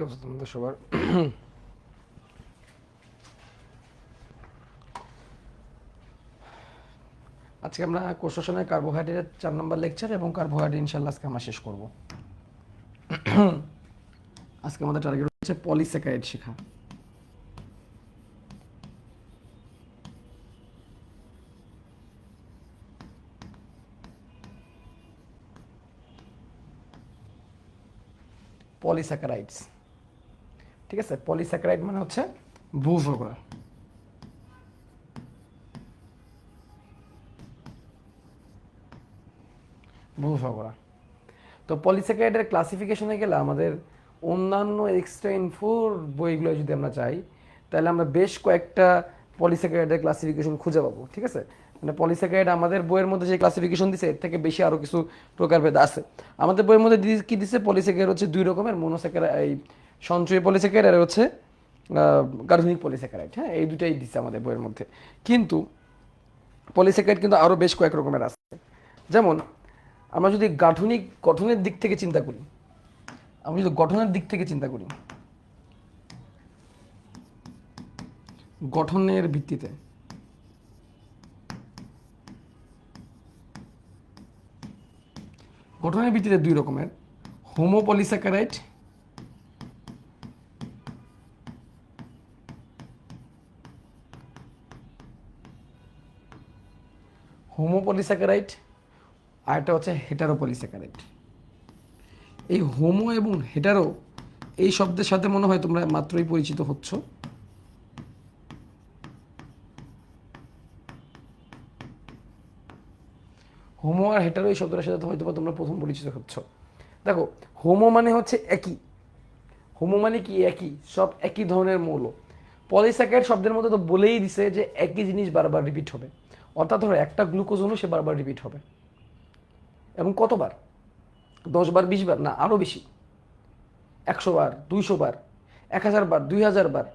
অবস্থা তোমাদের সবার? আজকে আমরা কোষাসনের কার্বোহাইড্রেট 4 নম্বর লেকচার এবং কার্বোহাইড্রেট ইনশাল্লাহ আজকে আমরা শেষ করব। আজকে আমাদের টার্গেট হচ্ছে পলিস্যাকারাইড শেখা। পলিস্যাকারাইডস, ঠিক আছে? পলিস্যাকারাইড মানে হচ্ছে ভূশর্করা। ভূশর্করা। তো পলিস্যাকারাইডের ক্লাসিফিকেশনে গেলে আমাদের অন্যান্য এক্সট্রা ইনফোর বইগুলো যদি আমরা চাই, তাহলে আমরা বেশ কয়েকটা পলিস্যাকারাইডের ক্লাসিফিকেশন খুঁজে পাবো, ঠিক আছে? মানে পলিস্যাকারাইড আমাদের বইয়ের মধ্যে যে ক্লাসিফিকেশন দিছে এর থেকে বেশি আরও কিছু প্রকারভেদ আছে। আমাদের বইয়ের মধ্যে কি দিছে, পলিস্যাকারাইড হচ্ছে দুই রকমের, মনোস্যাকারাইড, এই সঞ্চয়ী পলিস্যাকারাইড আর হচ্ছে গাঠনিক পলিস্যাকারাইড। হ্যাঁ, এই দুটাই দিচ্ছে আমাদের বইয়ের মধ্যে। কিন্তু পলিস্যাকারাইড কিন্তু আরও বেশ কয়েক রকমের আছে। যেমন আমরা যদি গঠনের দিক থেকে চিন্তা করি, গঠনের ভিত্তিতে দুই রকমের, হোমোপলিস্যাকারাইড আর একটা হচ্ছে হেটারোপলিস্যাকারাইড। এই হোমো এবং হেটারো এই শব্দের সাথে মনে হয় তোমরা মাত্রই পরিচিত হচ্ছ। হোমো আর হেটারো এই শব্দের সাথে হয়তো তোমরা প্রথম পরিচিত হচ্ছ। দেখো, হোমো মানে হচ্ছে একই। হোমো মানে কি? একই, সব একই ধরনের মৌল। পলিস্যাকারাইড শব্দের মধ্যে তো বলেই দিছে যে একই জিনিস বারবার রিপিট হবে। অর্থাৎ ধরো একটা গ্লুকোজ অণু সে বারবার রিপিট হবে, এবং কতবার? 10 বার, 20 বার, না আরও বেশি। 100 বার, 200 বার, 1000 বার, 2000 বার,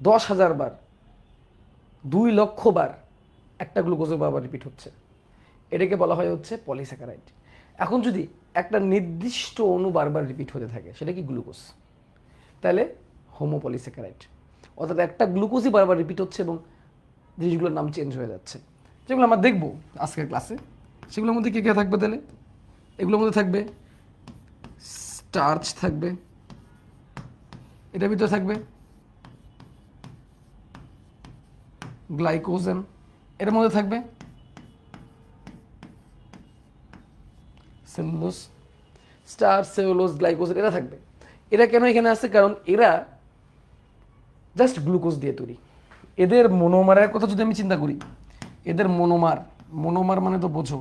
10,000 বার, 2,00,000 বার একটা গ্লুকোজের বারবার রিপিট হচ্ছে। এটাকে বলা হয় হচ্ছে পলিস্যাকারাইড। এখন যদি একটা নির্দিষ্ট অণু বারবার রিপিট হতে থাকে, সেটা কি গ্লুকোজ, তাহলে হোমোপলিস্যাকারাইড। অর্থাৎ একটা গ্লুকোজই বারবার রিপিট হচ্ছে এবং জিনিসগুলোর নাম চেঞ্জ হয়ে যাচ্ছে। যেগুলো আমরা দেখবো আজকের ক্লাসে, সেগুলোর মধ্যে কে কে থাকবে তাহলে? এগুলোর মধ্যে থাকবে স্টার্চ, থাকবে এটার ভিতরে থাকবে গ্লাইকোজেন, এর মধ্যে থাকবে সেলুলোজ। স্টার্চ, সেলুলোজ, গ্লাইকোজেন এরা থাকবে। এরা কেন এখানে আছে? কারণ এরা জাস্ট গ্লুকোজ দিয়ে তৈরি। এদের মনোমারের কথা যদি আমি চিন্তা করি, এদের মনোমার মানে তো বোঝো,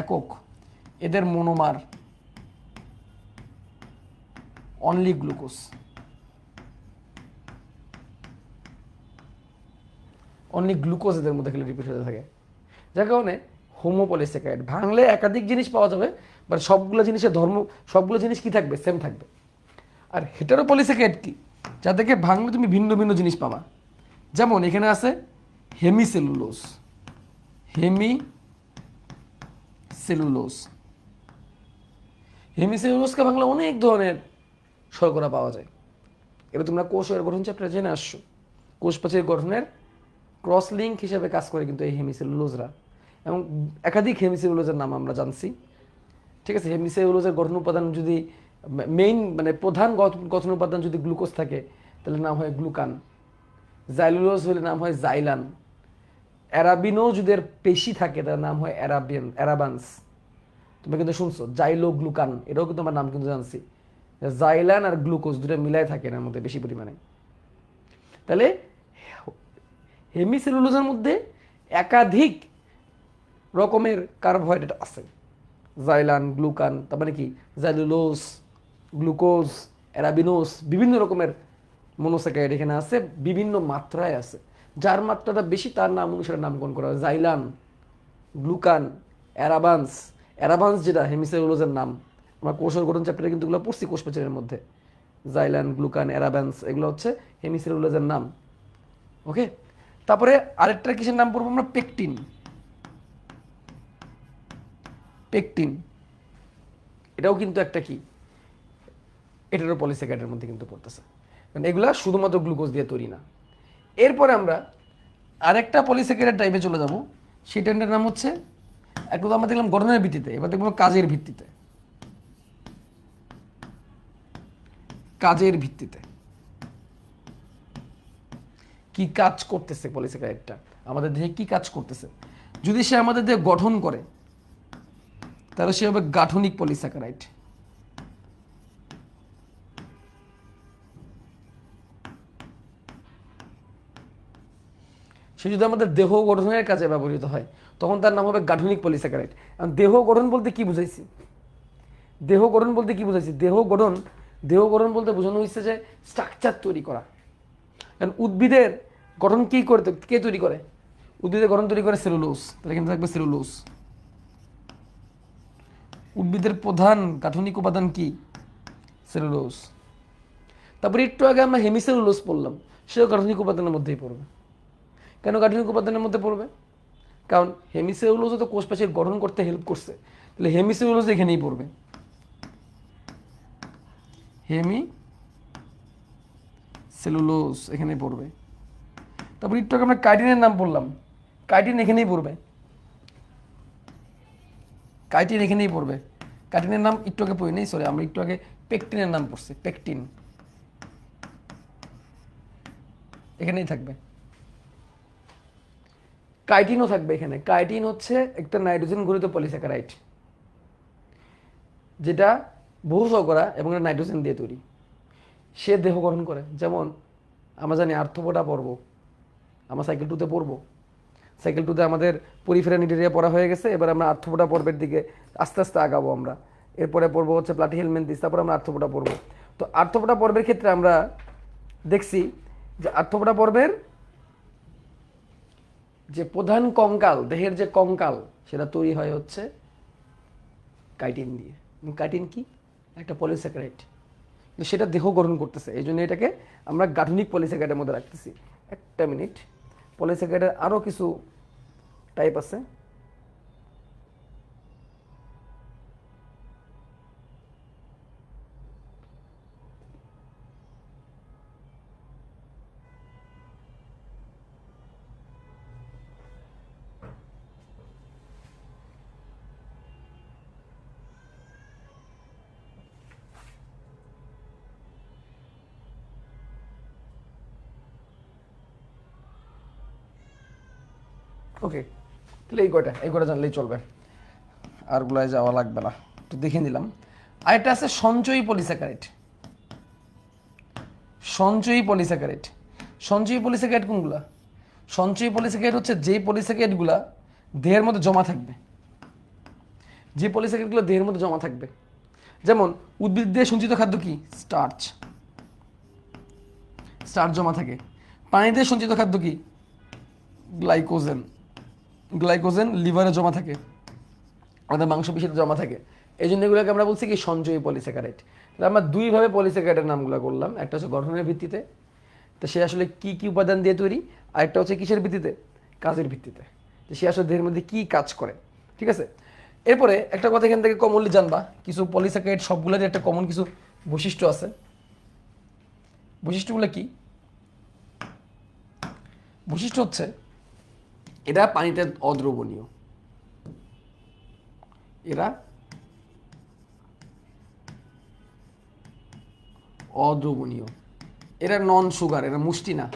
একক। এদের মনোমার অনলি গ্লুকোজ, এদের মধ্যে খেলে রিপিট হতে থাকে। যার কারণে হোমোপলিস্যাকারাইড। ভাঙলে একাধিক জিনিস পাওয়া যাবে, বাট সবগুলো জিনিস কি থাকবে? সেম থাকবে। আর হেটারোপলিস্যাকারাইড কি? যা থেকে ভাঙলে তুমি ভিন্ন ভিন্ন জিনিস পাবা। যেমন এখানে আছে হেমিসেলুলোজ। হেমিসেলুলোজকে ভাঙলে অনেক ধরনের শর্করা পাওয়া যায়। এটা তোমরা কোষের গঠন চ্যাপ্টারে জেনে আসছো। কোষ প্রাচীর গঠনের ক্রস লিঙ্ক হিসেবে কাজ করে কিন্তু এই হেমিসেলুলোজরা, এবং একাধিক হেমিসেলুলোজের নাম আমরা জানছি, ঠিক আছে? হেমিসেলুলোজের গঠন উপাদান যদি প্রধান গঠন উপাদান যদি গ্লুকোজ থাকে, তাহলে নাম হয় গ্লুকান। জাইলুলোজ হলে নাম হয় জাইলান। অ্যারাবিনো যদি পেশি থাকে তার নাম হয় অ্যারাবান্স। তুমি কিন্তু শুনছো জাইলো গ্লুকান, এটাও কিন্তু আমার নাম কিন্তু জানছি। জাইলান আর গ্লুকোজ দুটো মিলাই থাকে এর মধ্যে বেশি পরিমাণে। তাহলে হেমিসেলুলোজের মধ্যে একাধিক রকমের কার্বোহাইড্রেট আছে। জাইলান, গ্লুকান, তার মানে কি জাইলুলোজ, গ্লুকোজ, অ্যারাবিনোস, বিভিন্ন রকমের মনোস্যাকারাইড এখানে আছে, বিভিন্ন মাত্রায় আছে। যার মাত্রাটা বেশি তার নাম অনুসারে নামকরণ করা হয়। জাইলান, গ্লুকান, অ্যারাবান্স যেটা হেমিসেলুলোজের নাম, আমরা কোষের গঠন চ্যাপ্টারে কিন্তু এগুলো পড়ছি কোষ প্রাচীরের মধ্যে। জাইলান, গ্লুকান, অ্যারাবান্স এগুলো হচ্ছে হেমিসেলুলোজের নাম। ওকে, তারপরে আরেকটা কিসের নাম পড়বো আমরা? পেকটিন। এটাও কিন্তু একটা কি, এটারও পলিস্যাকারাইডের মধ্যে কিন্তু পড়তেছে, কারণ এগুলা শুধুমাত্র গ্লুকোজ দিয়ে তৈরি না। এরপরে আমরা আরেকটা পলিস্যাকারাইড টাইপে চলে যাব, সেটার নাম হচ্ছে, একটু তো আমরা দেখলাম গঠনের ভিত্তিতে, এবার দেখবো কাজের ভিত্তিতে। কাজের ভিত্তিতে কি কাজ করতেছে পলিস্যাকারাইডটা, আমাদের দেহে কি কাজ করতেছে। যদি সে আমাদের দেহে গঠন করে তাহলে সে হবে গাঠনিক পলিস্যাকারাইড। সে যদি আমাদের দেহ গঠনের কাজে ব্যবহৃত হয় তখন তার নাম হবে গাঠনিক পলিস্যাকারাইড। দেহ গঠন বলতে কি বুঝাইছি? দেহ গঠন বলতে কি বুঝাইছি? দেহ গঠন বলতে বোঝানো হয়েছে যে স্ট্রাকচার তৈরি করা। কারণ উদ্ভিদের গঠন কি করতে কে তৈরি করে? উদ্ভিদের গঠন তৈরি করে সেলুলোজ, তাহলে কিন্তু থাকবে সেলুলোজ। উদ্ভিদের প্রধান গাঠনিক উপাদান কি? সেলুলোজ। তারপরে একটু আগে আমরা হেমিসেলুলোজ পড়লাম, সেও গাঠনিক উপাদানের মধ্যেই পড়বে। কেন গাঠনিক উপাদানের মধ্যে পড়বে? কারণ হেমিসেলুলোজও তো কোষপ্রাচীর গঠন করতে হেল্প করছে, তাহলে হেমিসেলুলোজ এখানেই পড়বে। হেমিসেলুলোজ এখানেই পড়বে। তারপর একটু আগে আমরা কাইটিনের নাম বললাম, কাইটিন এখানেই পড়বে। কাইটিন এখানেই পড়বে। কাইটিনের নাম একটু আগে পড়ি নেই, সরি, আমরা একটু আগে পেকটিনের নাম পড়ছি, পেকটিন এখানেই থাকবে। কাইটিনও থাকবে এখানে। কাইটিন হচ্ছে একটা নাইট্রোজেন ঘনিত পলিস্যাকারাইড, যেটা বহু শর্করা এবং নাইট্রোজেন দিয়ে তৈরি। সে দেহ গঠন করে, যেমন আমরা জানি আর্থ্রোপোডা পর্ব আমরা সাইকেল 2-তে পড়বো। সাইকেল 2-তে আমাদের পরিফেরা নিউটেরিয়া পড়া হয়ে গেছে, এবার আমরা আর্থ্রোপোডা পর্বের দিকে আস্তে আস্তে আগাবো আমরা। এরপরে পড়বো হচ্ছে প্লাটিহেলমিনথেস, তারপর আমরা আর্থ্রোপোডা পড়বো। তো আর্থ্রোপোডা পর্বের ক্ষেত্রে আমরা দেখছি যে আর্থ্রোপোডা পর্বের যে প্রধান কঙ্কাল, দেহের যে কঙ্কাল, সেটা তৈরি হয় হচ্ছে কাইটিন দিয়ে। কাইটিন কি? একটা পলিস্যাকারাইড, কিন্তু সেটা দেহ গঠন করতেছে, এই জন্য এটাকে আমরা গাঠনিক পলিস্যাকারাইডের মধ্যে রাখতেছি। একটা মিনিট, পলিস্যাকারাইডের আরও কিছু টাইপ আছে। ওকে, তাহলে এই কয়টা জানলেই চলবে, আরগুলায় যাওয়া লাগবে না, একটু দেখে নিলাম। আরেকটা আছে সঞ্চয়ী পলিস্যাকারাইড। সঞ্চয়ী পলিস্যাকারাইড, সঞ্চয়ী পলিস্যাকারাইড কোনগুলা? সঞ্চয়ী পলিস্যাকারাইড হচ্ছে যেই পলিস্যাকারাইডগুলা দেহের মধ্যে জমা থাকবে, যে পলিস্যাকারাইডগুলো দেহের মধ্যে জমা থাকবে। যেমন উদ্ভিদ দিয়ে সঞ্চিত খাদ্য কি? স্টার্চ, স্টার্চ জমা থাকে। পানি দিয়ে সঞ্চিত খাদ্য কি? গ্লাইকোজেন, গ্লাইকোজেন লিভারে জমা থাকে, আমাদের মাংসপেশিতে জমা থাকে। এই জন্য এগুলোকে আমরা বলছি কি সঞ্চয়ী পলিস্যাকারাইড। তাহলে আমরা দুইভাবে পলিস্যাকারাইডের নামগুলো করলাম, একটা হচ্ছে গঠনের ভিত্তিতে, তো সে আসলে কি কি উপাদান দিয়ে তৈরি, আরেকটা হচ্ছে কিসের ভিত্তিতে? কাজের ভিত্তিতে, যে সে আসলে দেহের মধ্যে কি কাজ করে। ঠিক আছে, এরপরে একটা কথা এখান থেকে কমনলি জানবা, কিছু পলিস্যাকারাইড সবগুলোরই একটা কমন কিছু বৈশিষ্ট্য আছে। বৈশিষ্ট্যগুলো কি? বৈশিষ্ট্য হচ্ছে এরা পানিতে অদ্রবণীয়, এরা অদ্রবণীয়, এরা নন সুগার, এরা মুষ্টি না।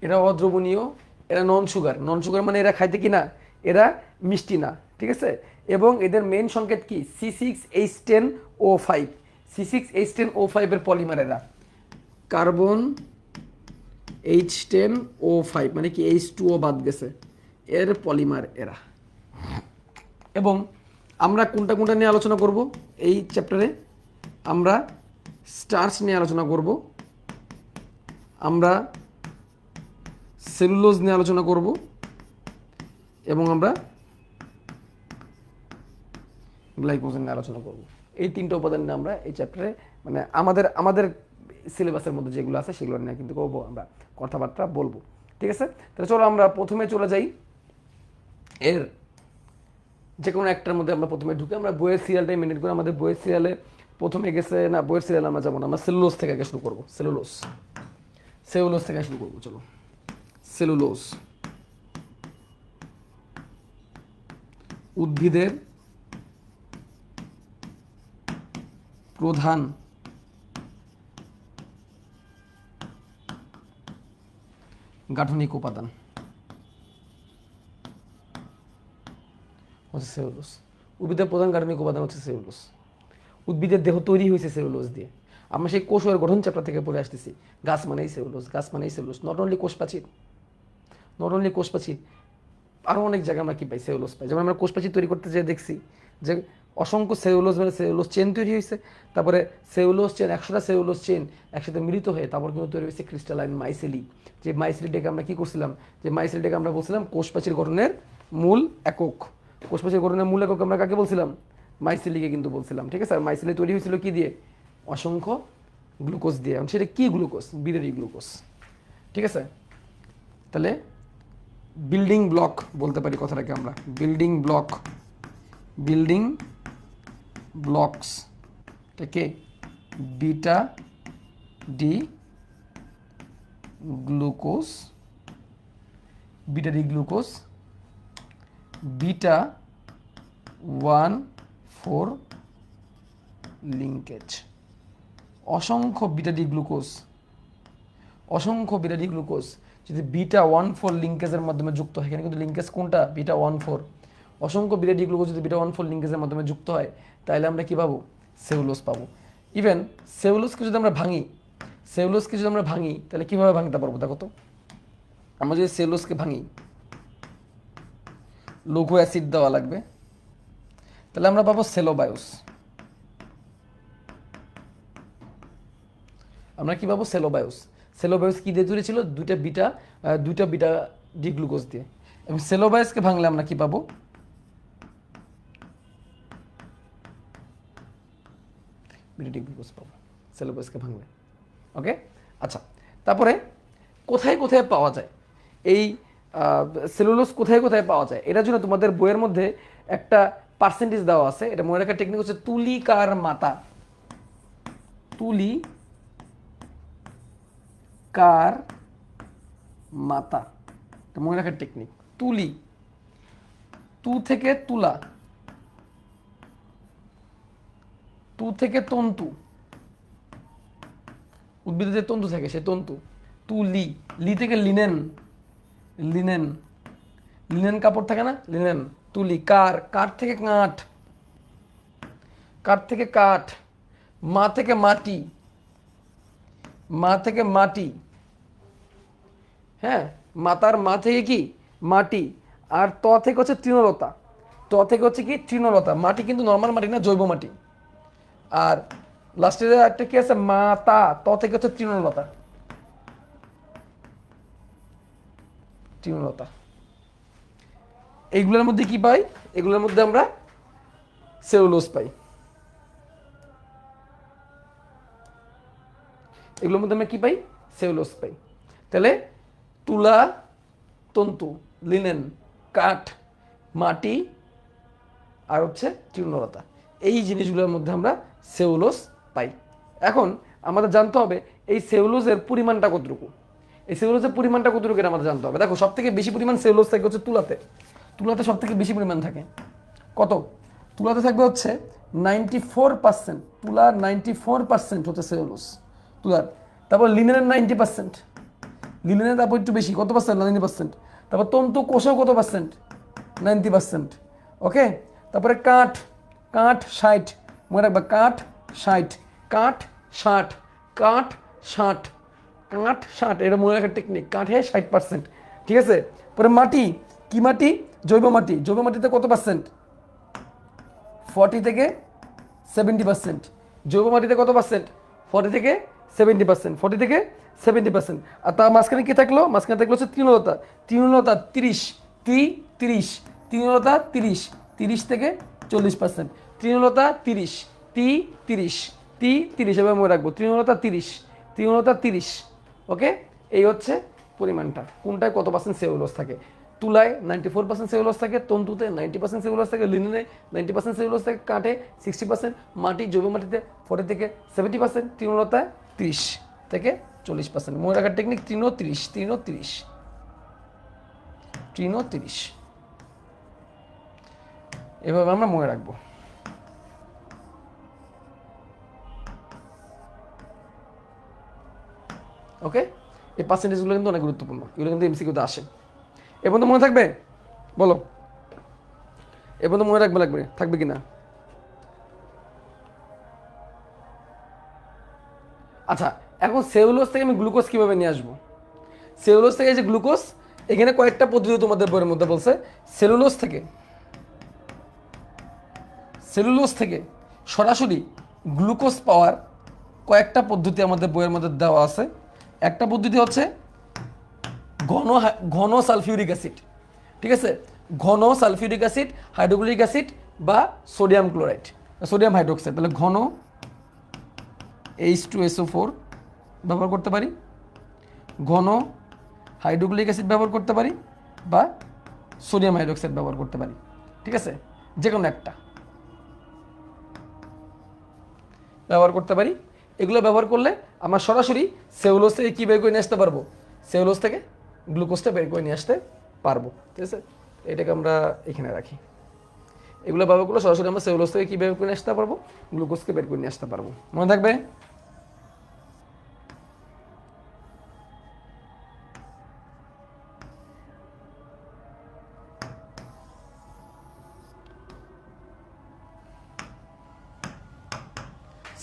এরা অদ্রবণীয়, এরা নন সুগার। নন সুগার মানে এরা খাইতে কি না, এরা মিষ্টি না। ঠিক আছে, এবং এদের মেন সংকেত কি? C6H10O5। C6H10O5 এর পলিমার এরা, কার্বন H10O5 মানে কি H2O বাদ গেছে, এর পলিমার এরা। এবং আমরা কোনটা কোনটা নিয়ে আলোচনা করব এই চ্যাপ্টারে? আমরা স্টার্চ নিয়ে আলোচনা করব, আমরা সেলুলোজ নিয়ে আলোচনা করব, এবং আমরা গ্লাইকোজেন নিয়ে আলোচনা করব। এই তিনটা উপাদান নিয়ে আমরা এই চ্যাপ্টারে, মানে আমাদের সিলেবাসের মধ্যে যেগুলো আছে সেগুলো নিয়ে কিন্তু করবো, আমরা কথাবার্তা বলবো। ঠিক আছে, তাহলে চলো আমরা প্রথমে চলে যাই এর যে কোনো একটার মধ্যে আমরা প্রথমে ঢুকে আমরা বইয়ের সিরিয়ালটাই মেনটেন করি। আমাদের বইয়ের সিরিয়ালে প্রথমে গেছে না, বইয়ের সিরিয়াল আমরা যাবো না, আমরা সেলুলোজ থেকে আগে শুরু করবো। সেলুলোজ থেকে শুরু করবো, চলো। সেলুলোজ উদ্ভিদের প্রধান গাঠনিক উপাদান হচ্ছে সেলুলোজ। উদ্ভিদের প্রধান গাঠনিক উপাদান হচ্ছে সেলুলোজ। উদ্ভিদের দেহ তৈরি হয়েছে সেলুলোজ দিয়ে। আমরা সেই কোষ এর গঠন চ্যাপ্টার থেকে পড়ে আসতেছি, গাছ মানেই সেলুলোজ, গাছ মানেই সেলুলোজ। নট অনলি কোষ প্রাচীর, আরও অনেক জায়গায় আমরা কি পাই, সেলুলোজ পাই। যেমন আমরা কোষ প্রাচীর তৈরি করতে যেয়ে দেখছি যে অসংখ্য সেলুলোজ মানে সেলুলোজ চেন তৈরি হয়েছে, তারপরে সেলুলোজ চেন 100টা সেলুলোজ চেন একসাথে মিলিত হয়ে তারপর কিন্তু তৈরি হয়েছে ক্রিস্টালাইন মাইসেলি। যে মাইসেলিটাকে আমরা কি করছিলাম, যে মাইসেলিটাকে আমরা বলছিলাম কোষ প্রাচীর গঠনের মূল একক। কোষ প্রাচীর গঠনের মূল একক আমরা কাকে বলছিলাম, মাইসেলিকে কিন্তু বলছিলাম, ঠিক আছে। আর মাইসেলি তৈরি হয়েছিল কি দিয়ে, অসংখ্য গ্লুকোজ দিয়ে। সেটা কি গ্লুকোজ, বিদেরি গ্লুকোজ, ঠিক আছে। তাহলে বিল্ডিং ব্লক বলতে পারি কথাটাকে আমরা, বিল্ডিং ব্লকস থেকে beta D glucose, beta 1,4 linkage. অসংখ্য বিটা ডি গ্লুকোজ যদি বিটা 1,4 লিঙ্কেজের মাধ্যমে যুক্ত হয়, এখানে কিন্তু লিঙ্কেজ কোনটা, বিটা 1,4। অসংখ্য বিটা ডি গ্লুকোজ যদি বিটা 1,4 লিঙ্কেজের মাধ্যমে যুক্ত হয়, তাহলে আমরা কি পাবো, সেলুলোজ পাবো। ইভেন সেলুলোজকে যদি আমরা ভাঙি, তাহলে কীভাবে ভাঙতে পারবো দেখো তো। আমরা যদি সেলুলোজকে ভাঙি, লঘু অ্যাসিড দেওয়া লাগবে, তাহলে আমরা পাবো সেলোবায়োস। আমরা কি পাবো, সেলোবায়োস কি দিয়ে তৈরি ছিল, দুইটা বিটা ডি গ্লুকোজ দিয়ে। এবং সেলোবায়োসকে ভাঙলে আমরা কি পাবো, বিটা ডি গ্লুকোজ পাবো সেলোবায়োসকে ভাঙলে। ওকে, আচ্ছা। তারপরে কোথায় কোথায় পাওয়া যায় এই সেলুলোজ, কোথায় কোথায় পাওয়া যায়, এটার জন্য তোমাদের বইয়ের মধ্যে একটা পার্সেন্টেজ দেওয়া আছে। এটা মনে রাখার টেকনিক হচ্ছে তুলিকার মাতা। এটা মনে রাখার টেকনিক। তু থেকে তুলা, তু থেকে তন্তু, উদ্ভিদের যে তন্তু থাকে সে তন্তু। লি থেকে লিনেন কাপড় থাকে না, লিনেন। তুলি। কাঠ থেকে কাঠ। মা থেকে মাটি, হ্যাঁ, মাতার মা থেকে কি, মাটি। আর ত থেকে হচ্ছে তৃণলতা। মাটি কিন্তু নর্মাল মাটি না, জৈব মাটি। আর লাস্টে একটা কি আছে, মাতা, ত থেকে হচ্ছে তৃণলতা। এইগুলোর মধ্যে কি পাই, এগুলোর মধ্যে আমরা সেলুলোজ পাই। এগুলোর মধ্যে আমরা কি পাই, সেলুলোজ পাই। তাহলে তুলা, তন্তু, লিনেন, কাঠ, মাটি আর হচ্ছে তৃণলতা, এই জিনিসগুলোর মধ্যে আমরা সেলুলোজ পাই। এখন আমাদের জানতে হবে এই সেলুলোজের পরিমাণটা কতটুকু। এটা আমাদের জানতে হবে। দেখো, সব থেকে বেশি পরিমাণ সেলুলোজ থাকে হচ্ছে তুলাতে সব থেকে বেশি পরিমাণ থাকে। কত, তুলাতে থাকবে হচ্ছে 94%। তুলার 94% হচ্ছে সেলুলোজ তুলার। তারপর লিনেনের 90%, লিনেনের তারপর একটু বেশি, কত পার্সেন্ট, 90%। তারপর তন্তু কোষেও কত পার্সেন্ট, 90%। ওকে, তারপরে কাঠ 60, মনে রাখবা, কাঠ 60, এটা মনে রাখার টেকনিক। কাঠে 60%, ঠিক আছে। পরে মাটি, কি মাটি, জৈব মাটিতে কত পার্সেন্ট, 40 থেকে 70%। জৈব মাটিতে কত পার্সেন্ট, 40 থেকে 70%। আর তার মাঝখানে কি থাকলো, হচ্ছে তৃণলতা 30, 30 থেকে 40%। তৃণলতা 30, 30 এভাবে মনে রাখবো। তৃণলতা 30। ওকে, এই হচ্ছে পরিমাণটা, কোনটায় কত পার্সেন্ট সেলুলোজ থাকে। তুলায় 94% সেলুলোজ থাকে, তন্তুতে 90% সেলুলোজ থাকে, লিনেনে 90% সেলুলোজ থাকে, কাঠে 60%, মাটি জৈব মাটিতে 40 থেকে 70%, তৃণলতায় 30 থেকে 40%। মনে রাখার টেকনিক 30 30 30 এভাবে আমরা মনে রাখবো। ওকে, এই পার্সেন্টেজগুলো কিন্তু অনেক গুরুত্বপূর্ণ, এগুলো কিন্তু এমসিকিউতে আসে। এ পর্যন্ত মনে থাকবে? বলো, এ পর্যন্ত মনে রাখবে লাগবে, থাকবে কিনা? আচ্ছা, এখন সেলুলোজ থেকে আমি গ্লুকোজ কিভাবে নিয়ে আসবো? সেলুলোজ থেকে যে গ্লুকোজ, এখানে কয়েকটা পদ্ধতি তোমাদের বইয়ের মধ্যে বলছে। সেলুলোজ থেকে সরাসরি গ্লুকোজ পাওয়ার কয়েকটা পদ্ধতি আমাদের বইয়ের মধ্যে দেওয়া আছে। একটা পদ্ধতি হচ্ছে ঘন সালফিউরিক অ্যাসিড, ঠিক আছে? ঘন সালফিউরিক অ্যাসিড, হাইড্রোক্লোরিক অ্যাসিড বা সোডিয়াম ক্লোরাইড, সোডিয়াম হাইড্রোক্সাইড, তাহলে ঘন H2SO4 ব্যবহার করতে পারি, ঘন হাইড্রোক্লোরিক অ্যাসিড ব্যবহার করতে পারি, বা সোডিয়াম হাইড্রোক্সাইড ব্যবহার করতে পারি, ঠিক আছে? যে কোনো একটা ব্যবহার করতে পারি। এগুলো ব্যবহার করলে আমরা সরাসরি সেলুলোজ থেকে কী বের করে নিয়ে আসতে পারবো? সেলুলোজ থেকে গ্লুকোজটা বের করে নিয়ে আসতে পারবো, ঠিক আছে? এটাকে আমরা এখানে রাখি। এগুলো ব্যবহার করলে সরাসরি আমরা সেলুলোজ থেকে কী বের করে নিয়ে আসতে পারবো? গ্লুকোজকে বের করে নিয়ে আসতে পারবো। মনে থাকবে?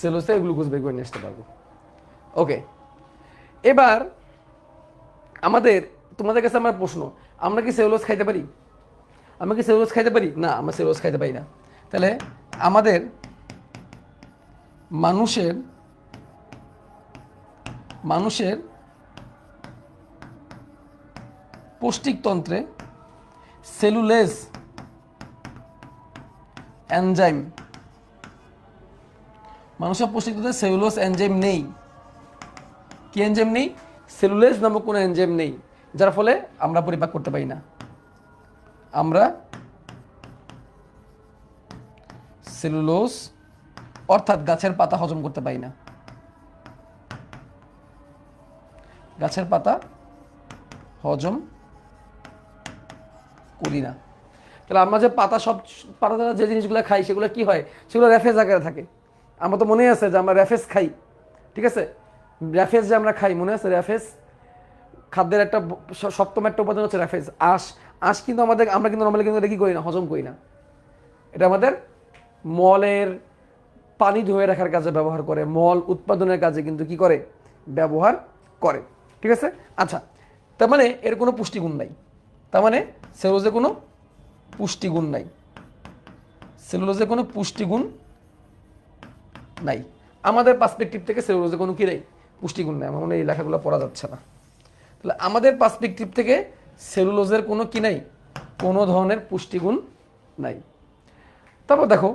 সেলুলোজ থেকে গ্লুকোজ বের করে নিয়ে আসতে পারবো। ওকে, এবার তোমাদের কাছে আমার প্রশ্ন, আমরা কি সেলুলোজ খাইতে পারি? আমরা কি সেলুলোজ খাইতে পারি? না, আমরা সেলুলোজ খাইতে পারি না। তাহলে আমাদের মানুষের পৌষ্টিকতন্ত্রে সেলুলেজ এনজাইম, মানুষের পৌষ্টিকতন্ত্রে সেলুলোজ এনজাইম নেই। কি এনজাইম নেই? সেলুলেজ নামক কোনো এনজাইম নেই, যার ফলে আমরা পরিপাক করতে পারি না। আমরা সেলুলোজ অর্থাৎ গাছের পাতা হজম করতে পারি না। গাছের পাতা হজম করি না। তাহলে আমরা যে পাতা যে জিনিসগুলো খাই সেগুলো কি হয়? সেগুলো র্যাফেজ আকারে থাকে। আমার তো মনেই আছে যে আমরা র্যাফেজ খাই, ঠিক আছে? র্যাফেজ যে আমরা খাই, মনে আছে? র্যাফেজ খাদ্যের একটা সপ্তম একটা উপাদান হচ্ছে র্যাফেজ, আঁশ কিন্তু আমরা কিন্তু নর্মালি কিন্তু এটা কি করি না, হজম করি না। এটা আমাদের মলের পানি ধুয়ে রাখার কাজে ব্যবহার করে, মল উৎপাদনের কাজে কিন্তু কি করে? ব্যবহার করে, ঠিক আছে? আচ্ছা, তার মানে এর কোনো পুষ্টিগুণ নাই। তার মানে সেলুলোজে কোনো পুষ্টিগুণ নাই, সেলুলোজে কোনো পুষ্টিগুণ নাই। আমাদের পার্সপেক্টিভ থেকে সেলুলোজে কোনো কি নেই? পুষ্টিগুণ নাই। আমার মনে হয় এই লেখাগুলো পড়া যাচ্ছে না। তাহলে আমাদের পার্সপেক্টিভ থেকে সেলুলোজের কোনো কি নাই? কোনো ধরনের পুষ্টিগুণ নাই। তারপর দেখো,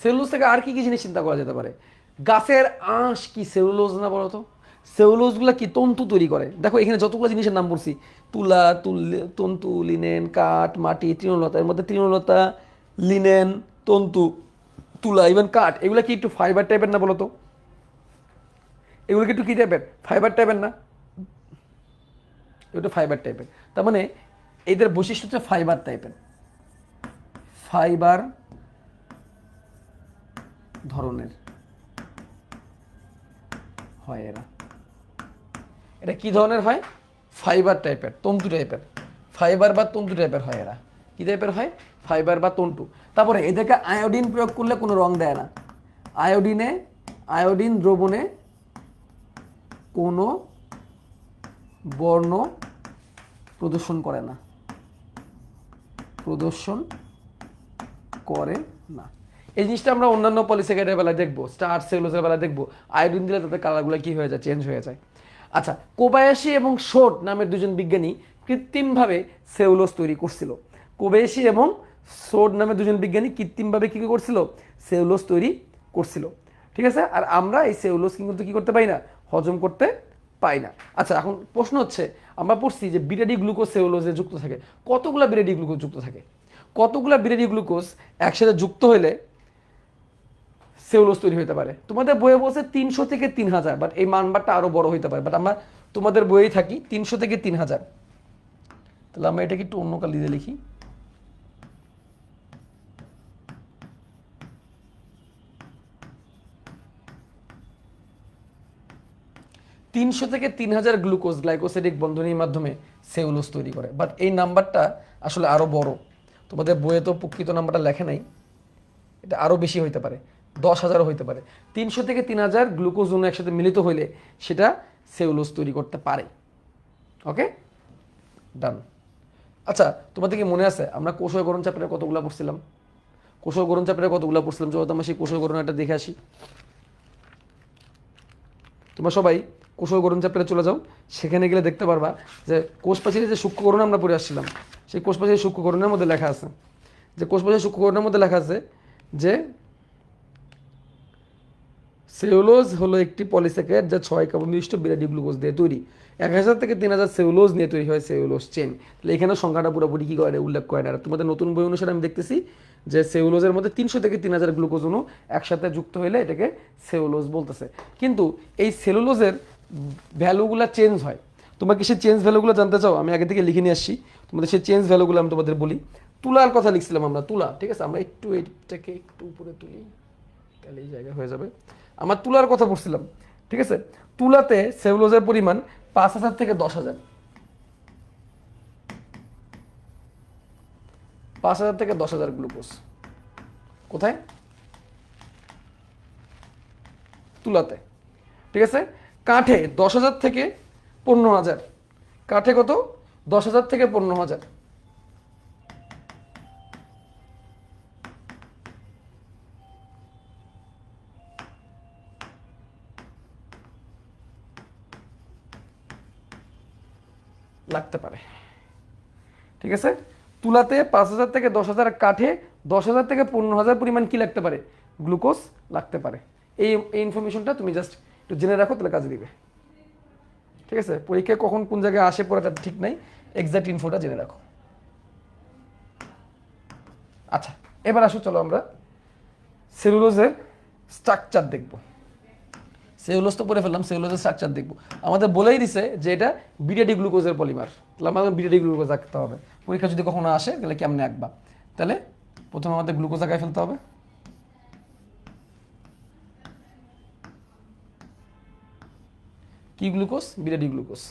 সেলুলোজ থেকে আর কি কি জিনিস চিন্তা করা যেতে পারে? গাছের আঁশ কি সেলুলোজ না? বলো তো, সেলুলোজগুলো কি তন্তু তৈরি করে। দেখো এখানে যতগুলো জিনিসের নাম বলছি, তুলা, তন্তু, লিনেন, কাঠ, মাটি, তৃণলতা, এর মধ্যে তৃণলতা, লিনেন, তন্তু, তুলা, ইভেন কাঠ, এগুলো কি একটু ফাইবার টাইপের না? বলো তো, এগুলো কি একটু কি টাইপের? ফাইবার টাইপের না? এগুলো ফাইবার টাইপের। তার মানে এদের বৈশিষ্ট্য হচ্ছে ফাইবার টাইপের, ফাইবার ধরনের হয় এরা। এটা কি ধরনের হয়? ফাইবার টাইপের, তন্তু টাইপের। ফাইবার বা তন্তু টাইপের হয় এরা। কি টাইপের হয়? ফাইবার বা তন্তু। তারপরে এদেরকে আয়োডিন প্রয়োগ করলে কোনো রং দেয় না। আয়োডিন দ্রবণে কোনো বর্ণ প্রদর্শন করে না, এই জিনিসটা আমরা অন্যান্য পলিস্যাকারাইডের বেলায় দেখবো, স্টার্চ সেলুলোজের বেলায় দেখবো, আয়োডিন দিলে তাদের কালারগুলো কি হয়ে যায়? চেঞ্জ হয়ে যায়। আচ্ছা, কোবায়াশি এবং শোট নামের দুজন বিজ্ঞানী কৃত্রিমভাবে সেলুলোজ তৈরি করছিল। কোবায়াশি এবং শোট নামের দুজন বিজ্ঞানী কৃত্রিমভাবে কী করছিল? সেলুলোজ তৈরি করছিল, ঠিক আছে? আর আমরা এই সেলুলোজ কিন্তু কি করতে পারি না? হজম করতে পাই না। আচ্ছা, এখন প্রশ্ন হচ্ছে আমরা পড়ছি যে বিটা ডি গ্লুকোজ সেলুলোজে যুক্ত থাকে। কতগুলা বিটা ডি গ্লুকোজ যুক্ত থাকে? কতগুলা বিটা ডি গ্লুকোজ একসাথে যুক্ত হলে সেলুলোজ তৈরি হতে পারে? তোমাদের বইয়ে বলছে 300 থেকে 3000, বাট এই মানবারটা আরো বড় হইতে পারে, বাট আমরা তোমাদের বইয়েই থাকি 300 থেকে 3000। তাহলে আমরা এটাকে একটু অন্য কালি দিয়ে লিখি। 300 থেকে 3000 গ্লুকোজ গ্লাইকোসিডিক বন্ধনীর মাধ্যমে সেলুলোজ তৈরি করে, বাট এই নাম্বারটা আসলে আরো বড়। তোমাদের বইয়ে তো প্রকৃত নাম্বারটা লেখা নাই, এটা আরো বেশি হইতে পারে, 10,000 হইতে পারে। 300 থেকে 3000 গ্লুকোজ অণু একসাথে মিলিত হইলে সেটা সেলুলোজ তৈরি করতে পারে। ওকে, ডান। আচ্ছা, তোমাদের কি মনে আছে আমরা কোষীয় গঠন চ্যাপ্টারে কতগুলো পড়ছিলাম? কোষীয় গঠন চ্যাপ্টারে কতগুলো পড়ছিলাম? চলো আমরা সেই কোষীয় গঠনটা দেখে আসি। তোমরা সবাই কোষীয় গঠন চ্যাপ্টারে চলে যাও, সেখানে গেলে দেখতে পারবা যে কোষ প্রাচীরে যে সূক্ষ্ম গঠন আমরা পড়ে আসছিলাম, সেই কোষ প্রাচীরের সূক্ষ্ম গঠনের মধ্যে লেখা আছে যে কোষ প্রাচীরের সূক্ষ্ম গঠনের মধ্যে লেখা আছে যে সেলুলোজ হলো একটি পলিস্যাকারাইড যা 6 কার্বন বিশিষ্ট বিটা ডি গ্লুকোজ দিয়ে তৈরি। 1000 থেকে 3000 সেলুলোজ নিয়ে তৈরি হয় সেলুলোজ চেন। তাহলে এখানে সংখ্যাটা পুরোপুরি কি করে উল্লেখ করে না। তোমাদের নতুন বই অনুসারে আমি দেখতেছি যে সেলুলোজের মধ্যে 300 থেকে 3000 গ্লুকোজ অণু একসাথে যুক্ত হলে এটাকে সেলুলোজ বলতেছে। কিন্তু এই সেলুলোজের ভ্যালুগুলো চেঞ্জ হয়। তোমরা কি সেই চেঞ্জ ভ্যালুগুলো জানতে চাও? আমি আগে থেকে লিখে নিয়ে আসছি, তোমাদের সেই চেঞ্জ ভ্যালুগুলো আমি তোমাদের বলি। তুলার কথা লিখছিলাম আমরা, তুলা, ঠিক আছে? আমরা একটু এইটাকে একটু উপরে তুলি, তাহলে এই জায়গায় হয়ে যাবে। আমার তুলার কথা পড়ছিলাম, ঠিক আছে? তুলাতে সেলুলোজের পরিমাণ 5000 থেকে 10,000, 5000 থেকে 10,000 গ্লুকোজ। কোথায়? তুলাতে, ঠিক আছে? কাঠে 10,000 থেকে 15,000। কাঠে কত? 10,000 থেকে 15,000। লাগতে পারে, ঠিক আছে? তুলাতে 5000 থেকে 10,000, কাঠে 10,000 থেকে 15,000 পরিমাণ কি লাগতে পারে? গ্লুকোজ লাগতে পারে। এই ইনফরমেশনটা তুমি জাস্ট একটু জেনে রাখো, তাহলে কাজে দিবে, ঠিক আছে? পরীক্ষায় কখন কোন জায়গায় আসে পড়াটা ঠিক নাই, এক্সাক্ট ইনফোটা জেনে রাখো। আচ্ছা, এবার আসো, চলো আমরা সেলুলোজের স্ট্রাকচার দেখব। সেলুলোজ তো পড়ে ফেললাম, সেলুলোজের স্ট্রাকচার দেখব। আমাদের বলেই দিছে যে এটা বিটা ডি গ্লুকোজের পলিমার, তাহলে আমাদের বিটা ডি গ্লুকোজ আঁকতে হবে। পরীক্ষা যদি কখনো আসে তাহলে কেমনে আঁকবা? তাহলে প্রথমে আমাদের গ্লুকোজ আঁকায় ফেলতে হবে। কি গ্লুকোজ? Beta D glucose.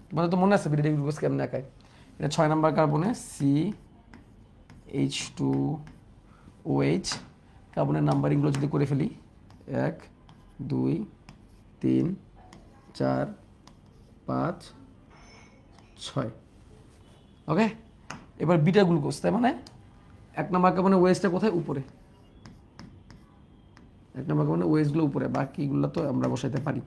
তোমাদের তো মনে আছে বিটা ডি গ্লুকোজ কেমনে আঁকায়? এটা 6 নাম্বার কার্বনে CH2OH, কার্বনের নাম্বারিংগুলো যদি করে ফেলি 1 2 3 4 5 6। ওকে, এবার বিটা গ্লুকোজ, তাই মানে 1 নাম্বার কার্বনের ওয়েস্টটা কোথায়? উপরে। 1 নাম্বার কার্বনের ওয়েস্টগুলো উপরে, বাকিগুলো তো আমরা বসাইতে পারি।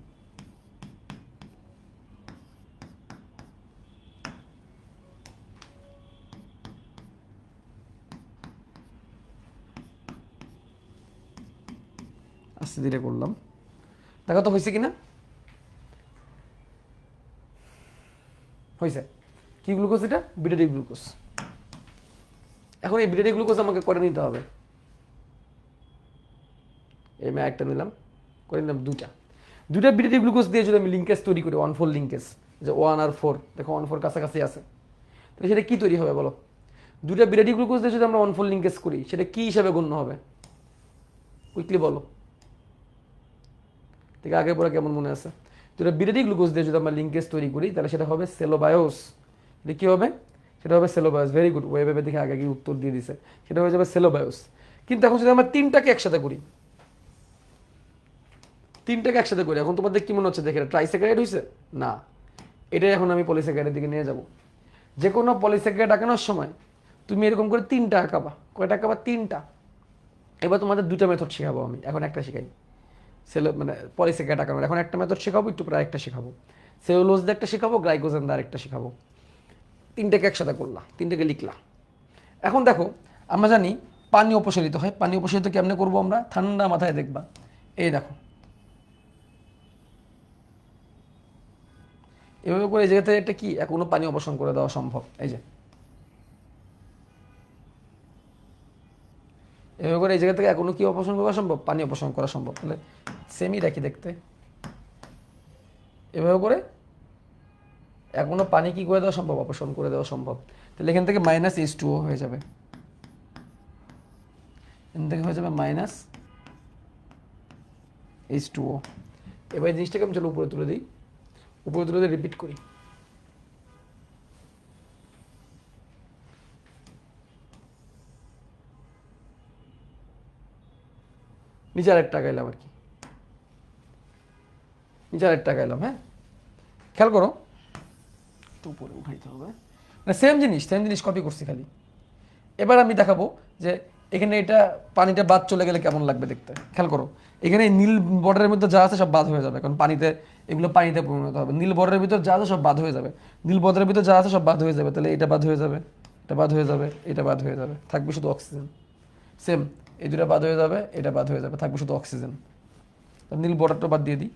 আস্তে ধীরে করলাম, দেখা তো হয়েছে কিনা? হয়েছে। কি গ্লুকোজ এটা? Beta D glucose. এখন এই বিটা ডি গ্লুকোজ আমাকে করে নিতে হবে। এই আমি একটা নিলাম, করে নিলাম দুটা বিটা ডি গ্লুকোজ দিয়ে যদি আমি লিঙ্কেজ তৈরি করি, 1,4 লিঙ্কেজ, যে 1 আর 4, দেখো 1 4 কাছাকাছি আছে, তাহলে সেটা কি তৈরি হবে বলো? দুটা বিটা ডি গ্লুকোজ দিয়ে যদি আমরা 1,4 লিঙ্কেজ করি, সেটা কি হিসাবে গণ্য হবে? কুইকলি বলো, ঠিক আগে পরে কেমন মনে আছে? দুটা বিটা ডি গ্লুকোজ দিয়ে যদি আমরা লিঙ্কেজ তৈরি করি, তাহলে সেটা হবে সেলোবায়োস। এটা কি হবে? সেটা হবে সেলোবায়োস। ভেরি গুড, ওয়েবে দেখে আগে কি উত্তর দিয়ে দিছে, সেটা হয়ে যাবে সেলোবায়োস। কিন্তু এখন যদি আমরা তিনটাকে একসাথে করি, এখন তোমাদের কি মনে হচ্ছে? দেখে ট্রাইস্যাকারাইড হয়েছে না, এটাই এখন আমি পলিস্যাকারাইডের দিকে নিয়ে যাব। যে কোনো পলিস্যাকারাইড আঁকানোর সময় তুমি এরকম করে 3টা আঁকাবা। কয়টা আঁকাবা? 3টা। এবার তোমাদের 2টা মেথড শেখাবো আমি, এখন একটা শেখাই। মানে পলিস্যাকারাইড আঁকানোর এখন একটা মেথড শেখাবো, একটু পরে আরেকটা শেখাবো। সেলুলোজ দিয়ে একটা শেখাবো, গ্লাইকোজেন দিয়ে আরেকটা শেখাবো। 3টাকে একসাথে করলা, 3টাকে লিখলা। এখন দেখো, আমরা জানি পানি অপসারিত হয়। পানি অপসারিত কেমনে করবো আমরা? ঠান্ডা মাথায় দেখবা, এই দেখো এভাবে করে এই জায়গা থেকে একটা কি এখনো পানি অপসারণ করে দেওয়া সম্ভব। এই যে এভাবে করে এই জায়গা থেকে এখনো কি অপসারণ করা সম্ভব? পানি অপসারণ করা সম্ভব। তাহলে সেমই রাখি দেখতে, এভাবে করে এখনো পানি কি করে দেওয়া সম্ভব? অপসারণ করে দেওয়া সম্ভব। তাহলে এখান থেকে -H2O হয়ে যাবে, এখান থেকে হয়ে যাবে -H2O। এবার এই জিনিসটাকে আমি চলো উপরে তুলে দিই, উপরে তুলে দিয়ে রিপিট করি। নিচে আরেকটা গাইলাম আর কি, নিচে আরেকটা গাইলাম। হ্যাঁ, খেয়াল করো, একটু উপরে উঠাইতে হবে, মানে সেম জিনিস কপি করছি খালি। এবার আমি দেখাবো যে এখানে এটা পানিটা বাদ চলে গেলে কেমন লাগবে দেখতে। খেয়াল করো, এখানে নীল বর্ডারের মধ্যে যা আছে সব বাদ হয়ে যাবে, কারণ পানিতে এগুলো পানিতে পরিণত হবে। নীল বর্ডারের ভিতর যা আছে সব বাদ হয়ে যাবে, নীল বর্ডারের ভিতর যা আছে সব বাদ হয়ে যাবে। তাহলে এটা বাদ হয়ে যাবে, এটা বাদ হয়ে যাবে, এটা বাদ হয়ে যাবে, থাকবে শুধু অক্সিজেন। সেম এই দুটা বাদ হয়ে যাবে, এটা বাদ হয়ে যাবে, থাকবে শুধু অক্সিজেন। নীল বর্ডারটা বাদ দিয়ে দিই,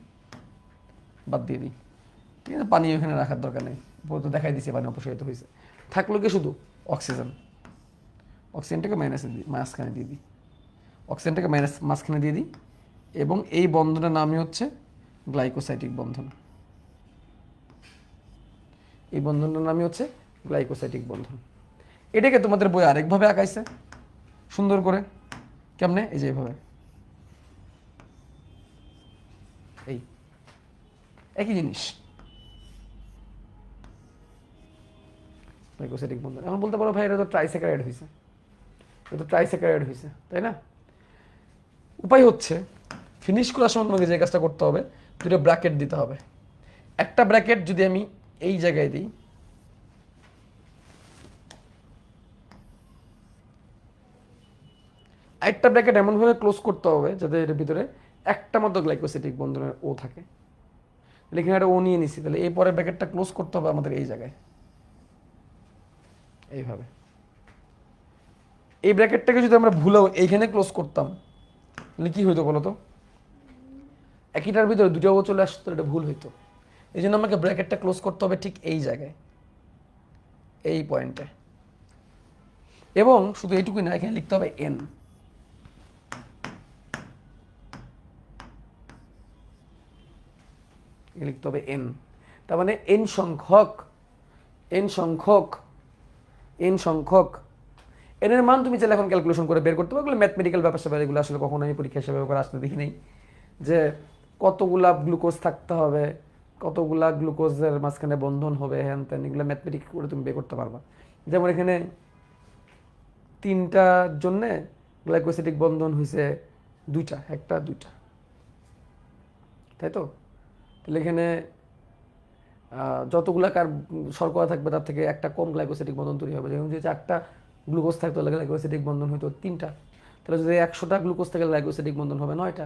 বাদ দিয়ে দিই। ঠিক আছে, পানি ওখানে রাখার দরকার নেই, উপরে তো দেখাই দিচ্ছে পানি অপসারিত হয়েছে। থাকলো কি শুধু অক্সিজেন। অক্সিজেনটাকে মাঝখানে দিয়ে দিই, অক্সিজেনটাকে মাঝখানে দিয়ে দিই, এবং এই বন্ধনের নামই হচ্ছে গ্লাইকোসাইটিক বন্ধন। এই বন্ধনের নামই হচ্ছে গ্লাইকোসাইটিক বন্ধন। এটাকে তোমাদের বই আরেকভাবে আঁকাইছে সুন্দর করে। কেমনে? এই যে এইভাবে, এই একই জিনিস গ্লাইকোসাইটিক বন্ধন। এখন বলতে পারো ভাই এটা তো ট্রাইস্যাকারাইড হয়েছে, এটা তো ট্রাইস্যাকারাইড হয়েছে, তাই না? উপায় হচ্ছে ফিনিশ করার সময় তোমাকে যে কাজটা করতে হবে, দুটো ব্র্যাকেট দিতে হবে। একটা ব্র্যাকেট যদি আমি এই জায়গায় দিই, একটা ব্র্যাকেট এমনভাবে ক্লোজ করতে হবে যাতে এর ভিতরে একটা মতো গ্লাইকোসিটিক বন্ধনের ও থাকে। তাহলে এখানে একটা ও নিয়ে নিছি, তাহলে এই পরের ব্র্যাকেটটা ক্লোজ করতে হবে আমাদের এই জায়গায়, এইভাবে। এই ব্র্যাকেটটাকে যদি আমরা ভুলেও এইখানে ক্লোজ করতাম তাহলে কি হইতো বলো তো? একইটার ভিতরে দুটো ও চলে আসতো, এটা ভুল হইতো। এই জন্য আমাকে ব্র্যাকেটটা ক্লোজ করতে হবে ঠিক এই জায়গায়, এই পয়েন্টে। এবং শুধু এইটুকুই না, এখানে লিখতে হবে এন। লিখতে হবে এন, তার মানে এন সংখ্যক, এন সংখ্যক, এন সংখ্যক। এনের মান তুমি চাইলে এখন ক্যালকুলেশন করে বের করতে পারো। এগুলো ম্যাথমেটিক্যাল ব্যাপার স্যাপার, এগুলো আসলে কখনো আমি পরীক্ষা হিসাবে করে আসতে দেখি নেই যে কতগুলা গ্লুকোজ থাকতে হবে, কতগুলা গ্লুকোজের মাঝখানে বন্ধন হবে, হ্যান ত্যান, এগুলো ম্যাথমেটিক করে তুমি বের করতে পারবা। যেমন এখানে 3টার জন্যে গ্লাইকোসিটিক বন্ধন হয়েছে 2টা, একটা 2টা, তাই তো? তাহলে এখানে যতগুলা শর্করা থাকবে তার থেকে একটা কম গ্লাইকোসিটিক বন্ধন তৈরি হবে। যেমন যদি 4টা গ্লুকোজ থাকতো তাহলে গ্লাইকোসিটিক বন্ধন হইতো 3টা। তাহলে যদি 100টা গ্লুকোজ থাকে গ্লাইকোসিটিক বন্ধন হবে 9টা।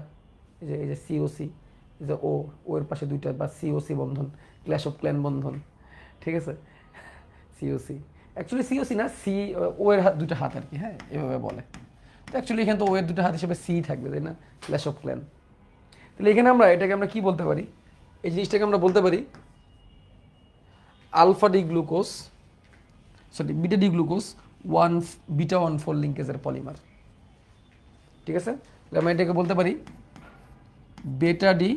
এই যে সিওসি, এই যে ও এর পাশে 2টা, বা সিওসি বন্ধন, ক্ল্যাশ অফ ক্ল্যান বন্ধন, ঠিক আছে? সিওসি অ্যাকচুয়ালি সিওসি না, ও এর 2টা হাত আর কি, হ্যাঁ এভাবে বলে। তো অ্যাকচুয়ালি এখানে তো ও এর 2টা হাত হিসেবে সি থাকবে, তাই না? Clash of clan. তাহলে এখানে এটাকে আমরা কি বলতে পারি? এই জিনিসটাকে আমরা বলতে পারি alpha D glucose, sorry beta D glucose beta 1,4 লিঙ্কেজের পলিমার। ঠিক আছে, আমরা এটাকে বলতে পারি beta D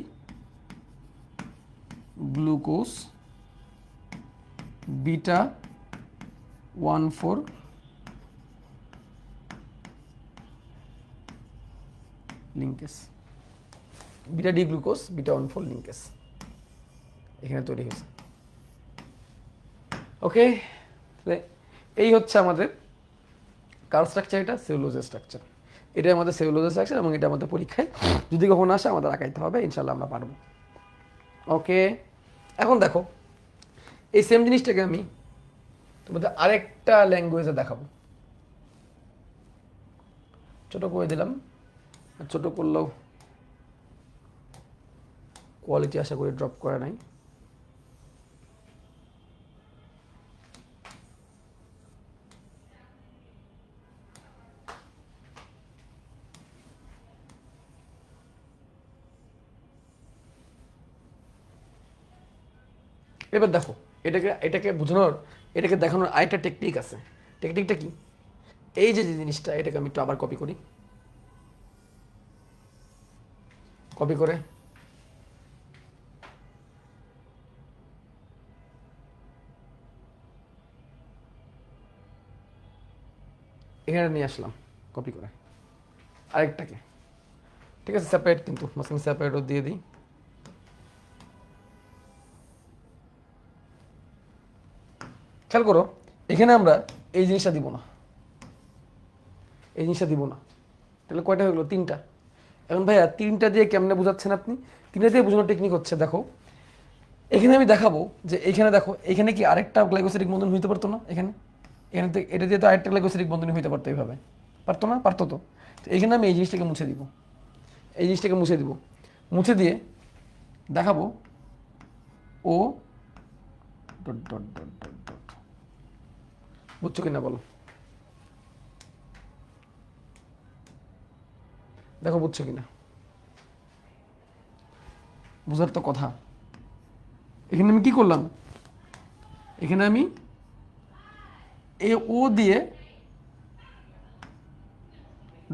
glucose beta 1,4 linkage, beta D glucose beta 1,4 linkage এখানে তৈরি হয়েছে। ওকে, এই হচ্ছে আমাদের কার স্ট্রাকচার, এটা সেলুলোজের স্ট্রাকচার। এটা আমাদের সেলুলোজের স্ট্রাকচার, এবং এটা আমাদের পরীক্ষায় যদি কখনো আসে আমাদের আঁকাইতে হবে, ইনশাল্লাহ আমরা পারবো। ওকে, এখন দেখো এই সেম জিনিসটাকে আমি তোমাদের আরেকটা ল্যাঙ্গুয়েজে দেখাবো। ছোট করে দিলাম, ছোট করলেও কোয়ালিটি আশা করি ড্রপ করে নাই। এবার দেখো, এটাকে বোঝানোর, এটাকে দেখানোর আরেকটা টেকনিক আছে। টেকনিকটা কি? এই যে জিনিসটা, এটাকে আমি একটু আবার কপি করি। কপি করে এখানে নিয়ে আসলাম, কপি করে আরেকটাকে। ঠিক আছে, সেপারেট, কিন্তু মাঝখানে সেপারেটও দিয়ে দিই। খেয়াল করো, এখানে আমরা এই জিনিসটা দিব না, এই জিনিসটা দিব না। তাহলে কয়টা হয়ে গেলো? 3টা। এখন ভাইয়া 3টা দিয়ে কেমনে বোঝাচ্ছেন আপনি? 3টা দিয়ে বোঝানোর টেকনিক হচ্ছে, দেখো এখানে আমি দেখাবো যে এইখানে দেখো, এখানে কি আরেকটা গ্লাইকোসিডিক বন্ধন হইতে পারতো না? এখানে এখানে তো এটা দিয়ে তো আরেকটা গ্লাইকোসিডিক বন্ধন হইতে পারতো এইভাবে, পারতো না? পারতো তো। তো এখানে আমি এই জিনিসটাকে মুছে দিব, এই জিনিসটাকে মুছে দিব, মুছে দিয়ে দেখাবো ও dot dot dot dot dot. বুঝছো কিনা বলো? দেখো বুঝছো কিনা, বুঝার তো কথা। এখানে আমি কি করলাম? এখানে আমি এ ও দিয়ে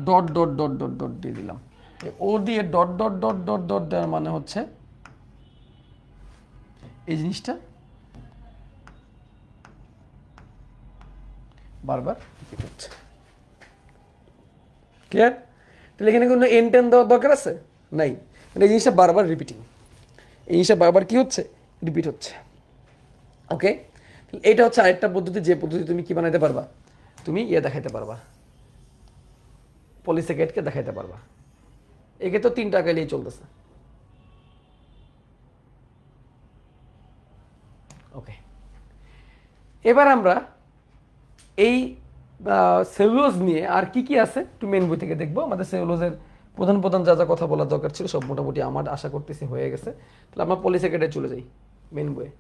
dot dot dot dot dot দিয়ে দিলাম। ও দিয়ে dot dot dot dot dot দেওয়ার মানে হচ্ছে এই জিনিসটা বারবার রিপিট হচ্ছে। ক্লিয়ার? তাহলে এখানে কোনো এন টেন দেওয়ার দরকার আছে? নাই। এই জিনিসটা বারবার রিপিটিং, এই জিনিসটা বারবার কি হচ্ছে? রিপিট হচ্ছে। ওকে, এইটা হচ্ছে আরেকটা পদ্ধতি, যে পদ্ধতি তুমি কি বানাইতে পারবা, তুমি ইয়ে দেখাইতে পারবা, পলিস্যাকারাইডকে দেখাইতে পারবা। একে তো 3টা আকাইলেই চলতেছে। ওকে, এবার আমরা এই সেলুলোজ নিয়ে আর কি কি আছে একটু মেন বই থেকে দেখবো। আমাদের সেলুলোজের প্রধান প্রধান যা যা কথা বলার দরকার ছিল সব মোটামুটি আমার আশা করতেছি হয়ে গেছে। তাহলে আমরা পলিস্যাকারাইডে চলে যাই, মেন বইয়ে।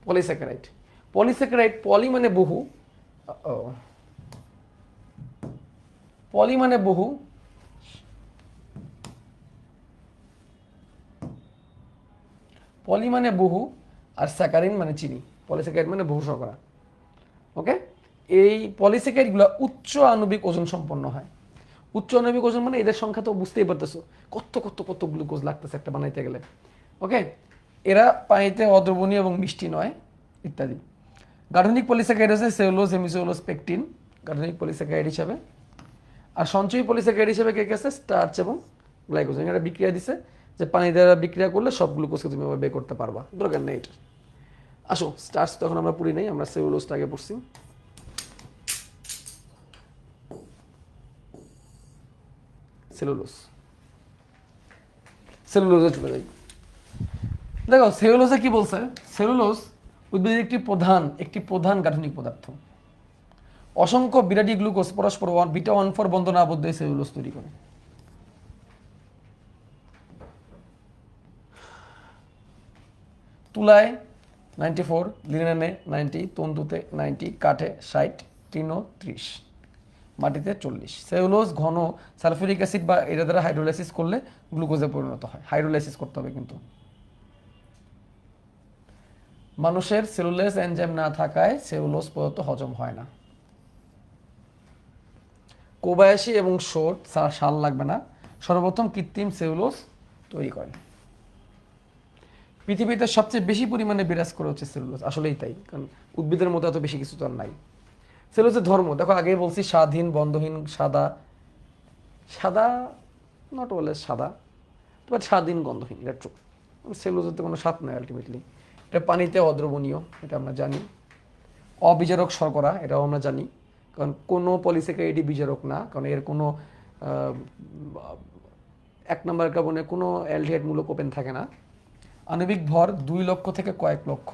পলিস্যাকারাইড, পলিস্যাকারাইড, পলি মানে বহু, পলি মানে বহু, পলি মানে বহু, আর স্যাকারিন মানে চিনি। পলিস্যাকারাইড মানে বহু শর্করা। ওকে, এই পলিস্যাকারাইডগুলো উচ্চ আণবিক ওজন সম্পন্ন হয়। উচ্চ আণবিক ওজন মানে এদের সংখ্যা তো বুঝতেই পারতেছো, কত কত কত গ্লুকোজ লাগতেছে একটা বানাইতে গেলে। ওকে, এরা পানিতে অদ্রবণীয় এবং মিষ্টি নয়, ইত্যাদি। গাঠনিক পলিস্যাকারাইড আছে সেলুলোজ, হেমিসেলুলোজ, পেকটিন গাঠনিক পলিস্যাকারাইড হিসাবে। আর সঞ্চয়ী পলিস্যাকারাইড হিসাবে কে কে আছে? স্টার্চ এবং গ্লাইকোজেন। এটা বিক্রিয়া দিছে যে পানি দ্বারা বিক্রিয়া করলে সব গ্লুকোজকে তুমি বের করতে পারবা, দরকার নেই এটা। আসো, স্টার্চ তো এখন আমরা পড়ি নাই, আমরা সেলুলোজটা আগে পড়ছি। সেলুলোজ, সেলুলোজে চলে যাই। দেখো সেলুলোজে কি বলছে? সেলুলোজ উদ্ভিদের একটি প্রধান গাঠনিক পদার্থ। অসংখ্য বিরাটি গ্লুকোজ পরস্পর বিটা 1,4 বন্ধনে আবদ্ধ হয়ে সেলুলোজ তৈরি করে। তুলায় 94, লিনেনে 90, তন্তুতে 90, কাঠে 60, তৃণ 30, মাটিতে 40। সেলুলোজ ঘন সালফিউরিক অ্যাসিড বা এটা দ্বারা হাইড্রোলাইসিস করলে গ্লুকোজে পরিণত হয়। হাইড্রোলাইসিস করতে হবে কিন্তু। মানুষের সেলুলোজ এনজাইম না থাকায় সেলুলোজ পদার্থ হজম হয় না। কোবায়াশি এবং শোট সাল লাগবে না, সর্বপ্রথম কৃত্রিম সেলুলোজ তৈরি করেন। পৃথিবীতে সবচেয়ে বেশি পরিমাণে বিরাজ করে হচ্ছে সেলুলোজ, আসলেই তাই, কারণ উদ্ভিদের মতো এত বেশি কিছু তো আর নাই। সেলুলোজের ধর্ম দেখো, আগেই বলছি স্বাদহীন, বন্ধহীন, সাদা, সাদা নট অলওয়েজ সাদা, বাট স্বাদহীন, গন্ধহীন, এটা ট্রু। সেলুলোজের তো কোনো স্বাদ নয় আলটিমেটলি। এটা পানিতে অদ্রবণীয়, এটা আমরা জানি। অবিজারক শর্করা, এটাও আমরা জানি, কারণ কোনো পলিস্যাকারাইডই বিজারক না, কারণ এর কোনো 1 নম্বর কার্বনে কোনো অ্যালডিহাইড মূলক ওপেন থাকে না। আণবিক ভর 2 লক্ষ থেকে কয়েক লক্ষ।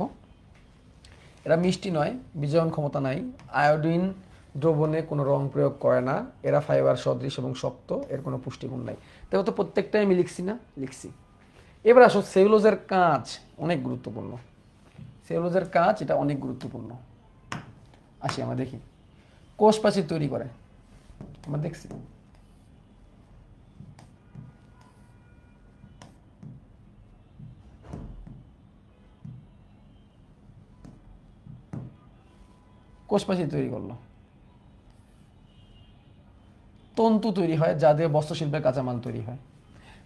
এরা মিষ্টি নয়, বিজারণ ক্ষমতা নাই, আয়োডিন দ্রবণে কোনো রং প্রয়োগ করে না, এরা ফাইবার সদৃশ এবং শক্ত, এর কোনো পুষ্টিগুণ নাই। দেখো তো প্রত্যেকটাই আমি লিখছি না? লিখছি। এবার আসো, সেলুলোজের কাজ অনেক গুরুত্বপূর্ণ। সেলুলোজের কাজ এটা অনেক গুরুত্বপূর্ণ। আসি আমরা দেখি, কোষ প্রাচীর তৈরি করে, আমরা দেখছি। কোষপ্রাচীর তৈরি করলো, তন্তু তৈরি হয় যা দিয়ে বস্ত্রশিল্পের কাঁচামাল তৈরি হয়,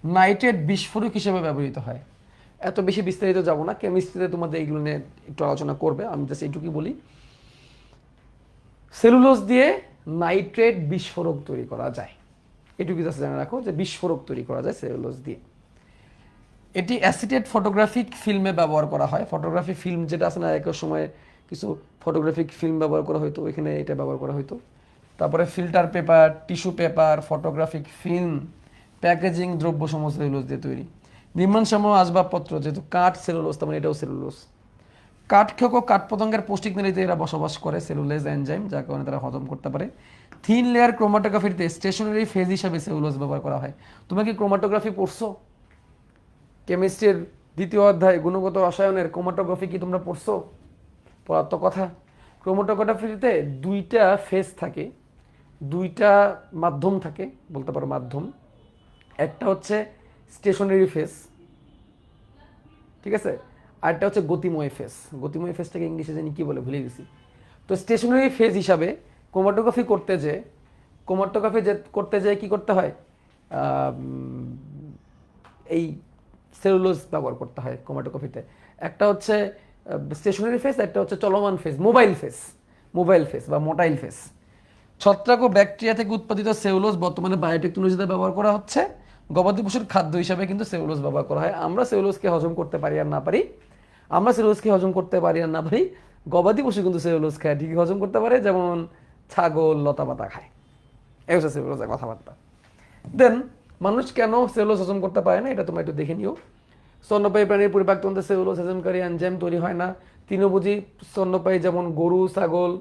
নাইট্রেট বিস্ফোরক হিসেবে ব্যবহৃত হয়। এত বেশি বিস্তারিত যাব না, কেমিস্ট্রিতে তোমাদের এইগুলো নিয়ে একটু আলোচনা করবে, আমি জাস্ট এইটুকুই বলি। সেলুলোজ দিয়ে নাইট্রেট বিস্ফোরক তৈরি করা যায়, এটুকু জাস্ট জেনে রাখো যে বিস্ফোরক তৈরি করা যায় সেলুলোজ দিয়ে। এটি অ্যাসিটেড ফটোগ্রাফিক ফিল্মে ব্যবহার করা হয়। ফটোগ্রাফি ফিল্ম যেটা আছে না, এক সময় কিছু ফটোগ্রাফিক ফিল্ম ব্যবহার করা হতো, ওইখানে এটা ব্যবহার করা হতো। তারপরে filter paper, tissue paper, photographic film, packaging দ্রব্য সমস্ত সেলুলোজ দিয়ে তৈরি। নির্মাণসমূহ আসবাবপত্র, যেহেতু কাঠ সেলুলোজ, তার মানে এটাও সেলুলোজ। কাঠখেকো কাঠ পতঙ্গের পৌষ্টিক নালীতে এরা বসবাস করে, সেলুলোজ এনজাইম, যার কারণে তারা হজম করতে পারে। থিন লেয়ার ক্রোমাটোগ্রাফিতে স্টেশনারি ফেজ হিসাবে সেলুলোজ ব্যবহার করা হয়। তুমি কি ক্রোমাটোগ্রাফি পড়ছো? কেমিস্ট্রির দ্বিতীয় অধ্যায় গুণগত রসায়নের ক্রোমাটোগ্রাফি কি তোমরা পড়ছো? পড়ার তো কথা। ক্রোমাটোগ্রাফিতে দুইটা ফেজ থাকে, দুইটা মাধ্যম থাকে, বলতে পারো মাধ্যম। একটা হচ্ছে স্টেশনারি ফেজ, ঠিক আছে, আরেকটা হচ্ছে গতিময় ফেজ। গতিময় ফেজটাকে ইংলিশে জানি কি বলে, ভুলে গেছি। তো স্টেশনারি ফেজ হিসাবে ক্রোমাটোগ্রাফি করতে যে করতে যেয়ে কি করতে হয়, এই সেলুলোজ ব্যবহার করতে হয় ক্রোমাটোগ্রাফিতে। একটা হচ্ছে স্টেশনারি ফেজ, একটা হচ্ছে চলমান ফেজ, মোবাইল ফেজ বা মোটাইল ফেজ। ছত্রাক ও ব্যাকটেরিয়া থেকে উৎপাদিত সেলুলোজ বর্তমানে বায়োটেকনোলজিতে ব্যবহার করা হচ্ছে। গবাদি পশুর খাদ্য হিসাবে কিন্তু সেলুলোজ ব্যবহার করা হয়। আমরা সেলুলোজকে হজম করতে পারি আর না পারি, গবাদি পশু কিন্তু সেলুলোজ খায়, ঠিকই হজম করতে পারে, যেমন ছাগল লতা পাতা খায়। এই হচ্ছে সেলুলোজের কথাবার্তা। দেন মানুষ কেন সেলুলোজ হজম করতে পারে না, এটা তোমরা একটু দেখে নিও। স্তন্যপায়ী প্রাণীর পরিপাকতন্ত্রে সেলুলোজ হজমকারী এনজাইম তৈরি হয় না। তৃণভোজী স্তন্যপায়ী যেমন গরু, ছাগল,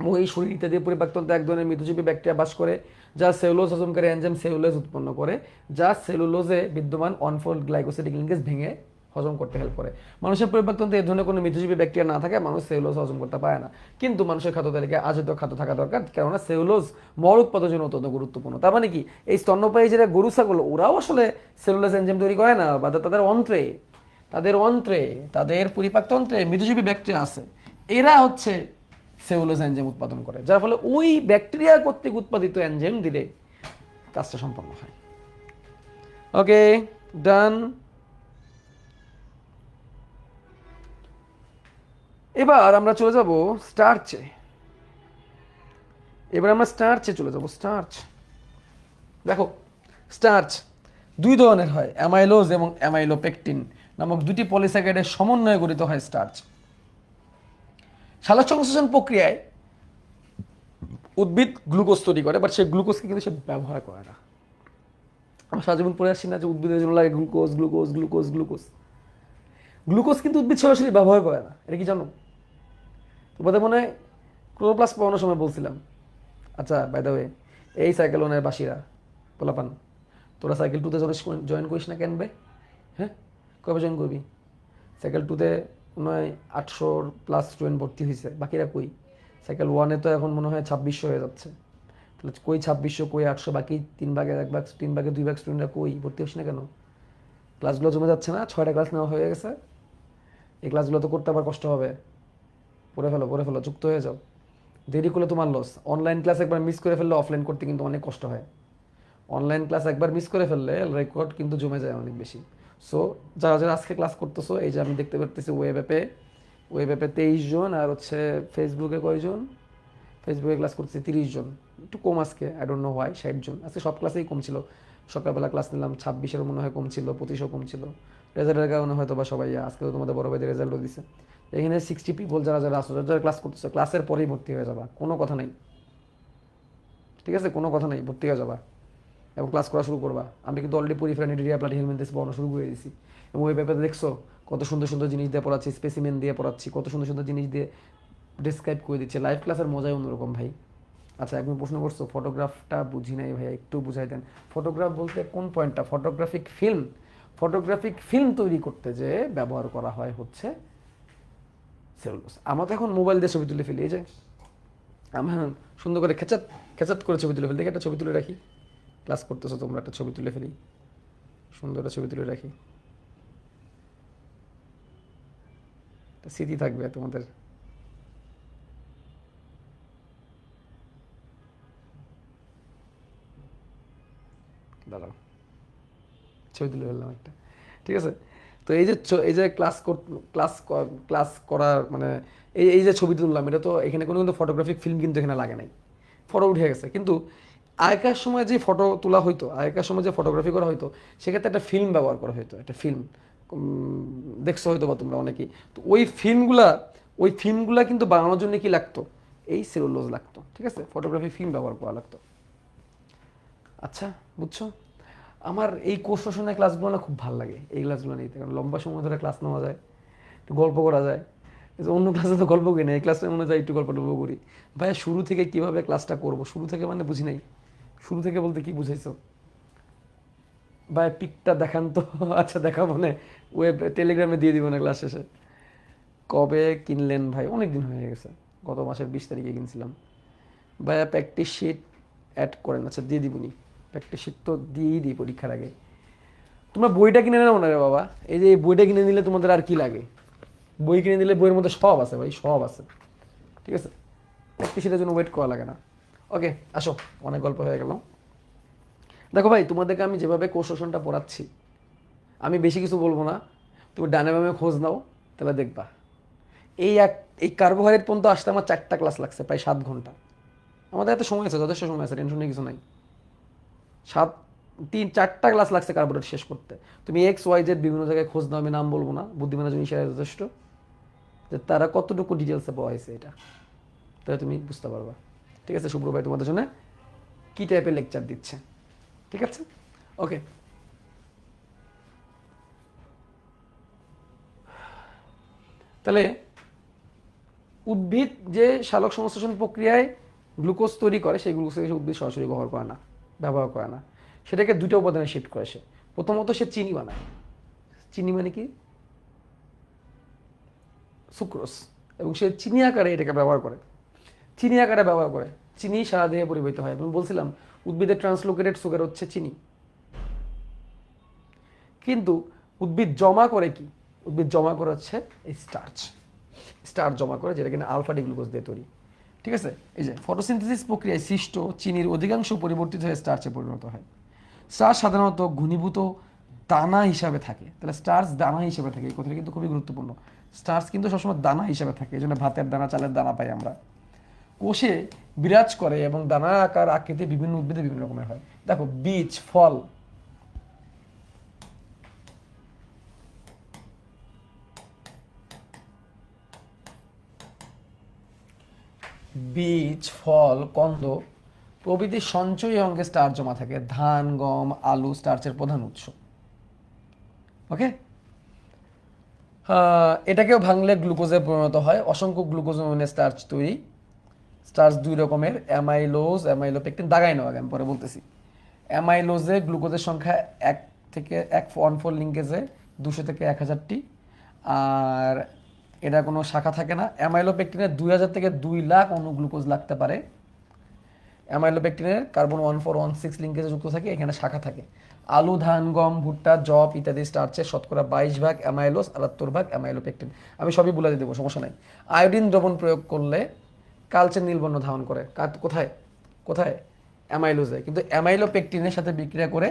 মহিষ, শরীর ইত্যাদি পরিপাকতন্ত্রে এক ধরনের মৃতজীবী ব্যাকটেরিয়া বাস করে, যা সেলুলোজ হজমকারী এনজাইম সেলুলোজ উৎপন্ন করে, যা সেলুলোজে বিদ্যমান অনফোল্ড গ্লাইকোসিডিক লিঙ্কেজ ভেঙে হজম করতে হেল্প করে। মানুষের পরিপাকতন্ত্রে এই ধরনের কোনো মৃতজীবী ব্যাকটেরিয়া না থাকে, মানুষ সেলুলোজ হজম করতে পারে না। কিন্তু মানুষের খাদ্য তালিকায় আজীব খাদ্য থাকা দরকার, কেননা সেলুলোজ মল উৎপাদনের জন্য অত্যন্ত গুরুত্বপূর্ণ। তার মানে কি, এই স্তন্যপায়ী যারা গরু, ছাগল, ওরাও আসলে সেলুলোজ এনজাইম তৈরি করে না, বা তাদের অন্ত্রে তাদের পরিপাকতন্ত্রে মৃতজীবী ব্যাকটেরিয়া আছে, এরা হচ্ছে সেলুলোজ এনজাইম উৎপাদন করে, যার ফলে ওই ব্যাকটেরিয়া কর্তৃক উৎপাদিত এনজাইম দিলে কাজটা সম্পন্ন হয়। ওকে, ডান। এবার আমরা চলে যাব স্টার্চে। স্টার্চ দেখো, স্টার্চ দুই ধরনের হয়, অ্যামাইলোজ এবং অ্যামাইলোপেকটিন নামক দুটি পলিস্যাকারাইডের সমন্বয়ে গঠিত হয় স্টার্চ। সালোক সংশ্লেষণ প্রক্রিয়ায় উদ্ভিদ গ্লুকোজ তৈরি করে, বাট সেই গ্লুকোজকে কিন্তু সে ব্যবহার করে না। আমরা সারা জীবন পড়ে আসছি না যে উদ্ভিদের জন্য লাগে glucose glucose glucose glucose. Glucose কিন্তু উদ্ভিদ সরাসরি ব্যবহার করে না, এটা কি জানো? তোমাদের মনে হয় ক্লোরোপ্লাস্ট পড়ানোর সময় বলছিলাম। আচ্ছা, বাই দ্য ওয়ে, এই সাইকেল ওনের বাসীরা পোলাপান, তোরা সাইকেল 2-তে জয়েন করিস না কেন বে? হ্যাঁ, কবে জয়েন করবি? সাইকেল 2-তে মনে হয় 800+ স্টুডেন্ট ভর্তি হয়েছে, বাকিরা কই? সাইকেল 1-এ তো এখন মনে হয় 2600 হয়ে যাচ্ছে। তাহলে কই 2600, কই 800, বাকি 3/2 স্টুডেন্টরা কই ভর্তি হচ্ছে না কেন? ক্লাসগুলো জমে যাচ্ছে না? 6টা ক্লাস নেওয়া হয়ে গেছে, এই ক্লাসগুলো তো করতে আবার কষ্ট হবে। পড়ে ফেলো, যুক্ত হয়ে যাও। দেরি করলে তোমার লস। অনলাইন ক্লাস একবার মিস করে ফেললে অফলাইন করতে কিন্তু অনেক কষ্ট হয়। অনলাইন ক্লাস একবার মিস করে ফেললে রেকর্ড কিন্তু জমে যায় অনেক বেশি। সো যারা যারা আজকে ক্লাস করতেছো, এই যে আমি দেখতে পারতেছি ওয়েব অ্যাপে 23 জন, আর হচ্ছে ফেসবুকে কয়জন? ফেসবুকে ক্লাস করতেছি 30 জন, একটু কম আজকে, আই ডোন্ট নো হোয়াই। 60 জন আজকে, সব ক্লাসেই কম ছিল। সকালবেলা ক্লাস নিলাম 26-এর মনে হয় কম ছিল, 25-ও কম ছিল। রেজাল্টের কারণে হয়তো বা সবাই, আজকে তো তোমাদের বড় ভাইদের রেজাল্টও দিছে। এখানে 60 পিপল যারা যারা আসো, যারা ক্লাস করতেছো, ক্লাসের পরেই ভর্তি হয়ে যাবা, কোনো কথা নেই, ঠিক আছে? কোনো কথা নেই, ভর্তি হয়ে যাবা এবং ক্লাস করা শুরু করবা। আমি কিন্তু অলরেডি পরিফেরা নিউক্লিয়ার প্লাটি হিউম্যানটিস পড়ানো শুরু করে দিয়েছি, এবং ওই ব্যাপারে দেখছো কত সুন্দর সুন্দর জিনিস দিয়ে পড়াচ্ছি, স্পেসিমেন দিয়ে পড়াচ্ছি, কত সুন্দর সুন্দর জিনিস দিয়ে ডিসক্রাইব করে দিচ্ছে। লাইভ ক্লাসের মজাই অন্যরকম ভাই। আচ্ছা, একদম প্রশ্ন করছো ফটোগ্রাফটা বুঝি নাই ভাইয়া, একটু বুঝাই দেন। ফটোগ্রাফ বলতে কোন পয়েন্টটা? ফটোগ্রাফিক ফিল্ম তৈরি করতে যে ব্যবহার করা হয় হচ্ছে সেলুলোজ। আমরা তো এখন মোবাইল দিয়ে ছবি তুলে ফেলি, এই যে আমি সুন্দর করে খেচাত খেচাত করে ছবি তুলে ফেলি। দেখে একটা ছবি তুলে রাখি, ক্লাস করতেছো তোমরা, একটা ছবি তুলে ফেলি, সুন্দর একটা ছবি তুলে রাখি, স্মৃতি থাকবে তোমাদের। দাঁড়াও, ছবি তুলে ফেললাম একটা, ঠিক আছে। তো এই যে ক্লাস করার মানে এই যে ছবি তুললাম, এটা তো এখানে কোনো কিন্তু ফটোগ্রাফিক ফিল্ম কিন্তু এখানে লাগে নাই, ফটো উঠে গেছে। কিন্তু আগেকার সময় যে ফটো তোলা হইতো, আগেকার সময় যে ফটোগ্রাফি করা হইতো, সেক্ষেত্রে একটা ফিল্ম ব্যবহার করা হইতো, একটা ফিল্ম দেখছো হয়তো বা তোমরা অনেকেই। তো ওই ফিল্মগুলা কিন্তু বানানোর জন্য কি লাগতো, এই সেলুলোজ লাগতো, ঠিক আছে, ফটোগ্রাফি ফিল্ম ব্যবহার করা লাগতো। আচ্ছা, বুঝছো। আমার এই কোর্সেশনের ক্লাসগুলো না খুব ভালো লাগে, এই ক্লাসগুলো নিতে, কারণ লম্বা সময় ধরে ক্লাস নেওয়া যায়, একটু গল্প করা যায়। অন্য ক্লাসে তো গল্প করি না, এই ক্লাসে মনে যায় একটু গল্প টল্প করি। ভাইয়া শুরু থেকে কিভাবে ক্লাসটা করব, শুরু থেকে মানে বুঝি নাই, শুরু থেকে বলতে কি বুঝাইছো ভাই, পিকটা দেখান তো। আচ্ছা দেখাবো না, টেলিগ্রামে দিয়ে দিব না ক্লাস শেষে। কবে কিনলেন ভাই? অনেক দিন হয়ে গেছে, গত মাসের 20 তারিখে কিনছিলাম। ভাইয়া প্র্যাকটিস শিট অ্যাড করেন, আচ্ছা দিয়ে দিবনি। প্র্যাকটিস শিট তো দিয়েই দিই পরীক্ষার আগে। তোমরা বইটা কিনে নাও না রে বাবা, এই যে এই বইটা কিনে নিলে তোমাদের আর কি লাগে? বই কিনে দিলে বইয়ের মধ্যে সব আছে ভাই, সব আছে, ঠিক আছে। প্র্যাকটিস শিটের জন্য ওয়েট করা লাগে না। ওকে, আসো, অনেক গল্প হয়ে গেল। দেখো ভাই, তোমাদেরকে আমি যেভাবে কোর্সেশনটা পড়াচ্ছি, আমি বেশি কিছু বলবো না, তুমি ডানে বামে খোঁজ নাও, তাহলে দেখবা। এই কার্বোহাইড্রেট পর্যন্ত আসতে আমার 4টা ক্লাস লাগছে, প্রায় 7 ঘন্টা। আমাদের এত সময় আছে, যথেষ্ট সময় আছে, টেনশনের কিছু নাই। 4টা ক্লাস লাগছে কার্বোহাইড্রেট শেষ করতে। তুমি XYZ বিভিন্ন জায়গায় খোঁজ নাও, আমি নাম বলবো না, বুদ্ধিমানের জন্য ইশারা যথেষ্ট, যে তারা কতটুকু ডিটেলসে পাওয়া হয়েছে এটা, তাহলে তুমি বুঝতে পারবা। ঠিক আছে, শুভ্র ভাই তোমাদের জন্য কী টাইপের লেকচার দিচ্ছে, ঠিক আছে। ওকে, তাহলে উদ্ভিদ যে সালোক সংশ্লেষণ প্রক্রিয়ায় গ্লুকোজ তৈরি করে, সেই গ্লুকোজকে উদ্ভিদ সরাসরি ব্যবহার করে না। সেটাকে 2টা উপাদানে শিফট করে সে। প্রথমত সে চিনি বানায়। চিনি মানে কি? সুক্রোজ। এবং সে চিনি আকারে এটাকে ব্যবহার করে, চিনি সারা দেহে পরিবাহিত হয়। আমি বলছিলাম উদ্ভিদের ট্রান্সলোকেটেড সুগার হচ্ছে চিনি। কিন্তু উদ্ভিদ জমা করে কি? উদ্ভিদ জমা করে হচ্ছে এই স্টার্চ জমা করে, যেটা কিনা আলফা ডি গ্লুকোজ দিয়ে তৈরি, ঠিক আছে। এই যে ফটোসিনথেসিস প্রক্রিয়ায় সৃষ্ট চিনির অধিকাংশ পরিবর্তিত হয়ে স্টার্চে পরিণত হয়। স্টার্চ সাধারণত ঘনীভূত দানা হিসাবে থাকে। তাহলে স্টার্চ দানা হিসাবে থাকে, এই কথাটা কিন্তু খুবই গুরুত্বপূর্ণ। স্টার্চ কিন্তু সবসময় দানা হিসাবে থাকে, এই জন্য ভাতের দানা, চালের দানা পাই আমরা। কোষে বিরাজ করে এবং দানা আকার আকৃতি বিভিন্ন উদ্ভিদে বিভিন্ন রকমের হয়। দেখো, বীজ, ফল, কন্দ প্রভৃতি সঞ্চয়ী অঙ্গে স্টার্চ জমা থাকে। ধান, গম, আলু স্টার্চের প্রধান উৎস। ওকে, এটাকেও ভাঙলে গ্লুকোজে পরিণত হয়। অসংখ্য গ্লুকোজ অণুতে স্টার্চ তৈরি। স্টার্চ 2 রকমের, অ্যামাইলোজ, অ্যামাইলোপেকটিন। দাগাই নাও আগে, আমি পরে বলতেছি। অ্যামাইলোজে গ্লুকোজের সংখ্যা 1 লিঙ্কেজে 200 থেকে 1000টি, আর এটা কোনো শাখা থাকে না। অ্যামাইলোপেকটিনের 2000 থেকে 2 লাখ অণু গ্লুকোজ লাগতে পারে। অ্যামাইলোপেকটিনের কার্বন 1416 লিঙ্কেজে যুক্ত থাকে, এখানে শাখা থাকে। আলু, ধান, গম, ভুট্টা, যব ইত্যাদি স্টার্চের শতকরা 22 ভাগ অ্যামাইলোজ, 78 ভাগ অ্যামাইলোপেকটিন। আমি সবই বলে দেবো, সমস্যা নাই। আয়োডিন দ্রবণ প্রয়োগ করলে কালচে নীলবর্ণ ধারণ করে। কোথায় কোথায়? অ্যামাইলোজে। কিন্তু অ্যামাইলোপেকটিনের সাথে বিক্রিয়া করে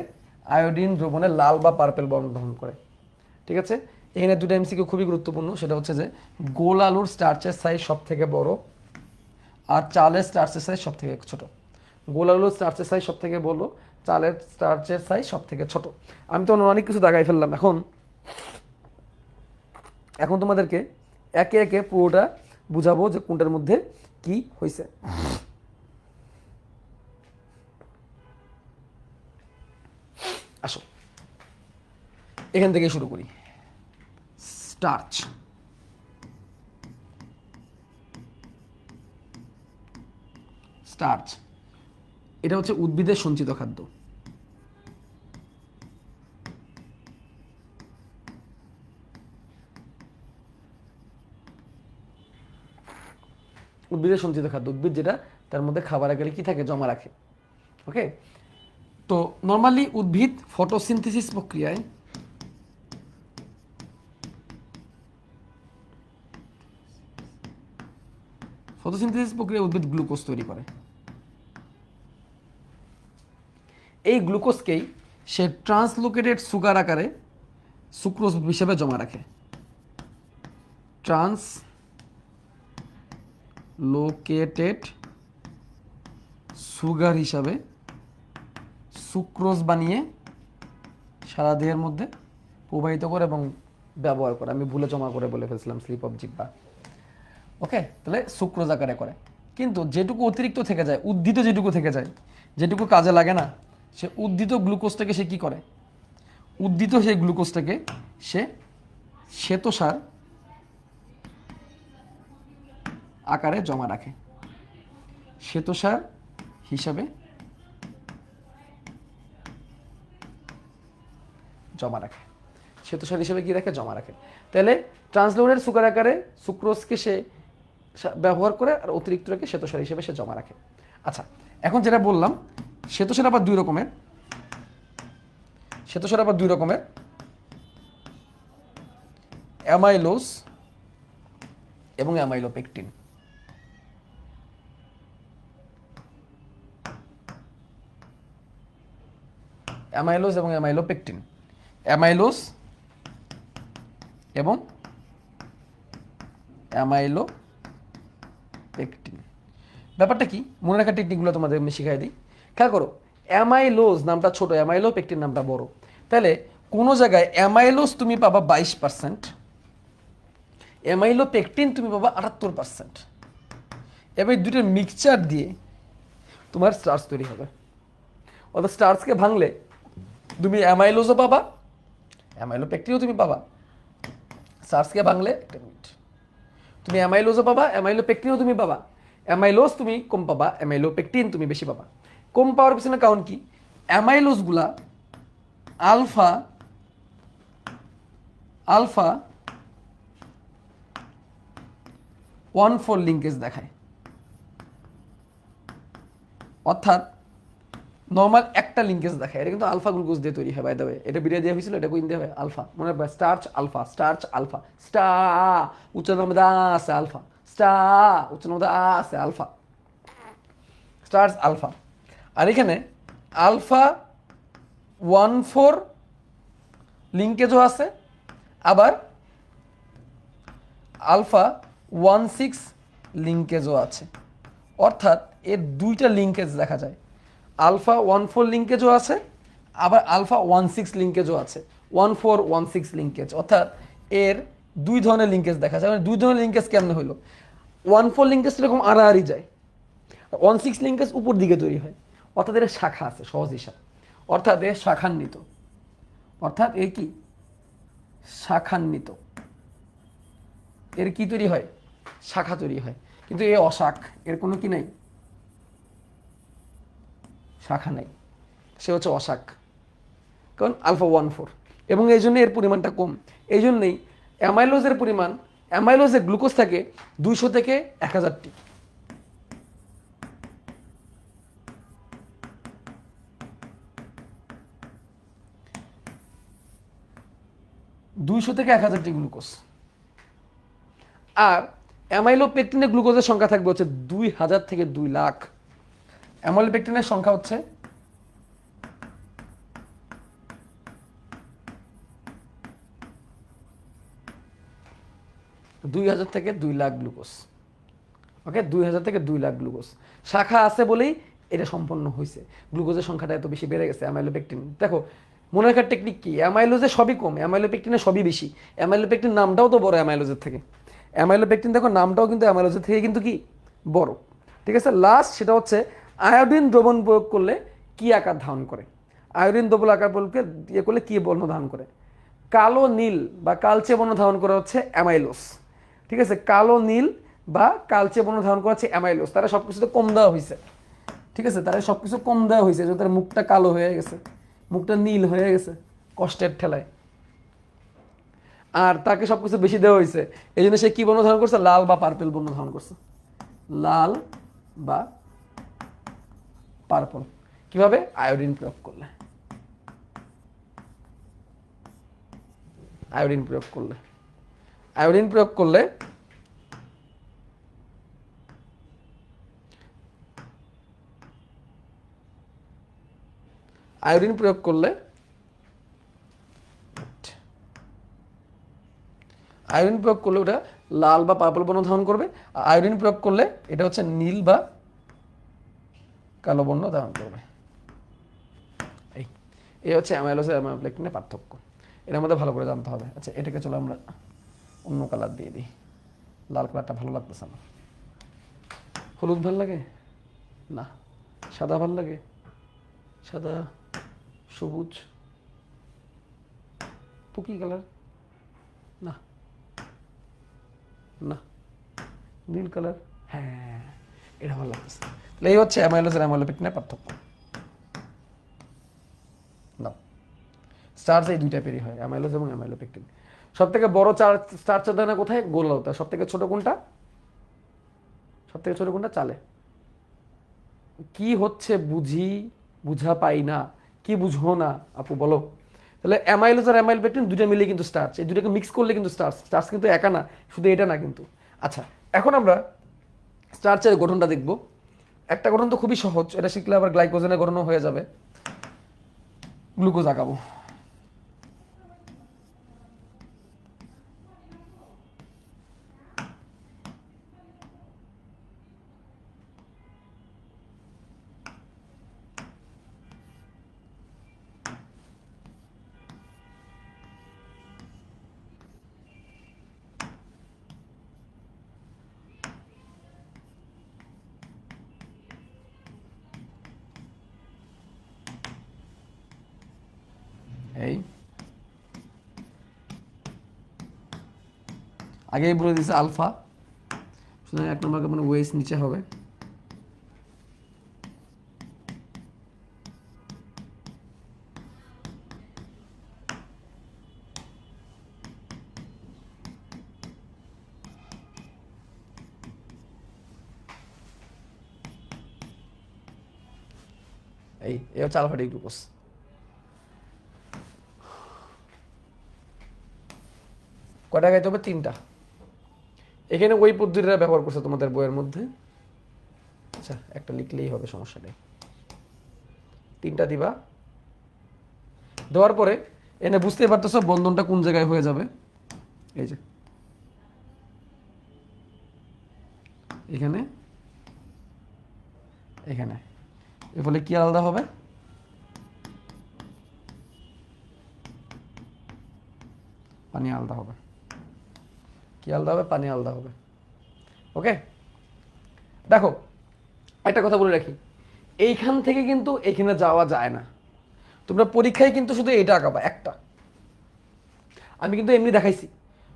আয়োডিন দ্রবণে লাল বা পার্পেল বর্ণ ধারণ করে, ঠিক আছে। এখানে 2টা MCQ খুবই গুরুত্বপূর্ণ। সেটা হচ্ছে যে গোল আলুর স্টার্চের সাইজ সব থেকে বড়, আর চালের স্টার্চের সাইজ সব থেকে ছোট। গোল আলুর স্টার্চের সাইজ সব থেকে বড়, চালের স্টার্চের সাইজ সব থেকে ছোট। আমি তো অনেক কিছু দাগাই ফেললাম। এখন তোমাদেরকে একে একে পুরোটা বুঝাবো যে কোনটার মধ্যে কি হয়েছে। আসো, এখান থেকে শুরু করি। স্টার্চ, এটা হচ্ছে উদ্ভিদের সঞ্চিত খাদ্য। উদ্ভিদের সঞ্চিত খাদ্য, উদ্ভিদ যেটা তার মধ্যে খাবার গেলে কি থাকে, জমা রাখে। ওকে, তো নর্মালি উদ্ভিদ ফটোসিনথেসিস প্রক্রিয়ায় উদ্ভিদ গ্লুকোজ তৈরি করে। এই গ্লুকোজকেই সে ট্রান্সলোকেটেড সুগার আকারে সুক্রোজ হিসেবে জমা রাখে। ট্রান্সলোকেটেড সুগার হিসাবে সুক্রোজ বানিয়ে সারা দেহের মধ্যে প্রবাহিত করে এবং ব্যবহার করে। আমি ভুলে জমা করে বলে ফেলছিলাম, স্লিপ অফ জিহ্বা। ওকে, তাহলে সুক্রোজ আকারে করে। কিন্তু যেটুকু অতিরিক্ত থেকে যায়, উদ্ভিদ যেটুকু থেকে যায়, যেটুকু কাজে লাগে না, সে উদ্ভিদ গ্লুকোজটাকে সে কি করে, উদ্ভিদ সেই গ্লুকোজটাকে সে শ্বেতসার আকারে জমা রাখে, শ্বেতসার হিসাবে জমা রাখে, শ্বেতসার হিসেবে কি রাখে, জমা রাখে। তাহলে ট্রান্সলোকেটেড সুগার আকারে সুক্রোজকে সে ব্যবহার করে আর অতিরিক্তটাকে শ্বেতসার হিসেবে সে জমা রাখে। আচ্ছা, এখন যেটা বললাম, শ্বেতসার আবার দুই রকমের, শ্বেতসার আবার দুই রকমের, অ্যামাইলোজ এবং অ্যামাইলোপেকটিন। অ্যামাইলোজ এবং অ্যামাইলোপেকটিন, অ্যামাইলোজ এবং অ্যামাইলোপেকটিন। ব্যাপারটা কি, মনে রাখার টেকনিকগুলো তোমাদের আমি শিখাই দিই। খেয়াল করো, অ্যামাইলোজ নামটা ছোট, অ্যামাইলোপেকটিন নামটা বড়। তাহলে কোনো জায়গায় অ্যামাইলোজ তুমি পাবা 22%, অ্যামাইলোপেকটিন তুমি পাবা 78%। এবার দুটোর মিক্সচার দিয়ে তোমার স্টার্চ তৈরি হবে। অর্থাৎ স্টার্চকে ভাঙলে তুমি অ্যামাইলোজও পাবা, অ্যামাইলোপেকটিনও তুমি পাবা। স্টার্চকে ভাঙলে, একটা মিনিট, তুমি অ্যামাইলোজও পাবা, অ্যামাইলোপেকটিনও তুমি পাবা। অ্যামাইলোজ তুমি কম পাবা, অ্যামাইলোপেকটিন তুমি বেশি পাবা। কম পাওয়ার পিছনে কারণ কি, অ্যামাইলোজগুলা আলফা আলফা 1,4 লিঙ্কেজ দেখায়। অর্থাৎ নর্মাল একটা লিঙ্কেজ দেখায়, এটা কিন্তু আলফা গ্লুকোজ দিয়ে তৈরি হয়। বাই দ্য ওয়ে, এটা বিরিয়া দেওয়া হয়েছিল, এটা কোন দেওয়া হয়, আলফা। মনে রাখবে, স্টার্চ আলফা, স্টার্চ আলফা, স্টা উচ্চারণ মধ্যে আছে আলফা, স্টা উচ্চারণ মধ্যে আছে আলফা, স্টার্চ আলফা। আর এখানে আলফা 1,4 লিঙ্কেজও আছে, আবার আলফা 1,6 লিঙ্কেজও আছে। অর্থাৎ এর দুইটা লিঙ্কেজ দেখা যায়, আলফা 1,4 লিঙ্কেজও আছে, আবার আলফা 1,6 লিঙ্কেজও আছে। 1,4 1,6 লিঙ্কেজ, অর্থাৎ এর দুই ধরনের লিঙ্কেজ দেখা যায়। মানে দুই ধরনের লিঙ্কেজ কেমনে হইলো, 1,4 লিঙ্কেজ এরকম আড়াআড়ি যায়, 1,6 লিঙ্কেজ উপর দিকে তৈরি হয়। অর্থাৎ এর শাখা আছে, সহজ হিসাব। অর্থাৎ এর শাখান্বিত, অর্থাৎ এর কি শাখান্বিত, এর কি তৈরি হয়, শাখা তৈরি হয়। কিন্তু এ অশাখ, এর কোনো কি নাই, শাখা নাই, সে হচ্ছে অশাখ। কারণ আলফা 1,4, এবং এই জন্য এর পরিমাণটা কম। এই জন্যই অ্যামাইলোজের পরিমাণ, অ্যামাইলোজে গ্লুকোজ থাকে 200 থেকে 1000টি। থেকে 1000টি গ্লুকোজ। আর অ্যামাইলোপেকটিনের গ্লুকোজের সংখ্যা থাকবে হচ্ছে 2000 থেকে 2 লাখ। অ্যামাইলোপেকটিনের সংখ্যা হচ্ছে 2000 থেকে 2 লাখ গ্লুকোজ। ওকে, 2000 থেকে 2 লাখ গ্লুকোজ। শাখা আছে বলেই এটা সম্পন্ন হয়েছে, গ্লুকোজের সংখ্যাটা এত বেশি বেড়ে গেছে। অ্যামাইলোপেকটিন দেখো, মনে রাখার টেকনিক কি, অ্যামাইলোজে সবই কম, অ্যামাইলোপেকটিনে সবই বেশি। অ্যামাইলোপেকটিন নামটাও তো বড় অ্যামাইলোজের থেকে। অ্যামাইলোপেকটিন দেখো নামটাও কিন্তু অ্যামাইলোজের থেকে কিন্তু কি বড়। ঠিক আছে, লাস্ট সেটা হচ্ছে আয়োডিন দ্রবণ প্রয়োগ করলে কি আকার ধারণ করে, আয়োডিন দ্রবণ আকার প্রয়োগকে ইয়ে করলে কি বর্ণ ধারণ করে, কালো নীল বা কালচে বর্ণ ধারণ করা হচ্ছে অ্যামাইলোজ। ঠিক আছে, কালো নীল বা কালচে বর্ণ ধারণ করা হচ্ছে অ্যামাইলোজ। তারা সব কিছুতে কম দেওয়া হয়েছে। ঠিক আছে, তারা সব কিছু কম দেওয়া হয়েছে, যে তার মুখটা কালো হয়ে গেছে, মুখটা নীল হয়ে গেছে কষ্টের ঠেলায়, আর তাকে সব কিছু বেশি দেওয়া হয়েছে। এই জন্য সে কি বর্ণ ধারণ করছে, লাল বা পার্পেল বর্ণ ধারণ করছে, লাল বা পার্পল। কিভাবে, আয়োডিন প্রয়োগ করলে, আয়োডিন প্রয়োগ করলে, আয়োডিন প্রয়োগ করলে আয়োডিন প্রয়োগ করলে আয়োডিন প্রয়োগ করলে ওটা লাল বা পার্পল বর্ণ ধারণ করবে, আর আয়োডিন প্রয়োগ করলে এটা হচ্ছে নীল বা কালো বর্ণ ধারণ করবে। এই হচ্ছে অ্যামাইলোজ আর অ্যামাইলোপেকটিনের পার্থক্য, এর মধ্যে ভালো করে জানতে হবে। আচ্ছা এটাকে চলো আমরা অন্য কালার দিয়ে দিই, লাল কালারটা ভালো লাগতেছে না। হলুদ ভাল লাগে না, সাদা ভাল লাগে, সাদা, সবুজ, পুকি কালার না, না নীল কালার, হ্যাঁ এটা ভালো লাগতেছে। তাহলে এই হচ্ছে অ্যামাইলোজ আর অ্যামাইলোপেকটিনের পার্থক্য। না স্টার্চ এই দুই টাইপেরই হয়, অ্যামাইলোজ এবং অ্যামাইলোপেকটিন। সব থেকে বড় স্টার্চের দানা কোথায়? গোলাউতে। সব থেকে ছোট কোনটা? সব থেকে ছোট কোনটা? চালে। কি হচ্ছে বুঝা পাই না, কি বুঝো না আপু বলো? তাহলে অ্যামাইলোজ আর অ্যামাইলোপেকটিন দুটো মিলে কিন্তু স্টার্চ, এই দুটোকে মিক্স করলে কিন্তু স্টার্চ। স্টার্চ কিন্তু একা না, শুধু এটা না কিন্তু। আচ্ছা এখন আমরা স্টার্চের গঠনটা দেখব। একটা গঠন তো খুবই সহজ, এটা শিখলে আবার গ্লাইকোজেনের গঠনও হয়ে যাবে। গ্লুকোজ আঁকাবো। এই আগেই বলে দিয়েছে আলফা, সুতরাং 1 নম্বর মানে ওয়েস নিচে হবে। এই হচ্ছে আলফা ডি গ্লুকোজ। কয়টা গাইতে হবে? 3টা। এখানে ওই পদ্ধতিটা ব্যবহার করছে তোমাদের বইয়ের মধ্যে। আচ্ছা একটা লিখলেই হবে, সমস্যা নেই। 3টা দিবা, দেওয়ার পরে এনে বুঝতেই পারতেছো বন্ধনটা কোন জায়গায় হয়ে যাবে। এই যে এখানে, এখানে, এর ফলে কি আলাদা হবে? পানি আলাদা হবে। কি আলাদা হবে? পানি আলাদা হবে। ওকে দেখো একটা কথা বলে রাখি, এইখান থেকে কিন্তু এখানে যাওয়া যায় না। তোমরা পরীক্ষায় কিন্তু শুধু এটা আঁকাবা একটা, আমি কিন্তু এমনি দেখাইছি।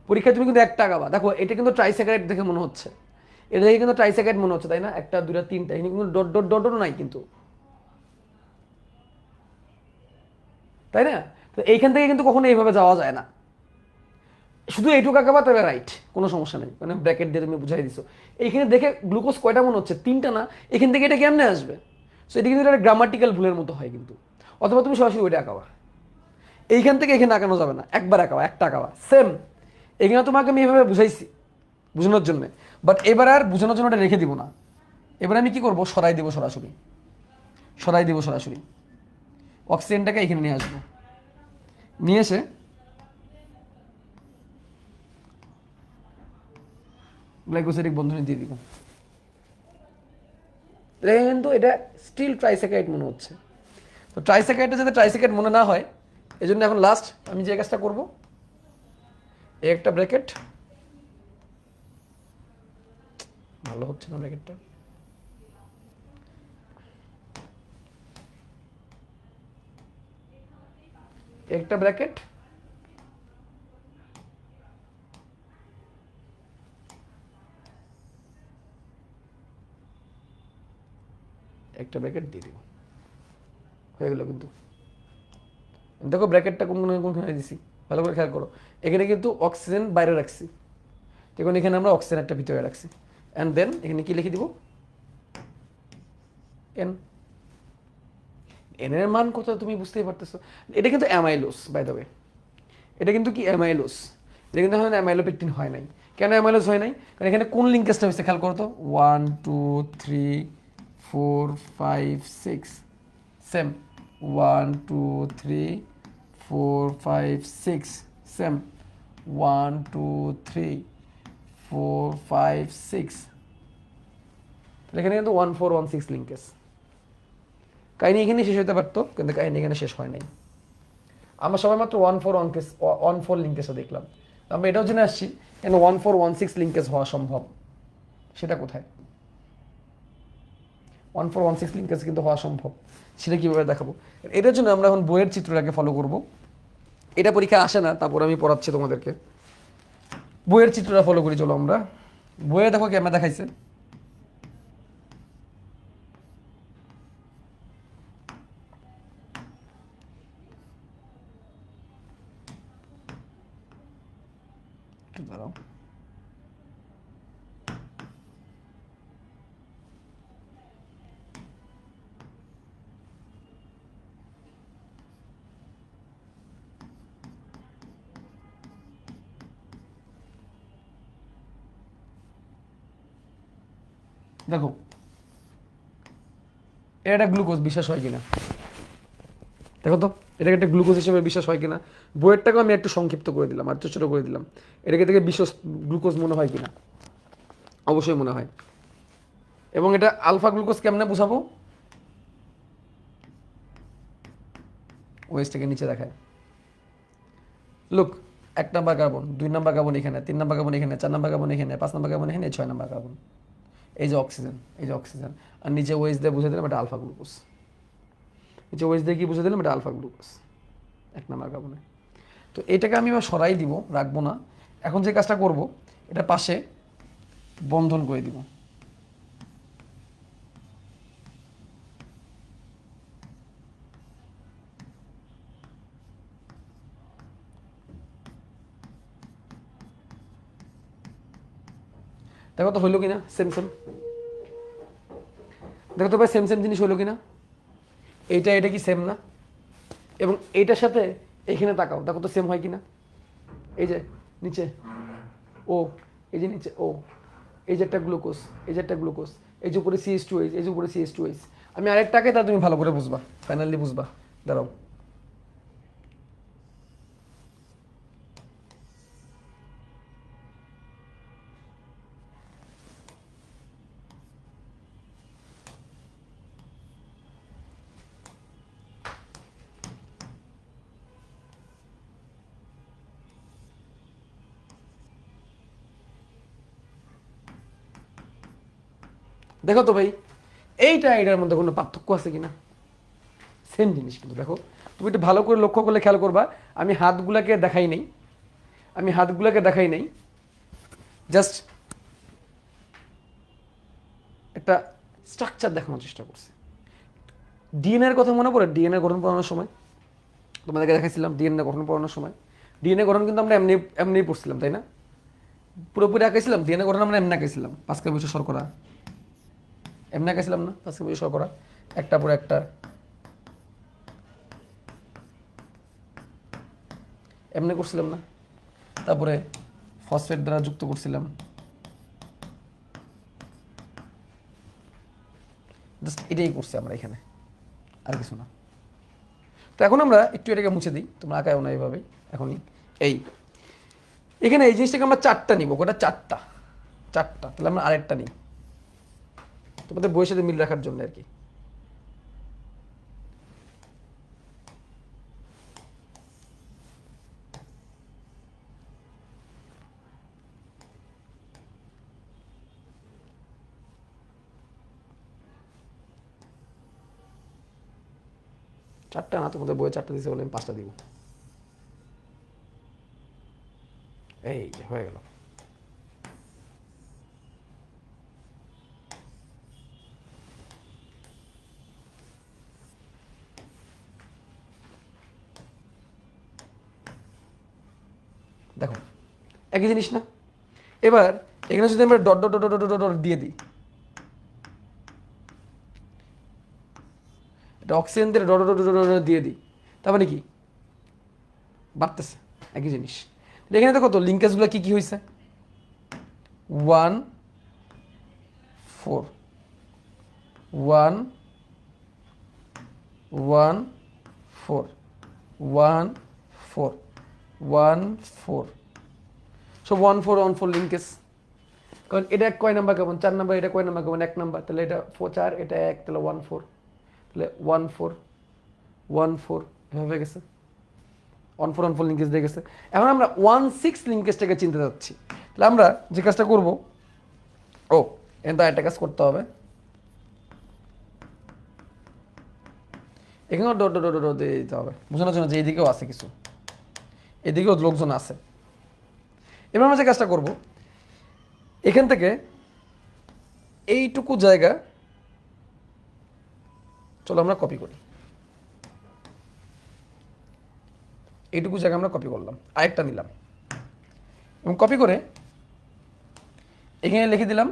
পরীক্ষায় তুমি কিন্তু একটা আঁকাবা। দেখো এটা কিন্তু ট্রাইস্যাকারাইড দেখে মনে হচ্ছে, এটা দেখে কিন্তু ট্রাইস্যাকারাইড মনে হচ্ছে, তাই না? 1 2 3টা, এখানে কিন্তু ডট ডট ডট নাই কিন্তু, তাই না? তো এইখান থেকে কিন্তু কখনো এইভাবে যাওয়া যায় না। শুধু এইটুকু আঁকাবা তবে রাইট, কোনো সমস্যা নেই, মানে ব্র্যাকেট দিয়ে তুমি বুঝাই দিছো। এইখানে দেখে গ্লুকোজ কয়টা মনে হচ্ছে? 3টা না? এখান থেকে এটা কেমনে আসবে? সো এটা কিন্তু একটা গ্রামাটিক্যাল ভুলের মতো হয় কিন্তু। অথবা তুমি সরাসরি ওইটা আঁকাবা, এইখান থেকে এখানে আঁকানো যাবে না, একবার আঁকাবা, একটা আঁকাবা সেম। এখানে তোমাকে আমি এভাবে বুঝাইছি বোঝানোর জন্য, বাট এবার আর বোঝানোর জন্য এটা রেখে দিব না। এবার আমি কি করব? সরাই দিব সরাসরি, সরাই দিব সরাসরি। অক্সিজেনটাকে এখানে নিয়ে আসবো, নিয়ে এসে গ্লাইকোসিডিক বন্ধনে দিয়ে দিব। কিন্তু এটা স্টিল ট্রাইস্যাকারাইড মনে হচ্ছে। তো ট্রাইস্যাকারাইডটা যাতে ট্রাইস্যাকারাইড মনে না হয়, এই জন্য এখন লাস্ট আমি যে কাজটা করবো, এই একটা ব্র্যাকেট, ভালো হচ্ছে না ব্র্যাকেটটা, একটা ব্র্যাকেট, একটা ব্র্যাকেট দিয়ে দিব, হয়ে গেল। কিন্তু দেখো ব্র্যাকেটটা কোনখানে দিছি, ভালো করে খেয়াল করো। এখানে কিন্তু অক্সিজেন বাইরে রাখছি, দেখুন এখানে আমরা অক্সিজেন একটা ভিতরে রাখছি। অ্যান্ড দেন এখানে কি লিখে দিব? এন। এন এর মান কত তুমি বুঝতেই পারতেছো। এটা কিন্তু অ্যামাইলোস বাই দ্য ওয়ে, এটা কিন্তু কি অ্যামাইলোস, এটা কিন্তু এখন অ্যামাইলোপেকটিন হয় নাই। কেন অ্যামাইলোস হয় নাই? কারণ এখানে কোন লিঙ্কেজটা হয়েছে খেয়াল করো তো, 1 2 3 4 5 6 সেম, 1 2 3 4 5 6 সেম, 1 2 3 4 5 6, এখানে কিন্তু 1416 লিঙ্কেজ। কাহিনী এখানে শেষ হতে পারতো, কিন্তু কাহিনী এখানে শেষ হয় নাই। আমরা সবাই মাত্র 14 লিঙ্কেজটা দেখলাম। আমরা এটাও জেনে আসছি কেন 1416 লিঙ্কেজ হওয়া সম্ভব, সেটা কোথায়? 1416 লিঙ্কেজ কিন্তু হওয়া সম্ভব, সেটা কীভাবে দেখাবো? এটার জন্য আমরা এখন বইয়ের চিত্রটাকে ফলো করব। এটা পরীক্ষা আসে না, তারপর আমি পড়াচ্ছি তোমাদেরকে। বইয়ের চিত্রটা ফলো করি চলো আমরা। বইয়ে দেখো ক্যামেরা দেখাইছে, একটু দাঁড়াও। দেখো এটা একটা গ্লুকোজ, বিশ্বাস হয় কিনা দেখো তো, এটাকে একটা গ্লুকোজ হিসেবে বিশ্বাস হয় কিনা? বইয়েরটাকে আমি একটু সংক্ষিপ্ত করে দিলাম, আর ছোটো করে দিলাম। এটাকে থেকে বিশেষ গ্লুকোজ মনে হয় কিনা? অবশ্যই মনে হয়। এবং এটা আলফা গ্লুকোজ কেমনে বোঝাবো? ওয়েস্টটাকে নিচে দেখায়। Look, 1 number carbon, 2 number carbon এখানে, 3 নাম্বার কার্বন এখানে, 4 নাম্বার কার্বন এখানে, 5 নাম্বার কার্বন এখানে, 6 নাম্বার কার্বন। এই যে অক্সিজেন, এই যে অক্সিজেন। আর নিচে ওয়েস দিয়ে বুঝে দিলাম এটা আলফা গ্লুকোজ। নিচে ওয়েস দিয়ে কি বুঝে দিলাম এটা আলফা গ্লুকোজ 1 নাম্বার কার্বনে। তো এটাকে আমি এবার সরাই দিব, রাখবো না। এখন যে কাজটা করব, এটা পাশে বন্ধন করে দিব। দেখো তো হইলো কিনা সেম সেম? দেখো তো ভাই সেম সেম জিনিস হইলো কিনা? এইটা এটা কি সেম না? এবং এইটার সাথে এইখানে তাকাও, দেখো তো সেম হয় কিনা? এই যে নিচে ও, এই যে নিচে ও, এই যে একটা গ্লুকোজ, এই যে একটা গ্লুকোজ, এই যে উপরে CH2H, এই যে উপরে CH2H। আমি আরেকটাকে তা তুমি ভালো করে বুঝবা, ফাইনালি বুঝবা। দাঁড়াও, দেখো তো ভাই এইটা এটার মধ্যে কোনো পার্থক্য আছে কিনা? সেম জিনিস কিন্তু। দেখো তুমি একটু ভালো করে লক্ষ্য করলে খেয়াল করবা, আমি হাতগুলাকে দেখাই নাই, আমি হাতগুলাকে দেখাই নাই, জাস্ট একটা স্ট্রাকচার দেখানোর চেষ্টা করছি। ডিএনএর কথা মনে পড়ে? ডিএনএ গঠন পড়ানোর সময় তোমাদেরকে দেখাইছিলাম, ডিএনএ গঠন পড়ানোর সময় ডিএনএ গঠন কিন্তু আমরা এমনি এমনি পড়ছিলাম, তাই না? পুরোপুরি আঁকাইছিলাম ডিএনএ গঠন, আমরা এমনি আঁকাইছিলাম। পাঁচকে বসে শর্করা এমনি আঁকাইছিলাম না? পাঁচকে বসে শর্করা একটা পরে একটা এমনি করছিলাম না? তারপরে ফসফেট দ্বারা যুক্ত করছিলাম। জাস্ট এটাই করছি আমরা এখানে, আর কিছু না। তো এখন আমরা একটু এটাকে মুছে দিই, তোমরা আঁকায়ও না এইভাবেই এখনই। এই এখানে এই জিনিসটাকে আমরা 4টা নিব, গোটা 4টা, 4টা। তাহলে আমরা আরেকটা নিই তোমাদের বইয়ের সাথে মিল রাখার জন্য আর কি। চারটা না, তোমাদের বইয়ে 4টা দিয়েছে বলে আমি 5টা দিব। এই যে হয়ে গেল। দেখো একই জিনিস না? এবার এখানে যদি আমরা dot dot dot dot dot দিয়ে দিই, এটা অক্সিজেন দিয়ে ডট ডট ডট দিয়ে দিই, তার মানে কি বাড়তেছে? একই জিনিস। এখানে দেখো তো লিঙ্কেজগুলো কি কি হয়েছে? 1 4 1 1 4 1 4 1 4 সব 1 4 লিঙ্কেজ, কারণ এটা কয় নাম্বার কার্বন, 4 নাম্বার, এটা কয় নাম্বার কার্বন, 1 নাম্বার, তাহলে এটা 4 এটা 1, তাহলে 1 4, তাহলে 1 4 1 4 এভাবে গেছে, 1 4 লিঙ্কেজ দিয়ে গেছে। এখন আমরা 1 6 লিঙ্কেজটাকে চিনতে যাচ্ছি। তাহলে আমরা যে কাজটা করব, এটা একটা কাজ করতে হবে, এখানেও ডট ডট ডট দিয়ে দিতে হবে বোঝানোর জন্য যে এইদিকেও আছে কিছু, এদিকেও লোকজন আছে। এবার আমরা যে কাজটা করব, এখান থেকে এইটুকু জায়গা চলো আমরা কপি করি, এইটুকু জায়গা আমরা কপি করলাম, আরেকটা নিলাম এবং কপি করে এখানে লিখে দিলাম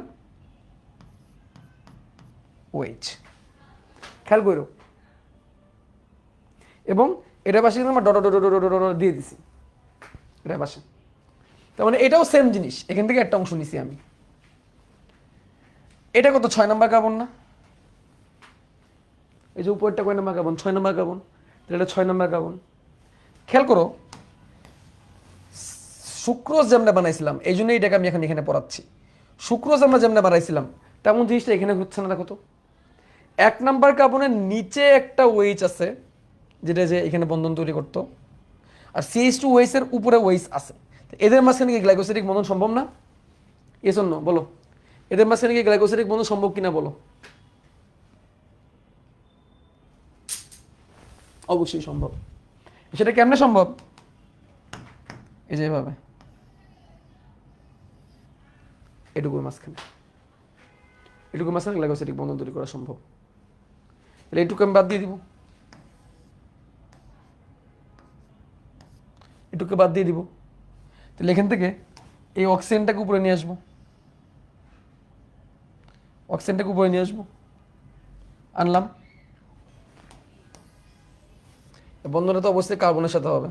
ওয়েজ, খেয়াল করো, এবং এটা পাশে আমরা ডট ডট ডট ডট দিয়ে দিছি এটা পাশে। তার মানে এটাও সেম জিনিস, এখান থেকে একটা অংশ নিছি আমি। এটা কত, 6 নাম্বার কার্বন না? এই যে উপরটা কয় নাম্বার কার্বন, 6 নাম্বার কার্বন, তাহলে এটা 6 নাম্বার কার্বন। খেয়াল করো, সুক্রোজ যেমন বানাইছিলাম, এই জন্য এটাকে আমি এখানে পড়াচ্ছি। সুক্রোজ আমরা যেমন বানাইছিলাম তেমন জিনিসটা এখানে হচ্ছে না, দেখো তো। 1 নাম্বার কার্বনের নিচে একটা ওয়েজ আছে, যেটা যে এখানে বন্ধন তৈরি করতো, আর CH2 ওয়েসের উপরে ওয়েস আছে। এদের মাঝখানে কি গ্লাইকোসিডিক বন্ধন সম্ভব না? এ জন্য বলো, এদের মাঝখানে কি গ্লাইকোসিডিক বন্ধন সম্ভব কিনা বলো? অবশ্যই সম্ভব। সেটা কেমনে সম্ভব? এই যে এভাবে, এটুকুর মাঝখানে গ্লাইকোসিডিক বন্ধন তৈরি করা সম্ভব। তাহলে এইটুকু আমি বাদ দিয়ে দিব, এটুকু বাদ দিয়ে দিব। তাহলে এখান থেকে এই অক্সিজেনটাকে উপরে নিয়ে আসবো, আনলাম। বন্ধনটা তো অবশ্যই কার্বনের সাথে হবে।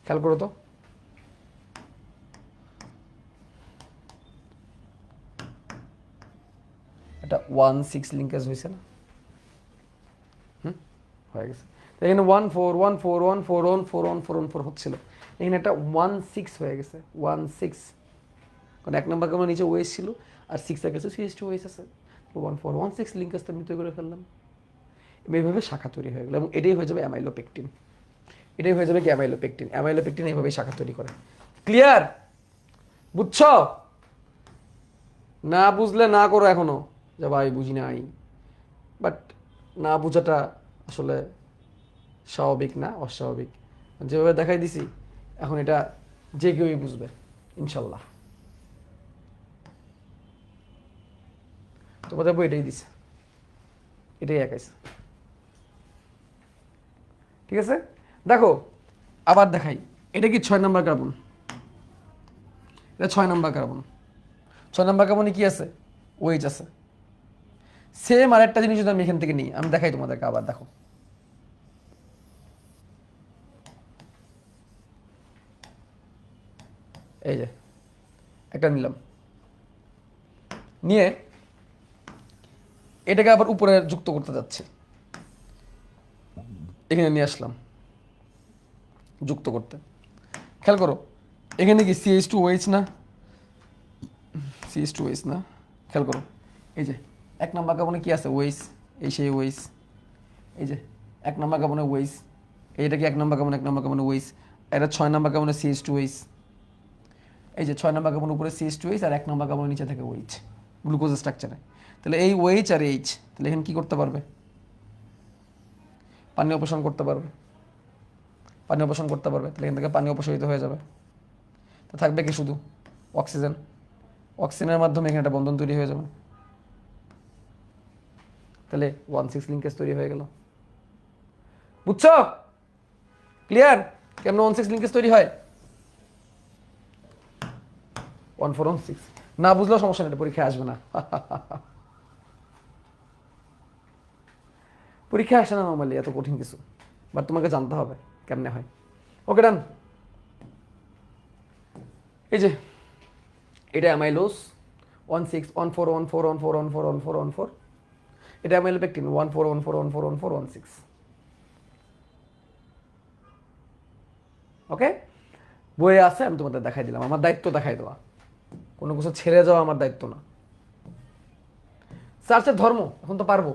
খেয়াল করো তো, এটা 1 6 লিঙ্কেজ হয়েছে না? হয়ে গেছে। এখানে 1 4 1 4 1 4 1 4 1 4 1 4 হচ্ছিল, এখানে একটা 1 6 হয়ে গেছে, 1 6, কারণ 1 নাম্বার কার্বনের নিচে ওয়েস ছিল আর 6 এর কাছে CH2 ওয়েস আছে, 1 4 1 6 লিঙ্কেজটা আমি তৈরি করে ফেললাম। এইভাবে শাখা তৈরি হয়ে গেল, এবং এটাই হয়ে যাবে অ্যামাইলোপেকটিন। এটাই হয়ে যাবে কি অ্যামাইলোপেকটিন। অ্যামাইলোপেকটিন এইভাবেই শাখা তৈরি করে। ক্লিয়ার? বুঝছো? না বুঝলে না করো এখনো, যে ভাই বুঝি নাই। বাট না বোঝাটা আসলে স্বাভাবিক না, অস্বাভাবিক। যেভাবে দেখাই দিছি এখন এটা যে কেউই বুঝবে ইনশাল্লাহ। তোমাদের বই এটাই দিছে, এটাই একাইছে। ঠিক আছে, দেখো আবার দেখাই। এটা কি 6 নাম্বার কার্বন? এটা 6 নাম্বার কার্বন। 6 নাম্বার কার্বনে কি আছে? ওয়েজ আছে। সেম আরেকটা জিনিস যদি আমি এখান থেকে নিই, আমি দেখাই তোমাদেরকে আবার, দেখো। এই যে একটা নিলাম, নিয়ে এটাকে আবার উপরে যুক্ত করতে যাচ্ছি, এখানে নিয়ে আসলাম যুক্ত করতে। খেয়াল করো, এখানে কি CH2 ওয়েজ না? CH2 ওয়েজ না? খেয়াল করো, এই যে 1 নাম্বার কার্বনে কি আছে? ওয়েজ। এই সেই ওয়েজ, এই যে 1 নাম্বার কার্বনে ওয়েজ। এইটা কি 1 নাম্বার কার্বনে ওয়েজ। এটা 6 নাম্বার কার্বনে CH2 ওয়েজ। এই যে 6 নাম্বার কার্বনের উপরে CH2 ওয়েজ আর 1 নাম্বার কার্বনের নিচে থাকে ওয়েজ গ্লুকোজ স্ট্রাকচারে। তাহলে এই ওয়েজ আর এইচ, তাহলে এখানে কি করতে পারবে? পানি অপসারণ করতে পারবে। তাহলে এখান থেকে পানি অপসারিত হয়ে যাবে। তো থাকবে কি শুধু অক্সিজেন। অক্সিজেনের মাধ্যমে এখানে একটা বন্ধন তৈরি হয়ে যাবে। তাহলে 1 6 লিঙ্কেজ তৈরি হয়ে গেল। বুঝছো? ক্লিয়ার কেমন 1 6 লিঙ্কেজ তৈরি হয়? 1 4 1 6 না বুঝলেও সমস্যা নেই, পরীক্ষায় আসবে না। পরীক্ষায় আসে না নর্মালি এত কঠিন কিছু, বাট তোমাকে জানতে হবে কেমনে হয়। ওকে ডান। এই যে এটা অ্যামাইলোজ, 16 14 এটা অ্যামাইলো পেকটিন 14 ওকে, বইয়ে আছে, আমি তোমাদের দেখাই দিলাম, আমার দায়িত্ব দেখাই দেওয়া, কোনো কিছু ছেড়ে যাওয়া আমার দায়িত্ব না। স্টার্চের ধর্ম এখন তো পারবো।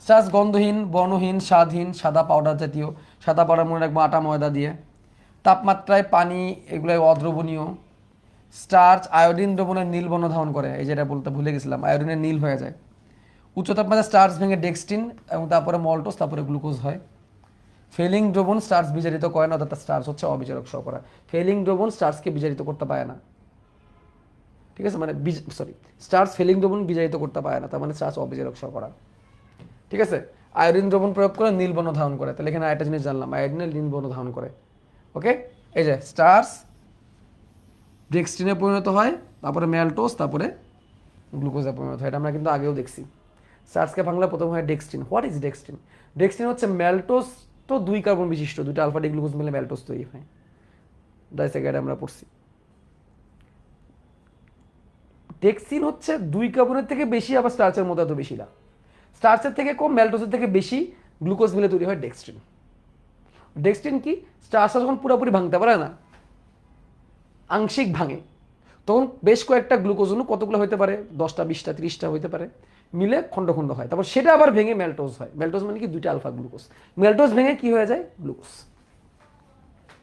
স্টার্চ গন্ধহীন, বর্ণহীন, স্বাদহীন, সাদা পাউডার জাতীয়, সাদা পাউডার মনে রাখবো আটা ময়দা দিয়ে, তাপমাত্রায় পানি এগুলো অদ্রবণীয়। স্টার্চ আয়োডিন দ্রবণের নীল বর্ণ ধারণ করে, এই যেটা বলতে ভুলে গেছিলাম, আয়োডিনের নীল হয়ে যায়। উচ্চ তাপমাত্রায় স্টার্চ ভেঙে ডেক্সটিন এবং তারপরে মল্টোজ, তারপরে গ্লুকোজ হয়। ফেলিং দ্রবণ স্টার্চ বিজারিত করে না, অর্থাৎ স্টার্চ হচ্ছে অবিজারক শর্করা। ফেলিং দ্রবণ স্টার্চকে বিজারিত করতে পারে না, ঠিক আছে, মানে স্টার্চ ফেলিং দ্রবণ বিজারিত করতে পারে না, তার মানে স্টার্চ অবিজারক শর্করা, ঠিক আছে। আয়োডিন দ্রবণ প্রয়োগ করে নীল বর্ণ ধারণ করে, তাহলে এখানে আরেকটা জিনিস জানলাম, আয়োডিনের নীল বর্ণ ধারণ করে। ওকে, এই যে স্টার্চ ডেক্সটিনে পরিণত হয়, তারপরে ম্যালটোজ, তারপরে গ্লুকোজে পরিণত হয়, এটা আমরা কিন্তু আগেও দেখছি। স্টার্চকে ভাঙলে প্রথম হয় ডেক্সটিন। What is ডেক্সটিন? ডেক্সটিন হচ্ছে ম্যালটোজ, তো 2 কার্বন বিশিষ্ট, 2টা আলফা ডি গ্লুকোজ মিলে ম্যালটোজ তৈরি হয়, ডাইস্যাকারাইড আমরা পড়ছি। ডেক্সিন হচ্ছে 2 কার্বনের থেকে বেশি, আবার স্টার্চের মতো এত বেশি না, স্টার্চের থেকে কম, ম্যালটোজের থেকে বেশি, গ্লুকোজ মিলে তৈরি হয় ডেক্সট্রিন। ডেক্সট্রিন কি, স্টার্চটা যখন পুরোপুরি ভাঙতে পারে না, আংশিক ভাঙে, তখন বেশ কয়েকটা গ্লুকোজ অণু কতগুলো হতে পারে, 10টা 20টা 30টা হতে পারে, মিলে খণ্ড খণ্ড হয়, তারপর সেটা আবার ভেঙে ম্যালটোজ হয়। ম্যালটোজ মানে কি, 2টা আলফা গ্লুকোজ, ম্যালটোজ ভেঙে কি হয়ে যায়, গ্লুকোজ।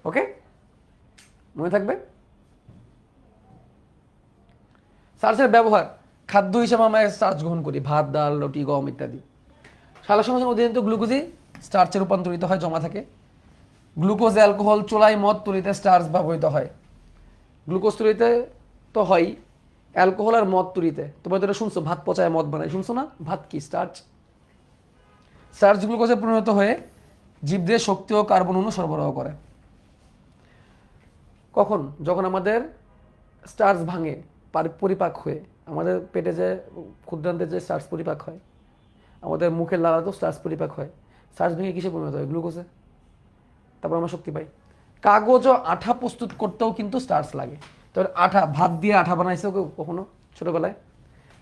ওকে, মনে থাকবে। স্টার্চের ব্যবহার, খাদ্য হিসেবে আমরা স্টার্চ গ্রহণ করি, ভাত, ডাল, রুটি, গম ইত্যাদি। সালোকসংশ্লেষণ অধিকাংশ গ্লুকোজই স্টার্চে রূপান্তরিত হয়, জমা থাকে। গ্লুকোজ, অ্যালকোহল, চোলাই, মদ তৈরিতে স্টার্চ ব্যবহৃত হয়। গ্লুকোজ তৈরিতে তো হয়, অ্যালকোহল আর মদ তৈরিতে, তোমরা তো এটা শুনছো, ভাত পচায় মদ বানায়, শুনছো না? ভাত কি, স্টার্চ। স্টার্চ গ্লুকোজে পরিণত হয়ে জীবদের শক্তি ও কার্বন অণু সরবরাহ করে। কখন? যখন আমাদের স্টার্চ ভাঙে, পরিপাক হয়ে, আমাদের পেটে যে ক্ষুদ্রান্তে যে স্টার্চ পরিপাক হয়, আমাদের মুখের লালাতেও স্টার্চ পরিপাক হয়, স্টার্চ ভেঙে কিসে পরিণত হয়, গ্লুকোজে, তারপর আমরা শক্তি পাই। কাগজ ও আঠা প্রস্তুত করতেও কিন্তু স্টার্চ লাগে। তারপর আঠা, ভাত দিয়ে আঠা বানাইছো কেউ কখনো ছোটবেলায়?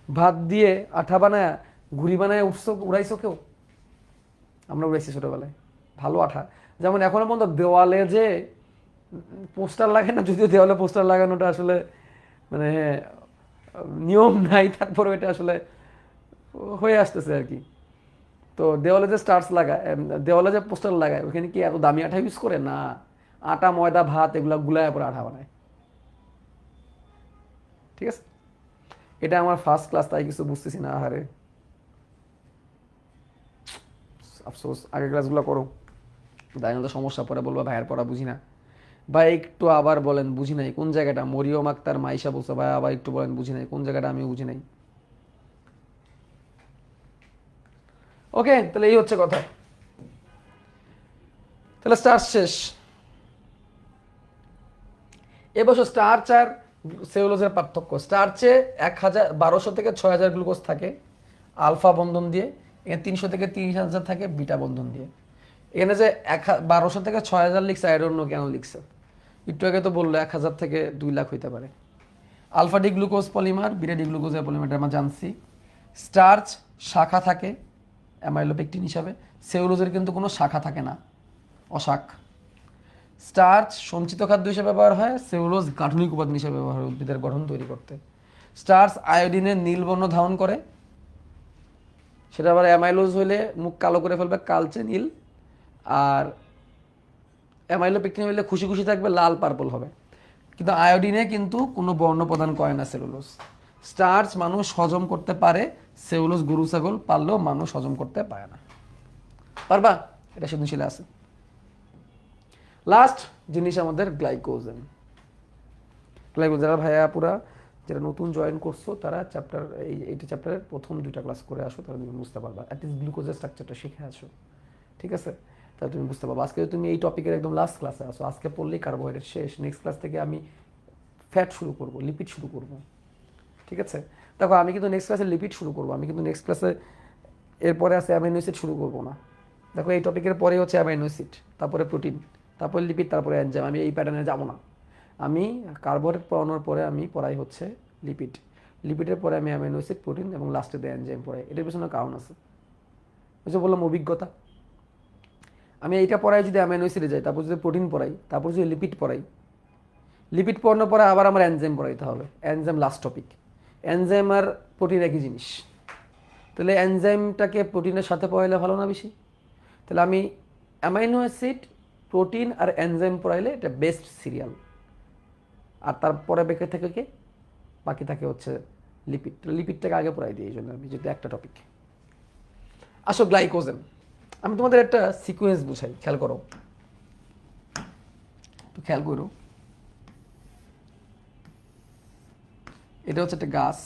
ভাত দিয়ে আঠা বানায় ঘুড়ি বানায় উড়াইছো কেউ? আমরা উড়াইছি ছোটবেলায়, ভালো আঠা। যেমন এখনো পর্যন্ত দেওয়ালে যে পোস্টার লাগে না, যদিও দেওয়ালে পোস্টার লাগানোটা আসলে মানে নিয়ম নাই, তারপরে এটা আসলে হয়ে আসতেছে আর কি। তো দেওয়ালে যে স্টার্চ লাগায়, দেওয়ালে যে পোস্টার লাগায়, ওখানে কি এত দামি আঠা ইউজ করে না, আটা ময়দা ভাত এগুলো গুলায় পরে আঠা বানায়, ঠিক আছে। এটা আমার ফার্স্ট ক্লাস, তাই কিছু বুঝতেছি না, আহারে আফসোস। আগের ক্লাসগুলো করো, তাই না তো সমস্যা, পরে বলবো ভাইয়ের পড়া বুঝি না। ভাই একটু আবার বলেন, বুঝি নাই কোন জায়গাটা। মরিয়ম আক্তার মাইশা বলছে, ভাই আবার একটু বলেন, বুঝি নাই কোন জায়গাটা, আমি বুঝি নাই। ওকে, তাহলে এই হচ্ছে কথা। তাহলে স্টার্চ শেষ। এবছর স্টার্চ আর সেলুলোজের পার্থক্য, স্টার্চে 1200 থেকে 6000 গ্লুকোজ থাকে আলফা বন্ধন দিয়ে, এখানে 300 থেকে 30,000 থাকে বিটা বন্ধন দিয়ে। এখানে যে 1200 থেকে 6000 লিখছে, আই ডোন্ট নো কেন লিখছে, একটু আগে তো বললো 1000 থেকে 2 লাখ হইতে পারে। Alpha D glucose polymer, beta D গ্লুকোজের পলিমারটা আমরা জানছি। স্টার্চ শাখা থাকে অ্যামাইলোপেকটিন হিসাবে, সেলুলোজের কিন্তু কোনো শাখা থাকে না, অশাক। স্টার্চ সঞ্চিত খাদ্য হিসেবে ব্যবহার হয়, সেলুলোজ গাঠনিক উপাদান হিসেবে ব্যবহার হয় উদ্ভিদের গঠন তৈরি করতে। স্টার্চ আয়োডিনের নীল বর্ণ ধারণ করে, সেটা আবার অ্যামাইলোজ হইলে মুখ কালো করে ফেলবে, কালচে নীল, আর অ্যামাইলোপেকটিন হইলে খুশি খুশি থাকবে, লাল পার্পল হবে। কিন্তু আয়োডিনে কিন্তু কোনো বর্ণ প্রদান করে না সেলুলোজ। স্টার্চ মানুষ হজম করতে পারে, সেলুলোজ গরু ছাগল পারলেও মানুষ হজম করতে পারে না। পারবা? এটা সৃজনশীল আছে। লাস্ট জিনিস আমাদের গ্লাইকোজেন। গ্লাইকোজেন যারা ভাইয়া পুরা যারা নতুন জয়েন করছো, তারা চ্যাপ্টার এইটা চ্যাপ্টারের প্রথম 2টা ক্লাস করে আসো, তাহলে তুমি বুঝতে পারবা, অ্যাটলিস্ট গ্লুকোজের স্ট্রাকচারটা শিখে আসো, ঠিক আছে, তাহলে তুমি বুঝতে পারবা। আজকে তুমি এই টপিকের একদম লাস্ট ক্লাসে আসো, আজকে পড়লেই কার্বোহাইড্রেট শেষ, নেক্সট ক্লাস থেকে আমি ফ্যাট শুরু করব, লিপিড শুরু করব, ঠিক আছে। দেখো আমি কিন্তু নেক্সট ক্লাসে লিপিড শুরু করবো, আমি কিন্তু নেক্সট ক্লাসে এরপরে আছে অ্যামাইনো অ্যাসিড শুরু করবো না। দেখো এই টপিকের পরে হচ্ছে অ্যামাইনো অ্যাসিড, তারপরে প্রোটিন, তারপরে লিপিড, তারপরে এনজাইম। আমি এই প্যাটার্নে যাব না, আমি কার্বোহাইড্রেট পড়ানোর পরে আমি পড়াই হচ্ছে লিপিড। লিপিডের পরে আমি অ্যামাইনো অ্যাসিড, প্রোটিন এবং লাস্টে দিয়ে এনজাইম পড়াই। এটার পেছনে কারণ আছে, ওই যে বললাম অভিজ্ঞতা। আমি এইটা পড়াই যদি অ্যামাইনো অ্যাসিডে যাই, তারপর যদি প্রোটিন পড়াই, তারপর যদি লিপিড পড়াই, লিপিড পড়ানোর পরে আবার আমার এনজাইম পড়াইতে হবে, এনজাইম লাস্ট টপিক। এনজাইম আর প্রোটিন একই জিনিস, তাহলে এনজাইমটাকে প্রোটিনের সাথে পড়াইলে ভালো না বেশি? তাহলে আমি অ্যামাইনো অ্যাসিড, প্রোটিন আর এনজাইম পড়াইলে এটা বেস্ট সিরিয়াল। আর তারপরে বেঁকে থেকে কে বাকি থাকে হচ্ছে লিপিড। লিপিডটাকে আগে পড়াই দিই, এই জন্য আমি যেহেতু একটা টপিক। আসো গ্লাইকোজেন, আমি তোমাদের একটা সিকোয়েন্স বুঝাই, খেয়াল করো, তো খেয়াল করো। এটা হচ্ছে একটা গাছ,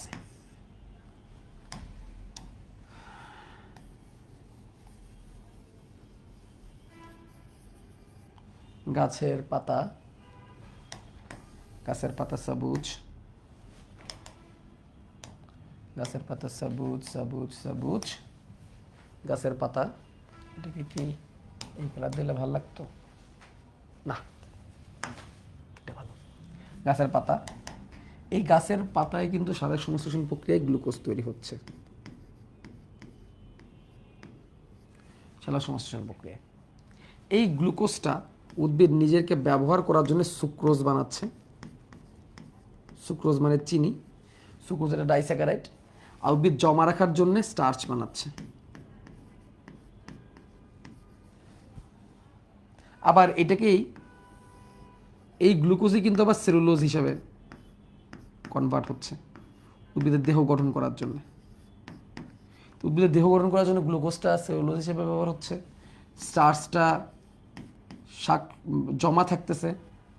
গাছের পাতা, গাছের পাতা সবুজ, গাছের পাতা সবুজ সবুজ সবুজ, গাছের পাতা। এটাকে কি এই কালার দিলে ভালো লাগতো না, এটা ভালো। গাছের পাতা, এই গাছের পাতায় কিন্তু সাধারণ সংশ্লেষণ প্রক্রিয়ায় গ্লুকোজ তৈরি হচ্ছে, সাধারণ সংশ্লেষণ প্রক্রিয়ায়। এই গ্লুকোজটা উদ্ভিদ নিজেকে ব্যবহার করার জন্য সুক্রোজ বানাচ্ছে। সুক্রোজ মানে চিনি, সুক্রোজ এটা ডাইস্যাকারাইড। আর উদ্ভিদ জমা রাখার জন্য স্টার্চ বানাচ্ছে। আবার এটাকেই, এই গ্লুকোজই কিন্তু আবার সেলুলোজ হিসাবে কনভার্ট হচ্ছে উদ্ভিদের দেহ গঠন করার জন্য। উদ্ভিদের দেহ গঠন করার জন্য গ্লুকোজটা সেলুলোজ হিসেবে ব্যবহার হচ্ছে, স্টার্চটা শাক জমা থাকতেছে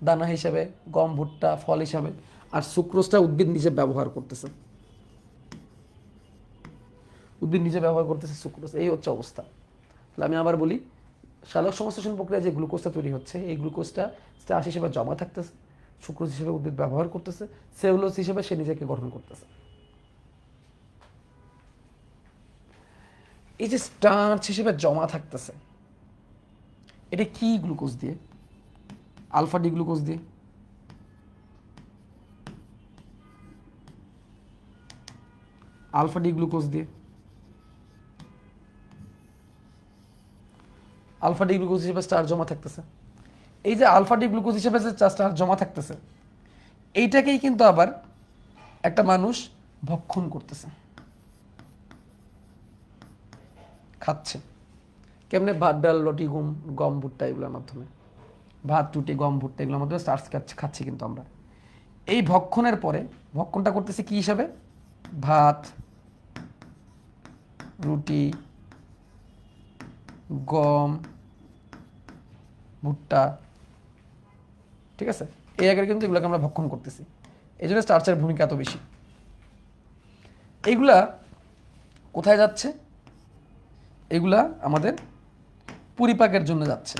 দানা হিসেবে, গম, ভুট্টা, ফল হিসাবে, আর সুক্রোজটা উদ্ভিদ নিজে ব্যবহার করতেছে। উদ্ভিদ নিজে ব্যবহার করতেছে সুক্রোজ, এই হচ্ছে অবস্থা। তাহলে আমি আবার বলি, সালোক সংশ্লেষণ প্রক্রিয়ায় যে গ্লুকোজটা তৈরি হচ্ছে, এই গ্লুকোজটা স্টার্চ হিসেবে জমা থাকতেছে, সুক্রোজ হিসেবে উদ্ভিদ ব্যবহার করতেছে, সেলুলোজ হিসেবে সে নিজেকে গঠন করতেছে। এই যে স্টার্চ হিসেবে জমা থাকতেছে, এটা কি গ্লুকোজ দিয়ে? আলফা ডি গ্লুকোজ দিয়ে। আলফা ডি গ্লুকোজ দিয়ে, আলফা ডি গ্লুকোজ হিসেবে স্টার্চ জমা থাকতেছে। এই যে আলফা ডি গ্লুকোজ হিসেবে যে স্টার্চ জমা থাকতেছে, এইটাকেই কিন্তু আবার একটা মানুষ ভক্ষণ করতেছে, খাচ্ছে। কেমনে? ভাত, ডাল, রুটি, গম, ভুট্টা এগুলোর মাধ্যমে। ভাত, রুটি, গম, ভুট্টা এগুলোর মাধ্যমে স্টার্চ খাচ্ছি কিন্তু আমরা। এই ভক্ষণের পরে ভক্ষণটা করতেছি কি হিসাবে? ভাত, রুটি, গম, ভুট্টা, ঠিক আছে? এই আগে কিন্তু এগুলোকে আমরা ভক্ষণ করতেছি, এই জন্য স্টার্চের ভূমিকা এত বেশি। এইগুলা কোথায় যাচ্ছে? এগুলা আমাদের পরিপাকের জন্য যাচ্ছে।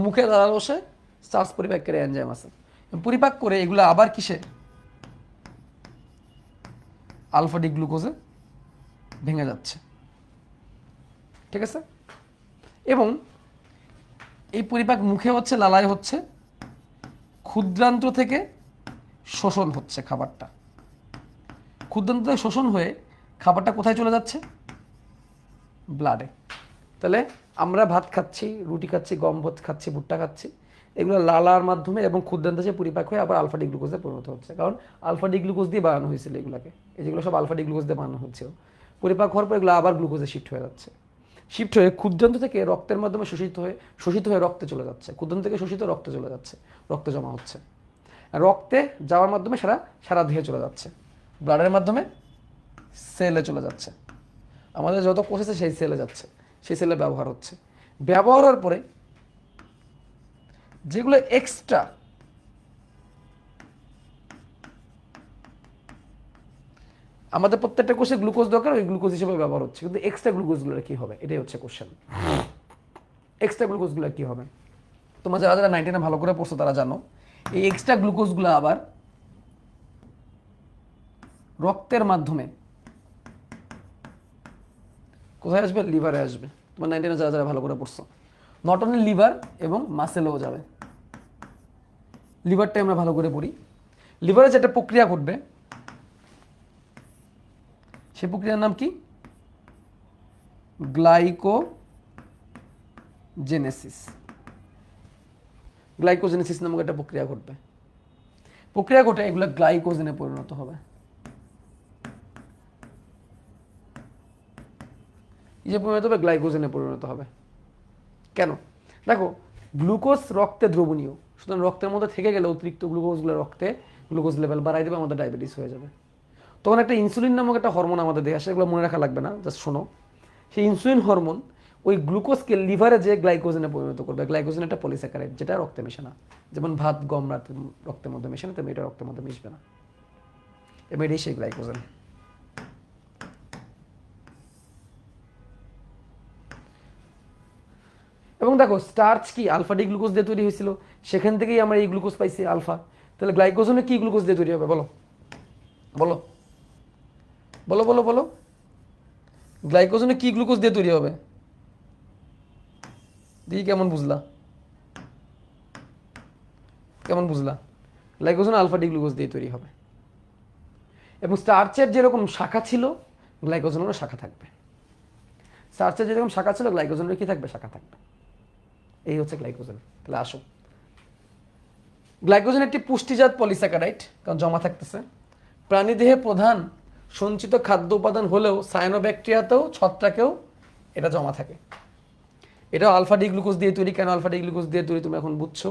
মুখে দাঁড়া বসে স্টার্চ পরিপাকের এনজাইম আছে, পরিপাক করে এগুলো আবার কিসে? আলফা ডি গ্লুকোজে ভেঙে যাচ্ছে, ঠিক আছে? এবং এই পরিপাক মুখে হচ্ছে, লালায় হচ্ছে, ক্ষুদ্রান্ত থেকে শোষণ হচ্ছে খাবারটা। ক্ষুদ্রান্ত থেকে শোষণ হয়ে খাবারটা কোথায় চলে যাচ্ছে? ব্লাডে। তাহলে আমরা ভাত খাচ্ছি, রুটি খাচ্ছি, গম ভাত খাচ্ছি, ভুট্টা খাচ্ছি, এগুলো লালার মাধ্যমে এবং ক্ষুদ্রান্ত যে পরিপাক হয়ে আবার আলফা ডি গ্লুকোজে পরিণত হচ্ছে। কারণ আলফা ডি গ্লুকোজ দিয়ে বানানো হয়েছিল এগুলোকে, এই যেগুলো সব আলফা ডি গ্লুকোজ দিয়ে বানানো হচ্ছে। পরিপাক হওয়ার পর এগুলো আবার গ্লুকোজে শিফট হয়ে যাচ্ছে, শিফট হয়ে ক্ষুদ্রান্ত থেকে রক্তের মাধ্যমে শোষিত হয়ে রক্তে চলে যাচ্ছে, ক্ষুদ্রান্ত থেকে শোষিত রক্তে চলে যাচ্ছে, রক্তে জমা হচ্ছে, রক্তে যাওয়ার মাধ্যমে সারা দেহে চলে যাচ্ছে, ব্লাডের মাধ্যমে সেলে চলে যাচ্ছে, আমাদের যত কোষ আছে সেই সেলে যাচ্ছে, সেই সেলে ব্যবহার হচ্ছে। ব্যবহার হওয়ার পরে যেগুলো এক্সট্রা, আমাদের প্রত্যেকটা কোষে গ্লুকোজ দরকার, ওই গ্লুকোজ হিসেবে ব্যবহার হচ্ছে, কিন্তু এক্সট্রা গ্লুকোজগুলো কি হবে? এটাই হচ্ছে কোশ্চেন। এক্সট্রা গ্লুকোজগুলো কি হবে? তোমরা যারা যারা 19 ভালো করে পড়ছো তারা জানো, এই এক্সট্রা গ্লুকোজগুলো আবার রক্তের মাধ্যমে কোথায় আসবে? লিভারে আসবে। তোমার 19 যারা যারা ভালো করে পড়ছো, নট অনলি লিভার এবং মাসেলেও যাবে। লিভারটাই আমরা ভালো করে পড়ি। লিভারে যেটা প্রক্রিয়া ঘটবে সেই প্রক্রিয়ার নাম কি? গ্লাইকোজেনেসিস। গ্লাইকোজেনেসিস নামক একটা প্রক্রিয়া ঘটবে। প্রক্রিয়া ঘটে এগুলো গ্লাইকোজেনে পরিণত হবে। যে পরিণত হবে গ্লাইকোজেনে পরিণত হবে। কেন? দেখো, গ্লুকোজ রক্তে দ্রবণীয়, সুতরাং রক্তের মধ্যে থেকে গেলে অতিরিক্ত গ্লুকোজগুলো রক্তে গ্লুকোজ লেভেল বাড়াই দেবে, আমাদের ডায়াবেটিস হয়ে যাবে। তখন একটা ইনসুলিন নামক একটা হরমোন আমাদের দেহে আসে, এগুলো মনে রাখা লাগবে না, জাস্ট শোনো। সেই ইনসুলিন হরমোন ওই গ্লুকোজকে লিভারে যে গ্লাইকোজেনে পরিণত করবে। গ্লাইকোজেন একটা পলিস্যাকারাইড, যেটা রক্তে মেশে না। যেমন ভাত, গম রক্তের মধ্যে মেশে না, তেমনি এটা রক্তের মধ্যে মিশবে না। এটাই সেই গ্লাইকোজেন। এবং দেখো, স্টার্চ কি আলফা ডি গ্লুকোজ দিয়ে তৈরি হয়েছিল, সেখান থেকেই আমরা এই গ্লুকোজ পাইছি আলফা। তাহলে গ্লাইকোজনে কি গ্লুকোজ দিয়ে তৈরি হবে? বলো বলো বলো বলো বলো গ্লাইকোজনে কি গ্লুকোজ দিয়ে তৈরি হবে? দেখি কেমন বুঝলা, কেমন বুঝলা? গ্লাইকোজেন আলফা ডি গ্লুকোজ দিয়ে তৈরি হবে। এবং স্টার্চের যেরকম শাখা ছিল, গ্লাইকোজেনেরও শাখা থাকবে। স্টার্চের যেরকম শাখা ছিল, গ্লাইকোজেনের কি থাকবে? শাখা থাকবে। এই হচ্ছে গ্লাইকোজেন। তাহলে আসো, গ্লাইকোজেন একটি পুষ্টিজাত পলিস্যাকারাইড, কারণ জমা থাকতেছে। প্রাণীদেহে প্রধান সঞ্চিত খাদ্য উপাদান হলেও সায়ানোব্যাকটেরিয়াতেও, ছত্রাকেও এটা জমা থাকে। এটাও আলফা ডি গ্লুকোজ দিয়ে তৈরি। কেন আলফা ডি গ্লুকোজ দিয়ে তৈরি তুমি এখন বুঝছো।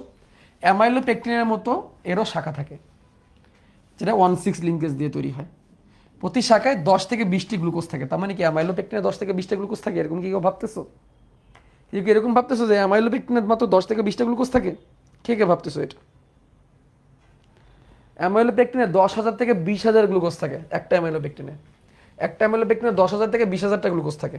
অ্যামাইলোপেকটিনের মতো এরও শাখা থাকে, যেটা 1,6 লিঙ্কেজ দিয়ে তৈরি হয়। প্রতি শাখায় 10 থেকে 20টি গ্লুকোজ থাকে। তার মানে কি অ্যামাইলোপেকটিনে 10 থেকে 20টা গ্লুকোজ থাকে? এরকম কি কেউ ভাবতেছো? কেউ কি এরকম ভাবতেছো যে অ্যামাইলোপেকটিনের মাত্র 10 থেকে 20টা গ্লুকোজ থাকে? কে কে ভাবতেছো এটা? অ্যামাইলোপেকটিনে 10,000 থেকে 20,000 গ্লুকোজ থাকে একটা অ্যামাইলোপেকটিনে। একটা অ্যামাইলোপেকটিনে 10,000 থেকে 20,000টা গ্লুকোজ থাকে।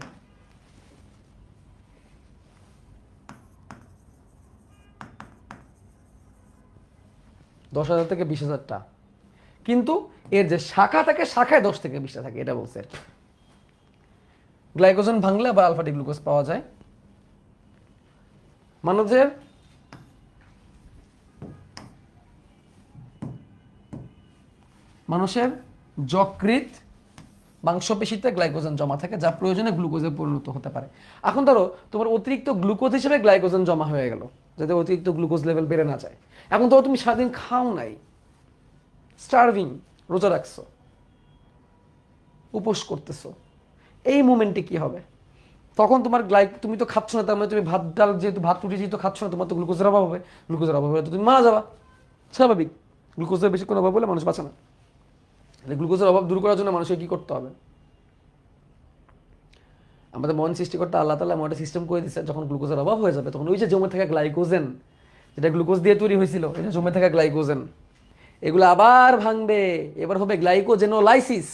দশ হাজার থেকে 20,000টা। কিন্তু এর যে শাখা থাকে, শাখায় 10 থেকে 20টা থাকে, এটা বলছে আর কি। গ্লাইকোজেন ভাঙলে আবার আলফা ডি গ্লুকোজ পাওয়া যায়। মানুষের মানুষের যকৃৎ মাংসপেশিতে গ্লাইকোজেন জমা থাকে, যা প্রয়োজনে গ্লুকোজে পরিণত হতে পারে। এখন ধরো তোমার অতিরিক্ত গ্লুকোজ হিসেবে গ্লাইকোজেন জমা হয়ে গেল, যাতে অতিরিক্ত গ্লুকোজ লেভেল বেড়ে না যায়। এখন ধরো তুমি সারাদিন খাও নাই, স্টার্ভিং, রোজা রাখছো, উপোস করতেছো, এই মোমেন্টে কি হবে? তখন তোমার তুমি তো খাচ্ছ না, তার মানে তুমি ভাত ডাল যেহেতু, ভাত রুটি যেহেতু খাচ্ছ না, তোমার তো গ্লুকোজের অভাব হবে। গ্লুকোজের অভাব হলে তো তুমি মারা যাবা, স্বাভাবিক। গ্লুকোজের বেশি কোনো অভাব হলে মানুষ বাঁচে না। গ্লুকোজের অভাব দূর করার জন্য মানুষকে কি করতে হবে? আমাদের মন সৃষ্টিকর্তা আল্লাহ তাআলা এমন একটা সিস্টেম করে দিচ্ছে, যখন গ্লুকোজের অভাব হয়ে যাবে, তখন ওই যে জমে থাকা গ্লাইকোজেন, যেটা গ্লুকোজ দিয়ে তৈরি হয়েছিল, এটা জমে থাকা গ্লাইকোজেন, এগুলো আবার ভাঙবে। এবার হবে গ্লাইকোজেনোলাইসিস।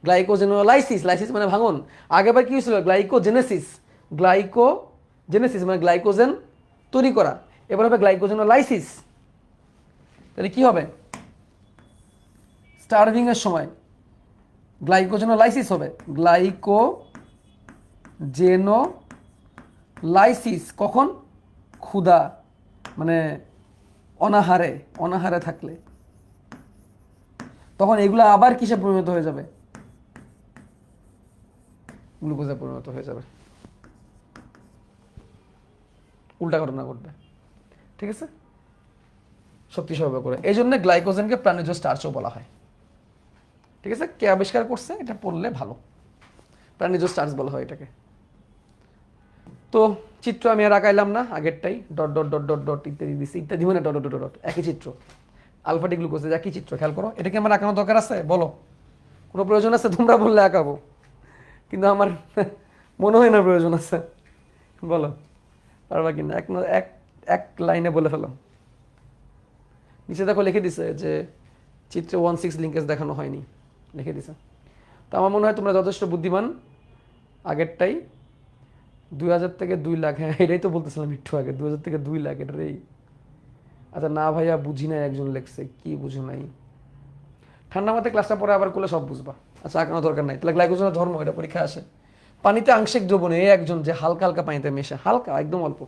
গ্লাইকোজেনোলাইসিস, লাইসিস মানে ভাঙন। আগেবার কি হয়েছিল? গ্লাইকোজেনেসিস। গ্লাইকোজেনেসিস মানে গ্লাইকোজেন তৈরি করা। এবার হবে গ্লাইকোজেনোলাইসিস। তাহলে কি হবে? স্টার্ভিং এর সময় গ্লাইকোজেনোলাইসিস হবে। গ্লাইকোজেনোলাইসিস কখন? ক্ষুধা, মানে অনাহারে, অনাহারে থাকলে। তখন এগুলো আবার কিসে পরিণত হয়ে যাবে? গ্লুকোজে পরিণত হয়ে যাবে। উল্টা ঘটনা ঘটবে। ঠিক আছে, শক্তিশালী করে। এই জন্য গ্লাইকোজেনকে প্রাণীজ স্টার্চও বলা হয়। ঠিক আছে, কে আবিষ্কার করছে এটা পড়লে ভালো। প্রাণীজ স্টার্চ বলা হয় এটাকে। তো চিত্র আমি আর আঁকাইলাম না, আগেরটাই dot dot dot dot dot ইত্যাদি দিচ্ছি, ইত্যাদি মানে ডট ডট ডট, একই চিত্র। আলফা ডি গ্লুকোজের একই চিত্র, খেয়াল করো। এটা কি আমার আঁকানোর দরকার আছে? বলো, কোনো প্রয়োজন আছে? তোমরা বললে আঁকাবো, কিন্তু আমার মনে হয় না প্রয়োজন আছে। বলো পারবা কিনা? এক এক লাইনে বলে ফেলো। নিচে দেখো লিখে দিছে যে চিত্রে 1,6 লিঙ্কেজ দেখানো হয়নি, লিখে দিছে। তো আমার মনে হয় তোমরা যথেষ্ট বুদ্ধিমান। আগেরটাই 2,000 থেকে 2 লাখ, হ্যাঁ এটাই তো বলতেছিলাম একটু আগে, 2,000 থেকে 2 লাখ এটারই। আচ্ছা না ভাইয়া বুঝি নাই, একজন লেখছে, কি বুঝো নাই? ঠান্ডা মাথায় ক্লাসটা পরে আবার করলে সব বুঝবা। আচ্ছা আঁকানো দরকার নাই। তাহলে গ্লাইকোজেনের ধর্ম, এটা পরীক্ষা আসে। পানিতে আংশিক দ্রবণে, এই একজন যে হালকা হালকা পানিতে মেশে, হালকা একদম অল্প,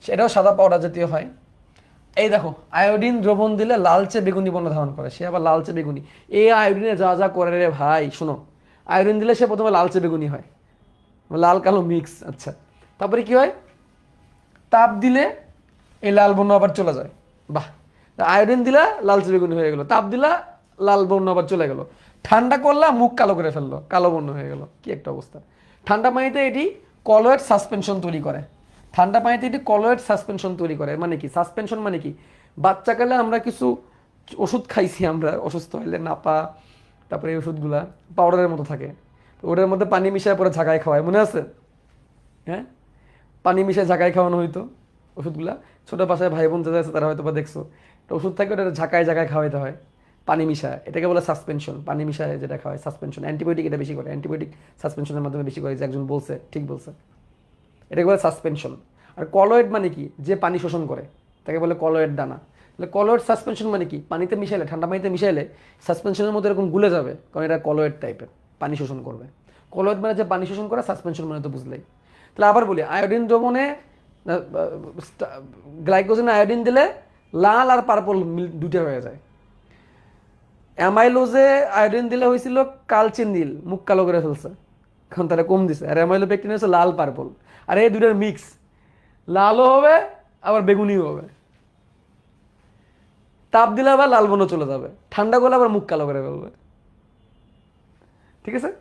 সেটাও সাদা পাউডার জাতীয় হয়। এই দেখো, আয়োডিন দ্রবণ দিলে লালচে বেগুনি বর্ণ ধারণ করে, সে আবার লালচে বেগুনি। এই আয়োডিনে যা যা করে রে ভাই, শোনো, আয়োডিন দিলে সে প্রথমে লালচে বেগুনি হয়, লাল কালো মিক্স। আচ্ছা, তারপরে কি হয়? তাপ দিলে এই লাল বর্ণ আবার চলে যায়। বাহ, আয়োডিন দিলা লালচে বেগুনি হয়ে গেল, তাপ দিলা লাল বর্ণ আবার চলে গেল, ঠান্ডা করলা মুখ কালো করে ফেললো, কালো বর্ণ হয়ে গেল। কি একটা অবস্থা! ঠান্ডা পানিতে এটি কলয়েড সাসপেনশন তৈরি করে। ঠান্ডা পানিতে এটি কলয়েড সাসপেনশন তৈরি করে। মানে কি সাসপেনশন? মানে কি, বাচ্চাকালে আমরা কিছু ওষুধ খাইছি, আমরা অসুস্থ হইলে নাপা, তারপরে এই ওষুধগুলা পাউডারের মতো থাকে, তো ওটার মধ্যে পানি মিশায় পরে ঝাঁকায় খাওয়ায়, মনে আছে? হ্যাঁ, পানি মিশায় ঝাঁকায় খাওয়ানো হইতো ওষুধগুলা। ছোটো বাসায় ভাই বোন যারা আছে তারা হয়তো বা দেখছো, তো ওষুধ থাকে ওটা ঝাঁকায় ঝাঁকায় খাওয়াইতে হয় পানি মিশায়, এটাকে বলে সাসপেনশন। পানি মিশায় যেটা খাওয়ায় সাসপেনশন। অ্যান্টিবায়োটিক এটা বেশি করে, অ্যান্টিবায়োটিক সাসপেনশনের মাধ্যমে বেশি করে, যে একজন বলছে ঠিক বলছে, এটাকে বলে সাসপেনশন। আর কলয়েড মানে কি, যে পানি শোষণ করে তাকে বলে কলয়েড দানা। তাহলে কলয়েড সাসপেনশন মানে কি, পানিতে মিশাইলে, ঠান্ডা পানিতে মিশাইলে সাসপেনশনের মধ্যে এরকম গুলে যাবে, কারণ এটা কলয়েড টাইপের, পানি শোষণ করবে। কলয়েড মানে যে পানি শোষণ করে, সাসপেনশন মানে তো বুঝলেই। তাহলে আবার বলি, আয়োডিন দ্রবণে গ্লাইকোজেনে আয়োডিন দিলে লাল আর পার্পল দুইটা হয়ে যায়। অ্যামাইলোজে আয়োডিন দিলে হয়েছিল কালচে নীল, মুখ কালো করে ফেলছে, কারণ তারা কম দিছে। আর অ্যামাইলো পেকটিন হচ্ছে লাল পার্পল, আর এই দুটার মিক্স, লালও হবে আবার বেগুনিও হবে। তাপ দিলে আবার লাল বর্ণ চলে যাবে, ঠান্ডা করলে আবার মুখ কালো করে ফেলবে। ঠিক আছে?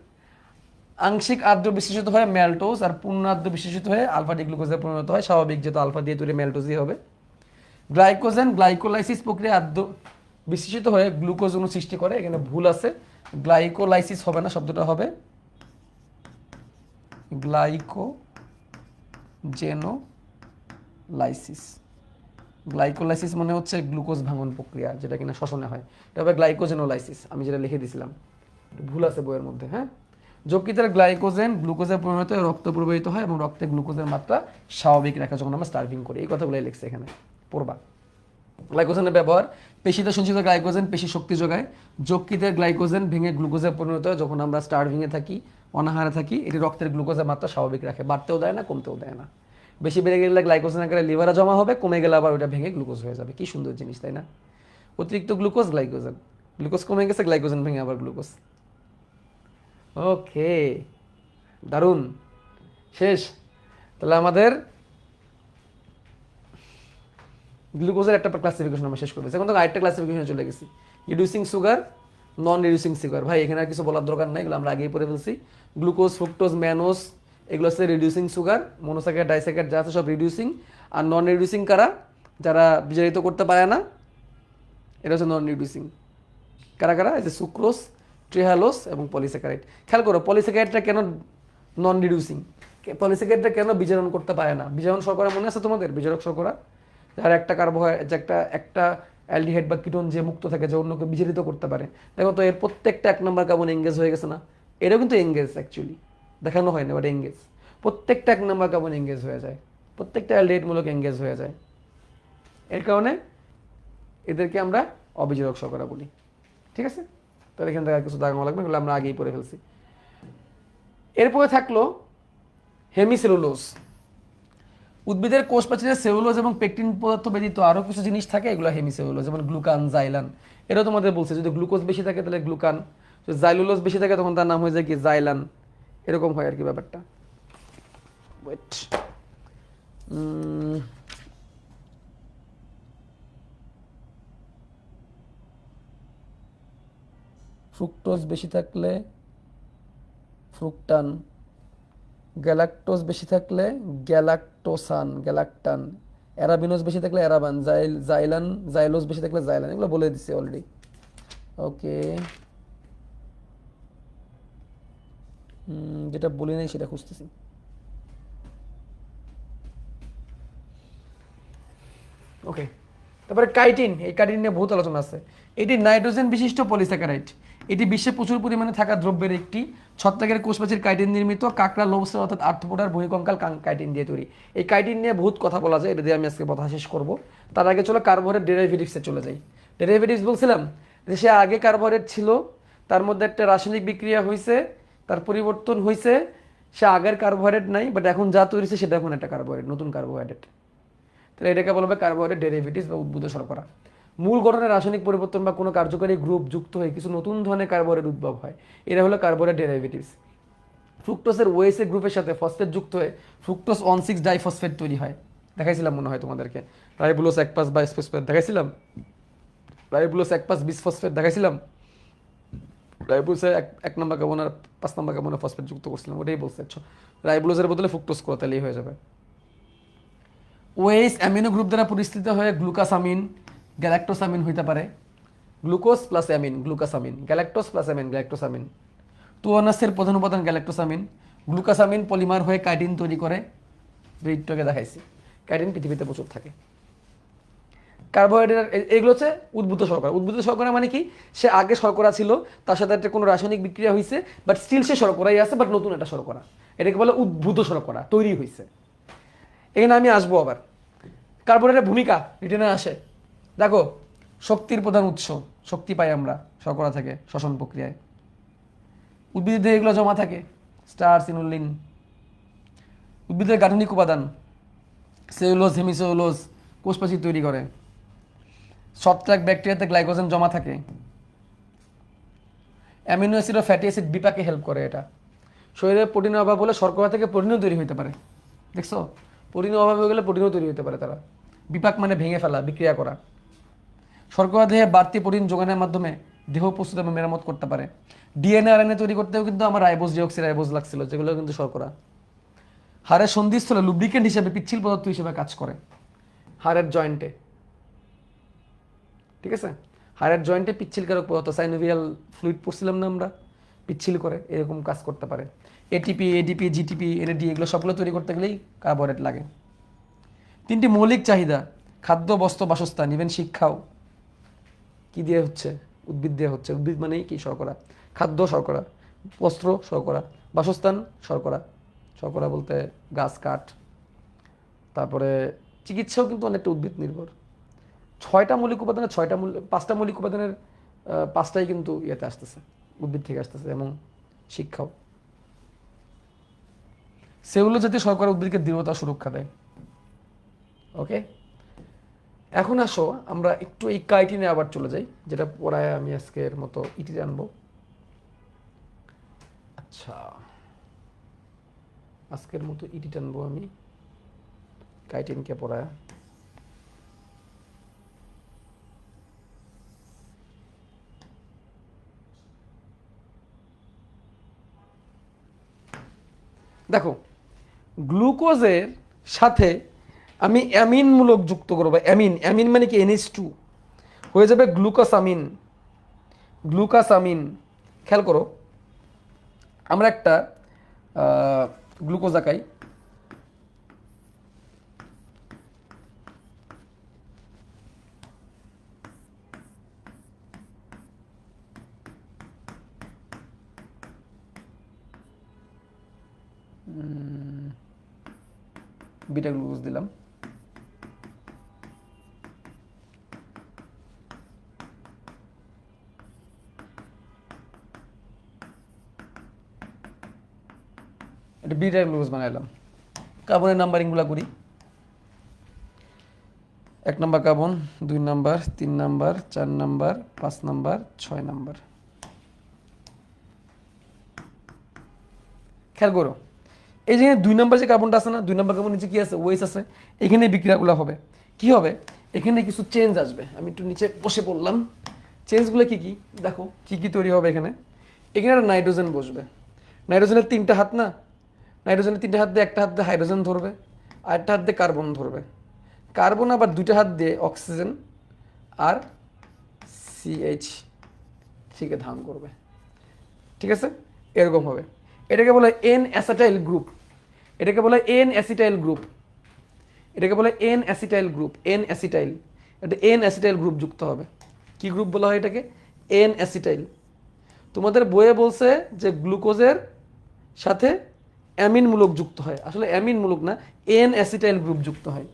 আংশিক আর্দ্র বিশেষিত হয় ম্যালটোজ, আর পূর্ণ আর্দ্র বিশেষিত হয়ে আলফা ডি গ্লুকোজে পরিণত হয়। স্বাভাবিক, যেহেতু আলফা দিয়ে তৈরি ম্যালটোজই হবে। গ্লাইকোজেন গ্লাইকোলাইসিস প্রক্রিয়া আর্দ্র বিশেষিত হয়ে গ্লুকোজ অণু সৃষ্টি করে। এখানে ভুল আছে, গ্লাইকোলাইসিস হবে না, শব্দটা হবে গ্লাইকোজেনোলাইসিস। গ্লাইকোলাইসিস মানে হচ্ছে গ্লুকোজ ভাঙন প্রক্রিয়া, যেটা কিনা শ্বসনে হয়, এটা হবে গ্লাইকোজেনোলাইসিস। আমি যেটা লিখে দিয়েছিলাম, ভুল আছে বইয়ের মধ্যে। হ্যাঁ, যকৃতের গ্লাইকোজেন গ্লুকোজে পরিণত হয়ে রক্ত প্রবাহিত হয় এবং রক্তে গ্লুকোজের মাত্রা স্বাভাবিক রাখা যখন আমরা স্টার্ভিং করি। এই কথাগুলোই লিখছে এখানে, পড়বা। গ্লাইকোজেনের ব্যবহার, পেশিতে সঞ্চিত গ্লাইকোজেন পেশি শক্তি যোগায়। যকৃতের গ্লাইকোজেন ভেঙে গ্লুকোজে পরিণত হয় যখন আমরা স্টার্ভিংয়ে থাকি, অনাহারে থাকি। এটি রক্তের গ্লুকোজের মাত্রা স্বাভাবিক রাখে, বাড়তেও দেয় না, কমতেও দেয় না। বেশি বেড়ে গেলে গ্লাইকোজেন আকারে লিভারে জমা হবে, কমে গেলে আবার ওটা ভেঙে গ্লুকোজ হয়ে যাবে। কি সুন্দর জিনিস, তাই না? অতিরিক্ত গ্লুকোজ গ্লাইকোজেন, গ্লুকোজ কমে গেছে, গ্লাইকোজেন ভেঙে আবার গ্লুকোজ। ওকে, দারুণ। শেষ। তাহলে আমাদের গ্লুকোজের একটা ক্লাসিফিকেশন আমরা শেষ করবো। এখন তো আরেকটা ক্লাসিফিকেশনে চলে গেছি, রিডিউসিং সুগার, নন রিডিউসিং সুগার। ভাই এখানে আর কিছু বলার দরকার নাই, এগুলো আমরা আগেই পড়ে ফেলছি। গ্লুকোজ, ফ্রুক্টোজ, ম্যানোজ, এগুলো হচ্ছে রিডিউসিং সুগার। মনোস্যাকারাইড, ডাইস্যাকারাইড যা আছে সব রিডিউসিং। আর নন রিডিউসিং কারা? যারা বিজারিত করতে পারে না, এটা হচ্ছে নন রিডিউসিং। কারা কারা? এই যে সুক্রোজ, ট্রিহালোস এবং পলিস্যাকারাইড। খেয়াল করো, পলিস্যাকারাইডটা কেন নন রিডিউসিং, পলিস্যাকারাইডটা কেন বিজারণ করতে পারে না? বিজারণ শর্করা মনে আছে তোমাদের? বিজারক শর্করা, যার একটা কার্বোহাইড্রেট, যে একটা অ্যালডিহাইড বা কিটোন যে মুক্ত থাকে, যে অন্যকে বিজারিত করতে পারে। দেখো তো, এর প্রত্যেকটা 1 নম্বর কার্বন এঙ্গেজ হয়ে গেছে না? এটাও কিন্তু এঙ্গেজ, অ্যাকচুয়ালি দেখানো হয় না, বাট এঙ্গেজ। প্রত্যেকটা 1 নম্বর কার্বন এঙ্গেজ হয়ে যায়, প্রত্যেকটা অ্যালডিহাইড মূলক এঙ্গেজ হয়ে যায়। এর কারণে এদেরকে আমরা অবিজারক শর্করা বলি। ঠিক আছে? তাহলে এখান থেকে আর কিছু দাগানো লাগবে, এগুলো আমরা আগেই পড়ে ফেলছি। এরপরে থাকলো হেমিসেলুলোজ। উদ্ভিদের কোষ প্রাচীরে সেলুলোজ এবং পেকটিন পদার্থ ব্যতীত আরও কিছু জিনিস থাকে, এগুলো হেমিসেলুলোজ, যেমন গ্লুকান, জাইলান। এটাও তোমাদের বলছে, যদি গ্লুকোজ বেশি থাকে তাহলে গ্লুকান, যদি জাইলুলোজ বেশি থাকে তখন তার নাম হয়ে যায় কি, জাইলান। এরকম হয় আর কি ব্যাপারটা। ওয়েট, ফ্রুক্টোজ বেশি থাকলে ফ্রুকটান, গ্যালাক্টোজ বেশি থাকলে গ্যালাক্টোসান, গ্যালাক্টান, অ্যারাবিনোজ বেশি থাকলে অ্যারাবান, জাইলান, জাইলোজ বেশি থাকলে জাইলান। এগুলো বলে দিচ্ছি অলরেডি। ওকে, যেটা বলি নাই সেটা খুঁজতেছি। ওকে, তারপরে কাইটিন। এই কাইটিন নিয়ে বহুত আলোচনা আছে। এটি নাইট্রোজেন বিশিষ্ট পলিস্যাকারাইড। এটি বিশ্বে প্রচুর পরিমাণে থাকা দ্রব্যের একটি। ছত্রাকের কোষপ্রাচীর কাইটিন নির্মিত। কাঁকড়া, লবস্টার অর্থাৎ আর্থ্রোপোডার বহিঃকঙ্কাল কাইটিন দিয়ে তৈরি। এই কাইটিন নিয়ে বহুত কথা বলা যায়, এটা দিয়ে আমি আজকে কথা শেষ করব। তার আগে চলো কার্বোহাইড্রেট ডেরিভেটিভসে চলে যাই। ডেরিভেটিভস বলছিলাম যে সে আগে কার্বোহাইড্রেট ছিল, তার মধ্যে একটা রাসায়নিক বিক্রিয়া হয়েছে, তার পরিবর্তন হয়েছে, সে আগের কার্বোহাইড্রেট নাই, বাট এখন যা তৈরি হয়েছে সেটা এখন একটা কার্বোহাইড্রেট, নতুন কার্বোহাইড্রেট। তাহলে এটাকে বলা হবে কার্বোহাইড্রেট ডেরিভেটিভস বা উদ্ভূত শর্করা। মূল গঠনের রাসায়নিক পরিবর্তন বা কোনো কার্যকরী গ্রুপ যুক্ত হয়ে কিছু নতুন ধরনের কার্বোহাইড্রেট উদ্ভব হয়, এটা হলো কার্বোহাইড্রেট ডেরিভেটিভস। ফ্রুক্টোজের ওএসএ গ্রুপের সাথে ফসফেট যুক্ত হয়ে ফ্রুক্টোজ 1,6 ডাইফসফেট তৈরি হয়, দেখাইছিলাম মনে হয় তোমাদেরকে, রাইবোলোস 1,5 বাইফসফেট দেখাইছিলাম, রাইবোলোস 1,5 বিসফসফেট দেখাইছিলাম, রাইবোলোসে 1 নম্বর কার্বন আর 5 নম্বর কার্বনে ফসফেট যুক্ত করছিলাম, ওটাই বলছে। রাইবোলোসের বদলে ফ্রুক্টোজ করো, তাহলেই হয়ে যাবে। ওএইচ অ্যামিনো গ্রুপ দ্বারা পরিস্থিত হয়ে গ্লুকাসামিন গ্যালাক্টোসামিন হইতে পারে। Glucose plus amine glucosamine, galactose plus amine galactosamine. টুয়ানাসের প্রধান উপাদান গ্যালাক্টোসামিন। গ্লুকাসামিন পলিমার হয়ে কাইটিন তৈরি করে, ব্রিডটাকে দেখাইছি। কাইটিন পৃথিবীতে প্রচুর থাকে। কার্বোহাইড্রেট এগুলো হচ্ছে উদ্ভূত শর্করা। উদ্ভূত শর্করা মানে কি, সে আগে শর্করা ছিল, তার সাথে একটা কোনো রাসায়নিক বিক্রিয়া হয়েছে, বাট স্টিল সে শর্করাই আছে, বাট নতুন একটা শর্করা, এটাকে বলে উদ্ভূত শর্করা, তৈরি হয়েছে। এখানে আমি আসবো আবার কার্বোহাইড্রেটের ভূমিকা রিটেনে আসে। দেখো, শক্তির প্রধান উৎস, শক্তি পাই আমরা শর্করা থেকে শ্বসন প্রক্রিয়ায়। উদ্ভিদের দেহে এগুলো জমা থাকে, স্টার্চ, ইনুলিন। উদ্ভিদের গাঠনিক উপাদান সেলুলোজ, হেমিসেলুলোজ কোষপ্রাচীর তৈরি করে। ছত্রাক ব্যাকটেরিয়াতে গ্লাইকোজেন জমা থাকে। অ্যামিনো অ্যাসিড ও ফ্যাটি অ্যাসিড বিপাকে হেল্প করে। এটা শরীরে প্রোটিনের অভাব হলে শর্করা থেকে প্রোটিনও তৈরি হতে পারে, দেখছো, প্রোটিনের অভাব হয়ে গেলে প্রোটিনও তৈরি হতে পারে তারা। বিপাক মানে ভেঙে ফেলা, বিক্রিয়া করা। শর্করা দেহে বাড়তি প্রোটিন যোগানের মাধ্যমে দেহ প্রস্তুত এবং মেরামত করতে পারে। ডিএনএ আরএনএ তৈরি করতেও কিন্তু আমার রাইবোজ, ডিঅক্সিরাইবোজ লাগছিল, যেগুলো কিন্তু শর্করা। হাড়ের সন্ধিস্থলে লুব্রিকেন্ট হিসেবে, পিচ্ছিল পদার্থ হিসেবে কাজ করে হাড়ের জয়েন্টে, ঠিক আছে। হাড়ের জয়েন্টে পিচ্ছিলকারক পদার্থ, সাইনোভিয়াল ফ্লুইড পড়ছিলাম না আমরা, পিচ্ছিল করে, এরকম কাজ করতে পারে। এটিপি, এডিপি, জিটিপি, এনএডি এগুলো সবগুলো তৈরি করতে গেলেই কার্বোহাইড্রেট লাগে। 3টি মৌলিক চাহিদা, খাদ্য, বস্ত্র, বাসস্থান, ইভেন শিক্ষাও কি দিয়ে হচ্ছে, উদ্ভিদ দিয়ে হচ্ছে। উদ্ভিদ মানেই কি, শর্করা। খাদ্য শর্করা, বস্ত্র শর্করা, বাসস্থান শর্করা। শর্করা বলতে গাছ, কাঠ। তারপরে চিকিৎসাও কিন্তু অনেকটা উদ্ভিদ নির্ভর। 6টা মৌলিক উপাদানের 5টা মৌলিক উপাদানের 5টাই কিন্তু ইয়েতে আসতেছে, উদ্ভিদ থেকে আসতেছে, এবং শিক্ষাও। সেলুলোজ জাতীয় শর্করা উদ্ভিদকে দৃঢ়তা সুরক্ষা দেয়। ওকে, এখন আসো আমরা একটু এই কাইটিনে আবার চলে যাই, যেটা পড়ায় আমি আজকের মতো ইটি আনবো। আচ্ছা, আজকের মতো ইটি টানবো আমি কাইটিনকে পড়ায়। দেখো, গ্লুকোজের সাথে আমি অ্যামিনমূলক যুক্ত করবো। অ্যামিন, অ্যামিন মানে কি, NH2 হয়ে যাবে গ্লুকোসামিন। গ্লুকাসামিন, খেয়াল করো, আমরা একটা গ্লুকোজ আঁকাই। বিটা গ্লুকোজ দিলাম। এটা বিটা গ্লুকোজ বানাইলাম। কার্বনের নাম্বারিংগুলো করি। 1 নম্বর কার্বন, 2 নম্বর, 3 নম্বর, 4 নম্বর, 5 নম্বর, 6 নম্বর। খেয়াল করো, এই যে 2 নম্বর যে কার্বনটা আছে না, 2 নম্বর কার্বন নিচে কি আছে, ওএইচ আছে। এখানে বিক্রিয়াগুলো হবে, কি হবে, এখানে কিছু চেঞ্জ আসবে। আমি একটু নিচে বসে পড়লাম। চেঞ্জগুলো কি কি দেখো, কি কি তৈরি হবে এখানে। এখানে একটা নাইট্রোজেন বসবে। নাইট্রোজেনের 3টা হাত না, নাইট্রোজেনের 3টা হাত দিয়ে একটা হাত দিয়ে হাইড্রোজেন ধরবে, আর একটা হাত দিয়ে কার্বন ধরবে। কার্বন আবার 2টা হাত দিয়ে অক্সিজেন আর CH3কে ধারণ করবে, ঠিক আছে, এরকম হবে। এটাকে বলে এন অ্যাসিটাইল গ্রুপ। এটাকে বলে এন অ্যাসিটাইল গ্রুপ। এটাকে বলে N acetyl group. N acetyl, এটা এন অ্যাসিটাইল গ্রুপ যুক্ত হবে। কি গ্রুপ বলা হয় এটাকে, এন অ্যাসিটাইল। তোমাদের বইয়ে বলছে যে গ্লুকোজের সাথে অ্যামিন মূলক যুক্ত হয়, আসলে অ্যামিন মূলক না, এন অ্যাসিটাইল গ্রুপ যুক্ত হয়।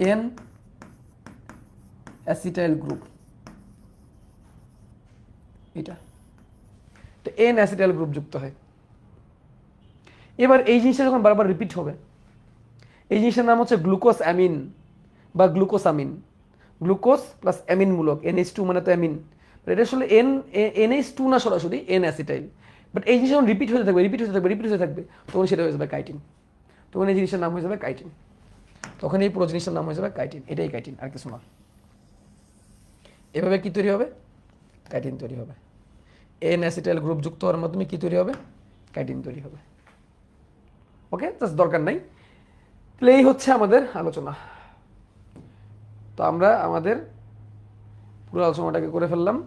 এন অ্যাসিটাইল গ্রুপ, এটা এন অ্যাসিটাইল গ্রুপ যুক্ত হয়। এবার এই জিনিসটা যখন বারবার রিপিট হবে, এই জিনিসটার নাম হচ্ছে গ্লুকোজ অ্যামিন বা গ্লুকোসামিন, গ্লুকোজ প্লাস অ্যামিন মূলক, NH2 মানে তো অ্যামিন, এটা আসলে NH2 না, সরাসরি N অ্যাসিটাইল, বাট এই জিনিস যখন রিপিট হতে থাকবে রিপিট হতে থাকবে রিপিট হতে থাকবে, তখন সেটা হয়ে যাবে কাইটিন, তখন এই জিনিসটার নাম হয়ে যাবে কাইটিন, তখন এই পুরো জিনিসটার নাম হয়ে যাবে কাইটিন, এটাই কাইটিন আর কিছু না। এভাবে কি তৈরি হবে? কাইটিন তৈরি হবে। N অ্যাসিটাইল গ্রুপ যুক্ত হওয়ার মাধ্যমে কি তৈরি হবে? কাইটিন তৈরি হবে। ওকে, জাস্ট দরকার নাই। তাহলে এই হচ্ছে আমাদের আলোচনা। তো আমরা আমাদের পুরো আলোচনাটাকে করে ফেললাম,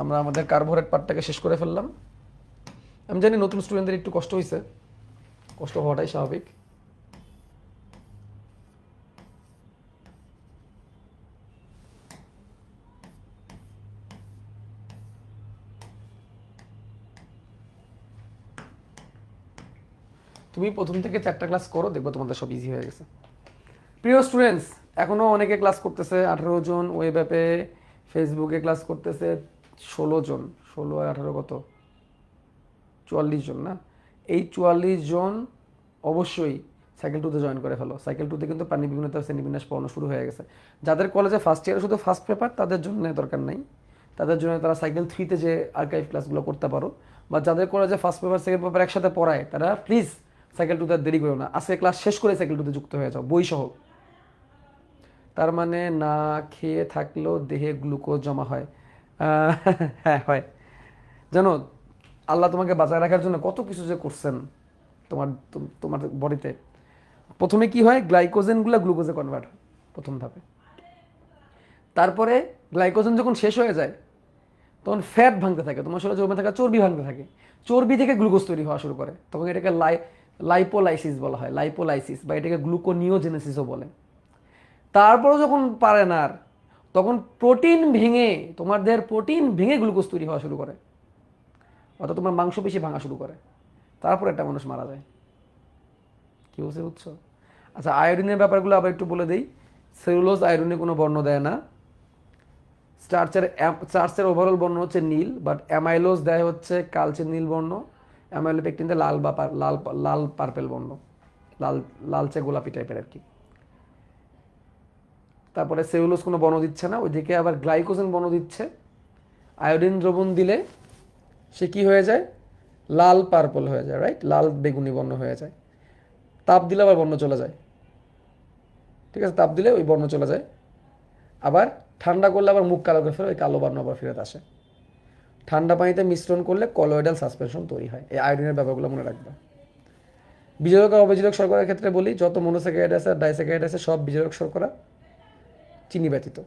আমরা আমাদের কার্বোহাইড্রেট পার্টটাকে শেষ করে ফেললাম। আমি জানি নতুন স্টুডেন্টদের একটু কষ্ট হয়েছে, কষ্ট হওয়াটাই স্বাভাবিক। তুমি প্রথম থেকে 4টা ক্লাস করো, দেখবো তোমাদের সব ইজি হয়ে গেছে। প্রিয় স্টুডেন্টস, এখনও অনেকে ক্লাস করতেছে, 18 জন ওয়েব অ্যাপে, ফেসবুকে ক্লাস করতেছে 16 জন, 16 আর 18 কত, 44 জন না? এই 44 জন অবশ্যই সাইকেল 2-তে জয়েন করে ফেলো। সাইকেল 2-তে কিন্তু প্রাণীবিজ্ঞানের শ্রেণীবিন্যাস পড়ানো শুরু হয়ে গেছে। যাদের কলেজে ফার্স্ট ইয়ারে শুধু ফার্স্ট পেপার, তাদের জন্য দরকার নাই, তাদের জন্য তারা সাইকেল 3-তে যে আর্কাইভ ক্লাসগুলো করতে পারো, বা যাদের কলেজে ফার্স্ট পেপার সেকেন্ড পেপার একসাথে পড়ায়, তারা প্লিজ সাইকেল 2-তে দেরি করো না, আজকে ক্লাস শেষ করে সাইকেল 2-তে যুক্ত হয়ে যাও বই সহ। তার মানে না খেয়ে থাকলেও দেহে গ্লুকোজ জমা হয়। হ্যাঁ হয়, জানো আল্লাহ তোমাকে বাঁচায় রাখার জন্য কত কিছু যে করছেন তোমার তোমার বডিতে। প্রথমে কি হয়, গ্লাইকোজেনগুলো গ্লুকোজে কনভার্ট হয় প্রথম ধাপে, তারপরে গ্লাইকোজেন যখন শেষ হয়ে যায় তখন ফ্যাট ভাঙতে থাকে, তোমার শরীরে জমে থাকা চর্বি ভাঙতে থাকে, চর্বি থেকে গ্লুকোজ তৈরি হওয়া শুরু করে, তখন এটাকে লাইপোলাইসিস বলা হয়, লাইপোলাইসিস, বা এটাকে গ্লুকোনিওজেনেসিসও বলে। তারপরও যখন পারে না আর, তখন প্রোটিন ভেঙে, তোমার দেহের প্রোটিন ভেঙে গ্লুকোজ তৈরি হওয়া শুরু করে, অর্থাৎ তোমার মাংসপেশি ভাঙা শুরু করে, তারপর একটা মানুষ মারা যায়। কি বলছে বুঝছো? আচ্ছা, আয়োডিনের ব্যাপারগুলো আবার একটু বলে দিই। সেলুলোজ আয়োডিনে কোনো বর্ণ দেয় না। স্টার্চের ওভারঅল বর্ণ হচ্ছে নীল, বাট অ্যামাইলোজ দেয় হচ্ছে কালচে নীল বর্ণ, অ্যামাইলোপেকটিনতে লাল বা লাল লাল পার্পেল বর্ণ, লাল লালচে গোলাপি টাইপের আর কি। তারপরে সেলুলোজ কোনো বর্ণ দিচ্ছে না, ওইদিকে আবার গ্লাইকোজেন বর্ণ দিচ্ছে। আয়োডিন দ্রবণ দিলে সে কি হয়ে যায়, লাল পার্পল হয়ে যায়, রাইট, লাল বেগুনি বর্ণ হয়ে যায়। তাপ দিলে আবার বর্ণ চলে যায়, ঠিক আছে, তাপ দিলে ওই বর্ণ চলে যায়। আবার ঠান্ডা করলে আবার মুখ কালো করে ফেলে, ওই কালো বর্ণ আবার ফেরত আসে। ঠান্ডা পানিতে মিশ্রণ করলে কলয়েডাল সাসপেনশন তৈরি হয়। এই আয়োডিনের ব্যাপারগুলো মনে রাখবে। বিজোড়ক আর অবিজোড়ক শর্করার ক্ষেত্রে বলি, যত মনোস্যাকারাইড আছে আর ডাইস্যাকারাইড আছে সব বিজোড়ক শর্করা, চিনি ব্যতীত।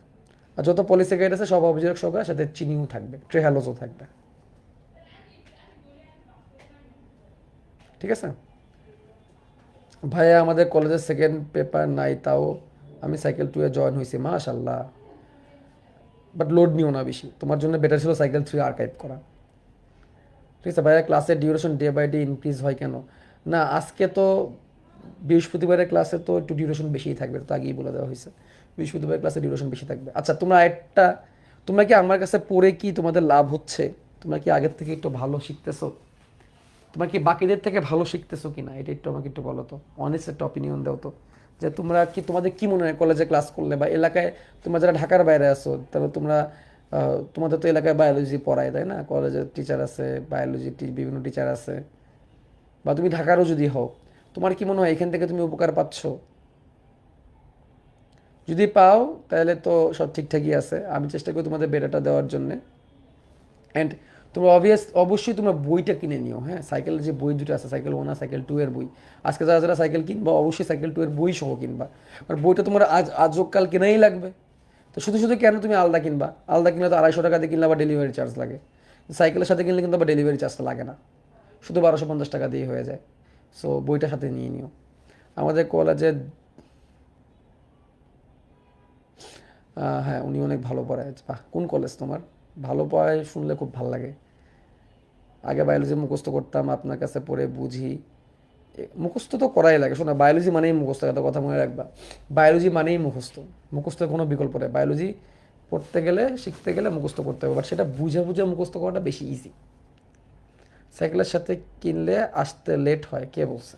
আর যত পলিস্যাকারাইড আছে সব অবিজোড়ক শর্করা, সাথে চিনিও থাকবে, ট্রেহালোজও থাকবে, ঠিক আছে। ভাইয়া আমাদের কলেজের সেকেন্ড পেপার নাই, তাও আমি সাইকেল 2-এ জয়েন হয়েছি, মাশাল্লাহ। বাট লোড নিও না বেশি, তোমার জন্য বেটার ছিল সাইকেল 3 আর্কাইভ করা, ঠিক আছে। ভাইয়া ক্লাসের duration day by day increase হয় কেন? না, আজকে তো বৃহস্পতিবারের ক্লাসে তো একটু ডিউরেশন বেশিই থাকবে, তো আগেই বলে দেওয়া হয়েছে বৃহস্পতিবারের ক্লাসে ডিউরেশন বেশি থাকবে। আচ্ছা, তোমরা কি আমার কাছে পড়ে কি তোমাদের লাভ হচ্ছে? তোমরা কি আগের থেকে একটু ভালো শিখতেছো? তোমরা কি বাকিদের থেকে ভালো শিখতেছো কিনা, এটা একটু আমাকে একটু বলো তো, অনেস্ট একটা অপিনিয়ন দাও তো, যে তোমরা কি, তোমাদের কি মনে হয় কলেজে ক্লাস করলে বা এলাকায়, তোমরা যারা ঢাকার বাইরে আছো, তাহলে তোমরা তোমাদের তো এলাকায় বায়োলজি পড়ায়, তাই না? কলেজের টিচার আছে, বায়োলজি বিভিন্ন টিচার আছে, বা তুমি ঢাকারও যদি হও, তোমার কি মনে হয় এখান থেকে তুমি উপকার পাচ্ছ? যদি পাও তাহলে তো সব ঠিকঠাকই আছে, আমি চেষ্টা করি তোমাদের বেটাটা দেওয়ার জন্যে। অ্যান্ড তোমরা অবশ্যই তোমরা বইটা কিনে নিও, হ্যাঁ, সাইকেলের যে বই দুটো আছে, সাইকেল 1 আর সাইকেল 2 এর বই, আজকে যারা যারা সাইকেল কিনবা অবশ্যই সাইকেল 2 এর বই সহ কিনবা, আর বইটা তোমার আজকাল কেনাই লাগবে। তো শুধু শুধু কেন তুমি আলাদা কিনবা? আলাদা কিনলে তো 250 টাকা দিয়ে কিনলে আবার ডেলিভারি চার্জ লাগে, সাইকেলের সাথে কিনলে কিন্তু আবার ডেলিভারি চার্জটা লাগে না, শুধু 1250 টাকা দিয়ে হয়ে যায়। সো বইটা সাথে নিয়ে নিও। আমাদের কলেজে হ্যাঁ, উনি অনেক ভালো পড়ায়। বাহ, কোন কলেজ তোমার? ভালো পড়ায় শুনলে খুব ভালো লাগে। আগে বায়োলজি মুখস্থ করতাম, আপনার কাছে পড়ে বুঝি। মুখস্থ তো করাই লাগে, শোনা, বায়োলজি মানেই মুখস্থ, একটা কথা মনে রাখবা, বায়োলজি মানেই মুখস্থ, মুখস্থের কোনো বিকল্প নেই। বায়োলজি পড়তে গেলে, শিখতে গেলে মুখস্থ করতে হবে, বাট সেটা বুঝে বুঝে মুখস্থ করাটা বেশি ইজি। সাইকেলের সাথে কিনলে আসতে লেট হয়, কে বলছে?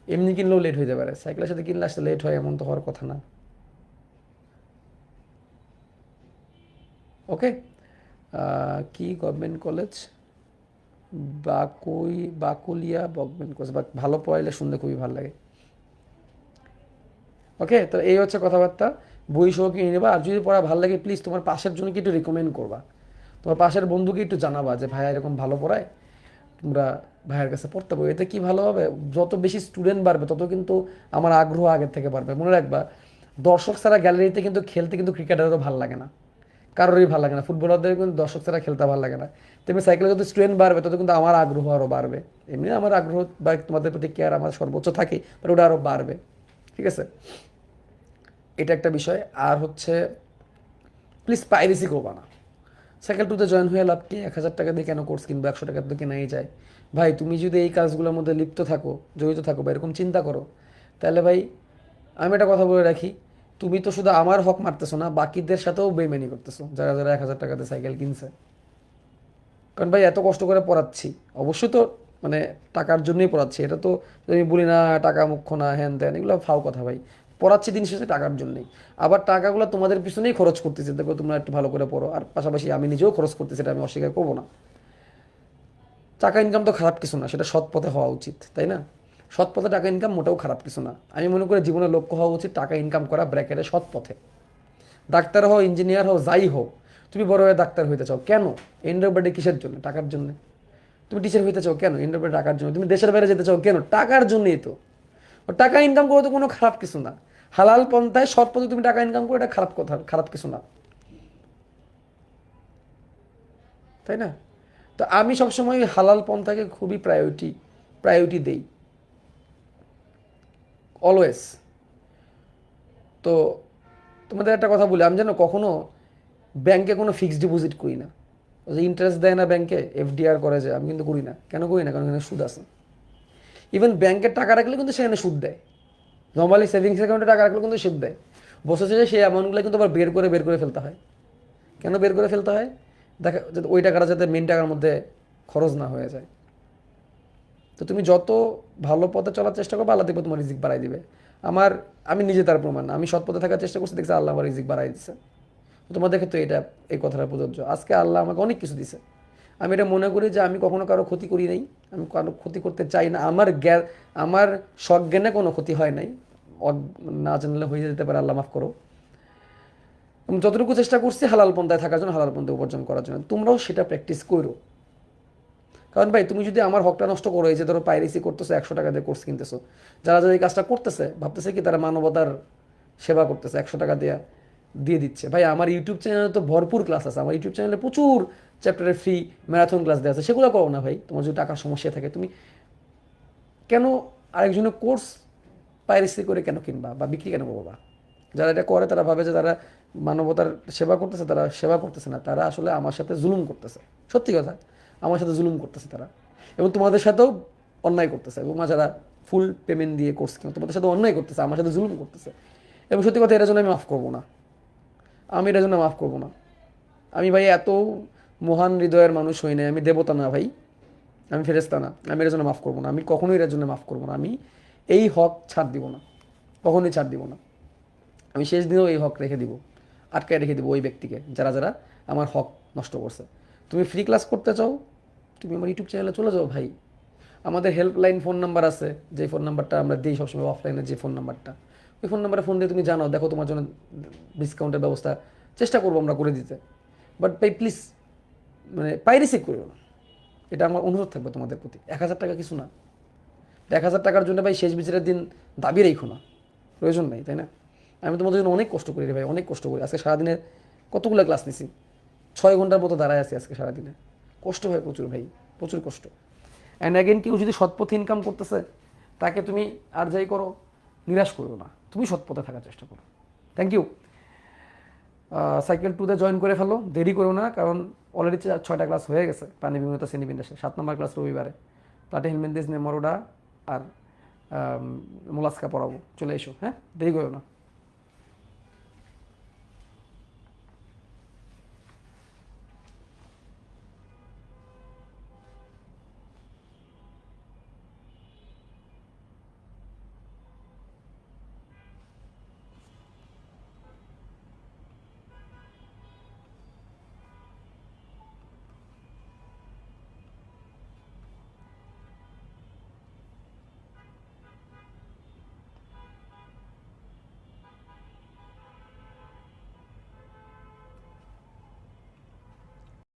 এমনি কিনলেও লেট হইতে পারে, সাইকেলের সাথে কিনলে আসতে লেট হয় এমন তো হওয়ার কথা না। ওকে। কি government college? Bakulia government college, বা ভালো পড়াইলে শুনতে খুবই ভালো লাগে। ওকে, তো এই হচ্ছে কথাবার্তা। বই সহ কিনে নেবা, আর যদি পড়া ভালো লাগে প্লিজ তোমার পাশের জন্য কি একটু রিকমেন্ড করবা, তোমার পাশের বন্ধুকে একটু জানাবা যে ভাইয়া এরকম ভালো পড়ায়, তোমরা ভাইয়ের কাছে পড়তে পারো। এতে কি ভালো হবে, যত বেশি স্টুডেন্ট বাড়বে তত কিন্তু আমার আগ্রহ আগের থেকে বাড়বে। মনে রাখবা, দর্শক ছাড়া গ্যালারিতে কিন্তু খেলতে কিন্তু ক্রিকেটারও ভালো লাগে না, কারোরই ভালো লাগে না, ফুটবলারদের কিন্তু দর্শক ছাড়া খেলতে ভালো লাগে না। তেমনি সাইকেলে যত স্টুডেন্ট বাড়বে তত কিন্তু আমার আগ্রহ আরও বাড়বে। এমনি আমার আগ্রহ বা তোমাদের প্রতি কেয়ার আমার সর্বোচ্চ থাকে, বাট ওটা আরও বাড়বে। ঠিক আছে, এটা একটা বিষয়। আর হচ্ছে প্লিজ পাইরেসি করবা না। সাইকেল টুতে জয়েন হয়ে লাভ কি, 1,000 টাকা দিয়ে কেন কোর্স কিনবো, 100 টাকা তো কেনাই যায়। ভাই তুমি যদি এই কাজগুলোর মধ্যে লিপ্ত থাকো, জড়িত থাকো বা এরকম চিন্তা করো, তাহলে ভাই আমি একটা কথা বলে রাখি, তুমি তো শুধু আমার হক মারতেছো না, বাকিদের সাথেও বেইমানি করতেছো, যারা যারা 1,000 টাকাতে সাইকেল কিনছে। কারণ ভাই এত কষ্ট করে পড়াচ্ছি, অবশ্যই তো মানে টাকার জন্যই পড়াচ্ছি, এটা তো আমি বলি না টাকা মুখ্য না, হ্যান ত্যান, এগুলো ফাও কথা ভাই। পড়াচ্ছি দিন শেষে টাকার জন্যই, আবার টাকাগুলো তোমাদের পিছনেই খরচ করতেছি, দেখো তোমরা একটু ভালো করে পড়ো, আর পাশাপাশি আমি নিজেও খরচ করতেছি, এটা আমি অস্বীকার করবো না। টাকা ইনকাম তো খারাপ কিছু না, সেটা সৎ পথে হওয়া উচিত, তাই না? সৎ পথে টাকা ইনকাম মোটেও খারাপ কিছু না। আমি মনে করি জীবনের লক্ষ্য হওয়া উচিত টাকা ইনকাম করা, ব্র্যাকেটে সৎ পথে। ডাক্তার হও, ইঞ্জিনিয়ার হও, যাই হোক, তুমি বড় হয়ে ডাক্তার হইতে চাও কেন? এন্ডের বাড়ি কিসের জন্য? টাকার জন্য। তুমি টিচার হইতে চাও কেন? এন্ডের বাড়ি টাকার জন্য। তুমি দেশের বাইরে যেতে চাও কেন? টাকার জন্যই তো। ও টাকা ইনকাম করো তো কোনো খারাপ কিছু না, হালাল পন্থায় সৎ পথে তুমি টাকা ইনকাম করো, এটা খারাপ কথা, খারাপ কিছু না, তাই না? তো আমি সবসময় হালাল পন্থাকে খুবই প্রায়োরিটি দেই, অলওয়েজ। তো তোমাদের একটা কথা বলি, আমি যেন কখনো ব্যাংকে কোনো ফিক্সড ডিপোজিট করি না। ওই যে ইন্টারেস্ট দেয় না ব্যাংকে, এফডিআর করে, যে আমি কিন্তু করি না। কেন করি না? কারণ এখানে সুদ আছে। ইভেন ব্যাংকের টাকা রাখলে কিন্তু সেখানে সুদ দেয়, নর্মালি সেভিংস অ্যাকাউন্টে টাকা রাখলে কিন্তু সুদ দেয়। বছর শেষে সেই অ্যামাউন্টগুলো কিন্তু আবার বের করে ফেলতে হয়। কেন বের করে ফেলতে হয়? দেখা যাতে ওই টাকাটা যাতে মেন টাকার মধ্যে খরচ না হয়ে যায়। তো তুমি যত ভালো পথে চলার চেষ্টা করবে, আল্লাহ দেখবে তোমার রিজিক বাড়াই দিবে। আমার, আমি নিজে তার প্রমাণ, আমি সৎ পথে থাকার চেষ্টা করছি, দেখছি আল্লাহ আমার রিজিক বাড়াই দিচ্ছে। তোমাদের ক্ষেত্রে এটা, এই কথাটা প্রযোজ্য। আজকে আল্লাহ আমাকে অনেক কিছু দিছে, আমি এটা মনে করি যে আমি কখনো কারো ক্ষতি করি নাই, আমি কারো ক্ষতি করতে চাই না, আমার সজ্ঞানে কোনো ক্ষতি হয় নাই, না জানলে হয়ে যেতে পারে, আল্লাহ মাফ করো। আমি যতটুকু চেষ্টা করছি হালাল পন্থায় থাকার জন্য, হালাল পন্থায় উপার্জন করার জন্য, তোমরাও সেটা প্র্যাকটিস করো। কারণ ভাই তুমি যদি আমার হকটা নষ্ট করো, এই যে ধরো পাইরেসি করতেছো, 100 টাকা দিয়ে কোর্স কিনতেছো, যারা যারা এই কাজটা করতেছে ভাবতেছে কি তারা মানবতার সেবা করতেছে, 100 টাকা দিয়ে দিচ্ছে। ভাই আমার ইউটিউব চ্যানেলে তো ভরপুর ক্লাস আছে, আমার ইউটিউব চ্যানেলে প্রচুর চ্যাপ্টারের ফ্রি ম্যারাথন ক্লাস দেওয়া আছে, সেগুলো করো না ভাই। তোমার যদি টাকার সমস্যা থাকে, তুমি কেন আরেকজনের কোর্স পাইরেসি করে কেন কিনবা বা বিক্রি কেন করবা? যারা এটা করে তারা ভাবে যে তারা মানবতার সেবা করতেছে, তারা সেবা করতেছে না, তারা আসলে আমার সাথে জুলুম করতেছে। সত্যি কথা, আমার সাথে জুলুম করতেছে তারা, এবং তোমাদের সাথেও অন্যায় করতেছে। এবং যারা ফুল পেমেন্ট দিয়ে কোর্স কিনে তোমাদের সাথে অন্যায় করতেছে, আমার সাথে জুলুম করতেছে। এবং সত্যি কথা, এটার জন্য আমি মাফ করবো না, আমি এটার জন্য মাফ করবো না। আমি ভাই এত মহান হৃদয়ের মানুষ হই নাই, আমি দেবতা না ভাই, আমি ফেরেস্তা না, আমি এর জন্য মাফ করবো না, আমি কখনোই এর জন্য মাফ করবো না। আমি এই হক ছাড় দিব না, কখনোই ছাড় দিব না। আমি শেষ দিনেও এই হক রেখে দিব, আটকায় রেখে দিব ওই ব্যক্তিকে যারা যারা আমার হক নষ্ট করছে। তুমি ফ্রি ক্লাস করতে চাও, তুমি আমার ইউটিউব চ্যানেলে চলে যাও ভাই। আমাদের হেল্পলাইন ফোন নাম্বার আছে, যে ফোন নাম্বারটা আমরা দিই সবসময় অফলাইনে, যে ফোন নাম্বারটা, ওই ফোন নাম্বারে ফোন দিয়ে তুমি জানাও, দেখো তোমার জন্য ডিসকাউন্টের ব্যবস্থা চেষ্টা করবো আমরা করে দিতে। বাট ভাই প্লিজ মানে পাইরেসি করো না, এটা আমার অনুরোধ থাকবে তোমাদের প্রতি। 1,000 টাকা কিছু না, 1,000 টাকার জন্য ভাই শেষ বিচারের দিন দাবি রেখো না, প্রয়োজন নেই, তাই না? আমি তোমাদের জন্য অনেক কষ্ট করি রে ভাই, অনেক কষ্ট করি। আজকে সারাদিনে কতগুলো ক্লাস নিছি, 6 ঘন্টার মতো দাঁড়ায় আছি আজকে সারাদিনে। কষ্ট হয় প্রচুর ভাই, প্রচুর কষ্ট। অ্যান্ড অ্যাগেন কেউ যদি সৎপথে ইনকাম করতেছে, তাকে তুমি আর যাই করো নিরাশ করো না, তুমি সৎপথে থাকার চেষ্টা করো। Thank you. সাইকেল টুতে জয়েন করে ফেলো, দেরি করো না, কারণ অলরেডি 6টা ক্লাস হয়ে গেছে। পানি বিমূর্ত শ্রেণীবিন্যাসে 7 নম্বর ক্লাস রবিবারে, প্লাটে হেলমেন্দিস নেমরোডা আর মোলাস্কা পড়াবো, চলে এসো, হ্যাঁ, দেরি করো না।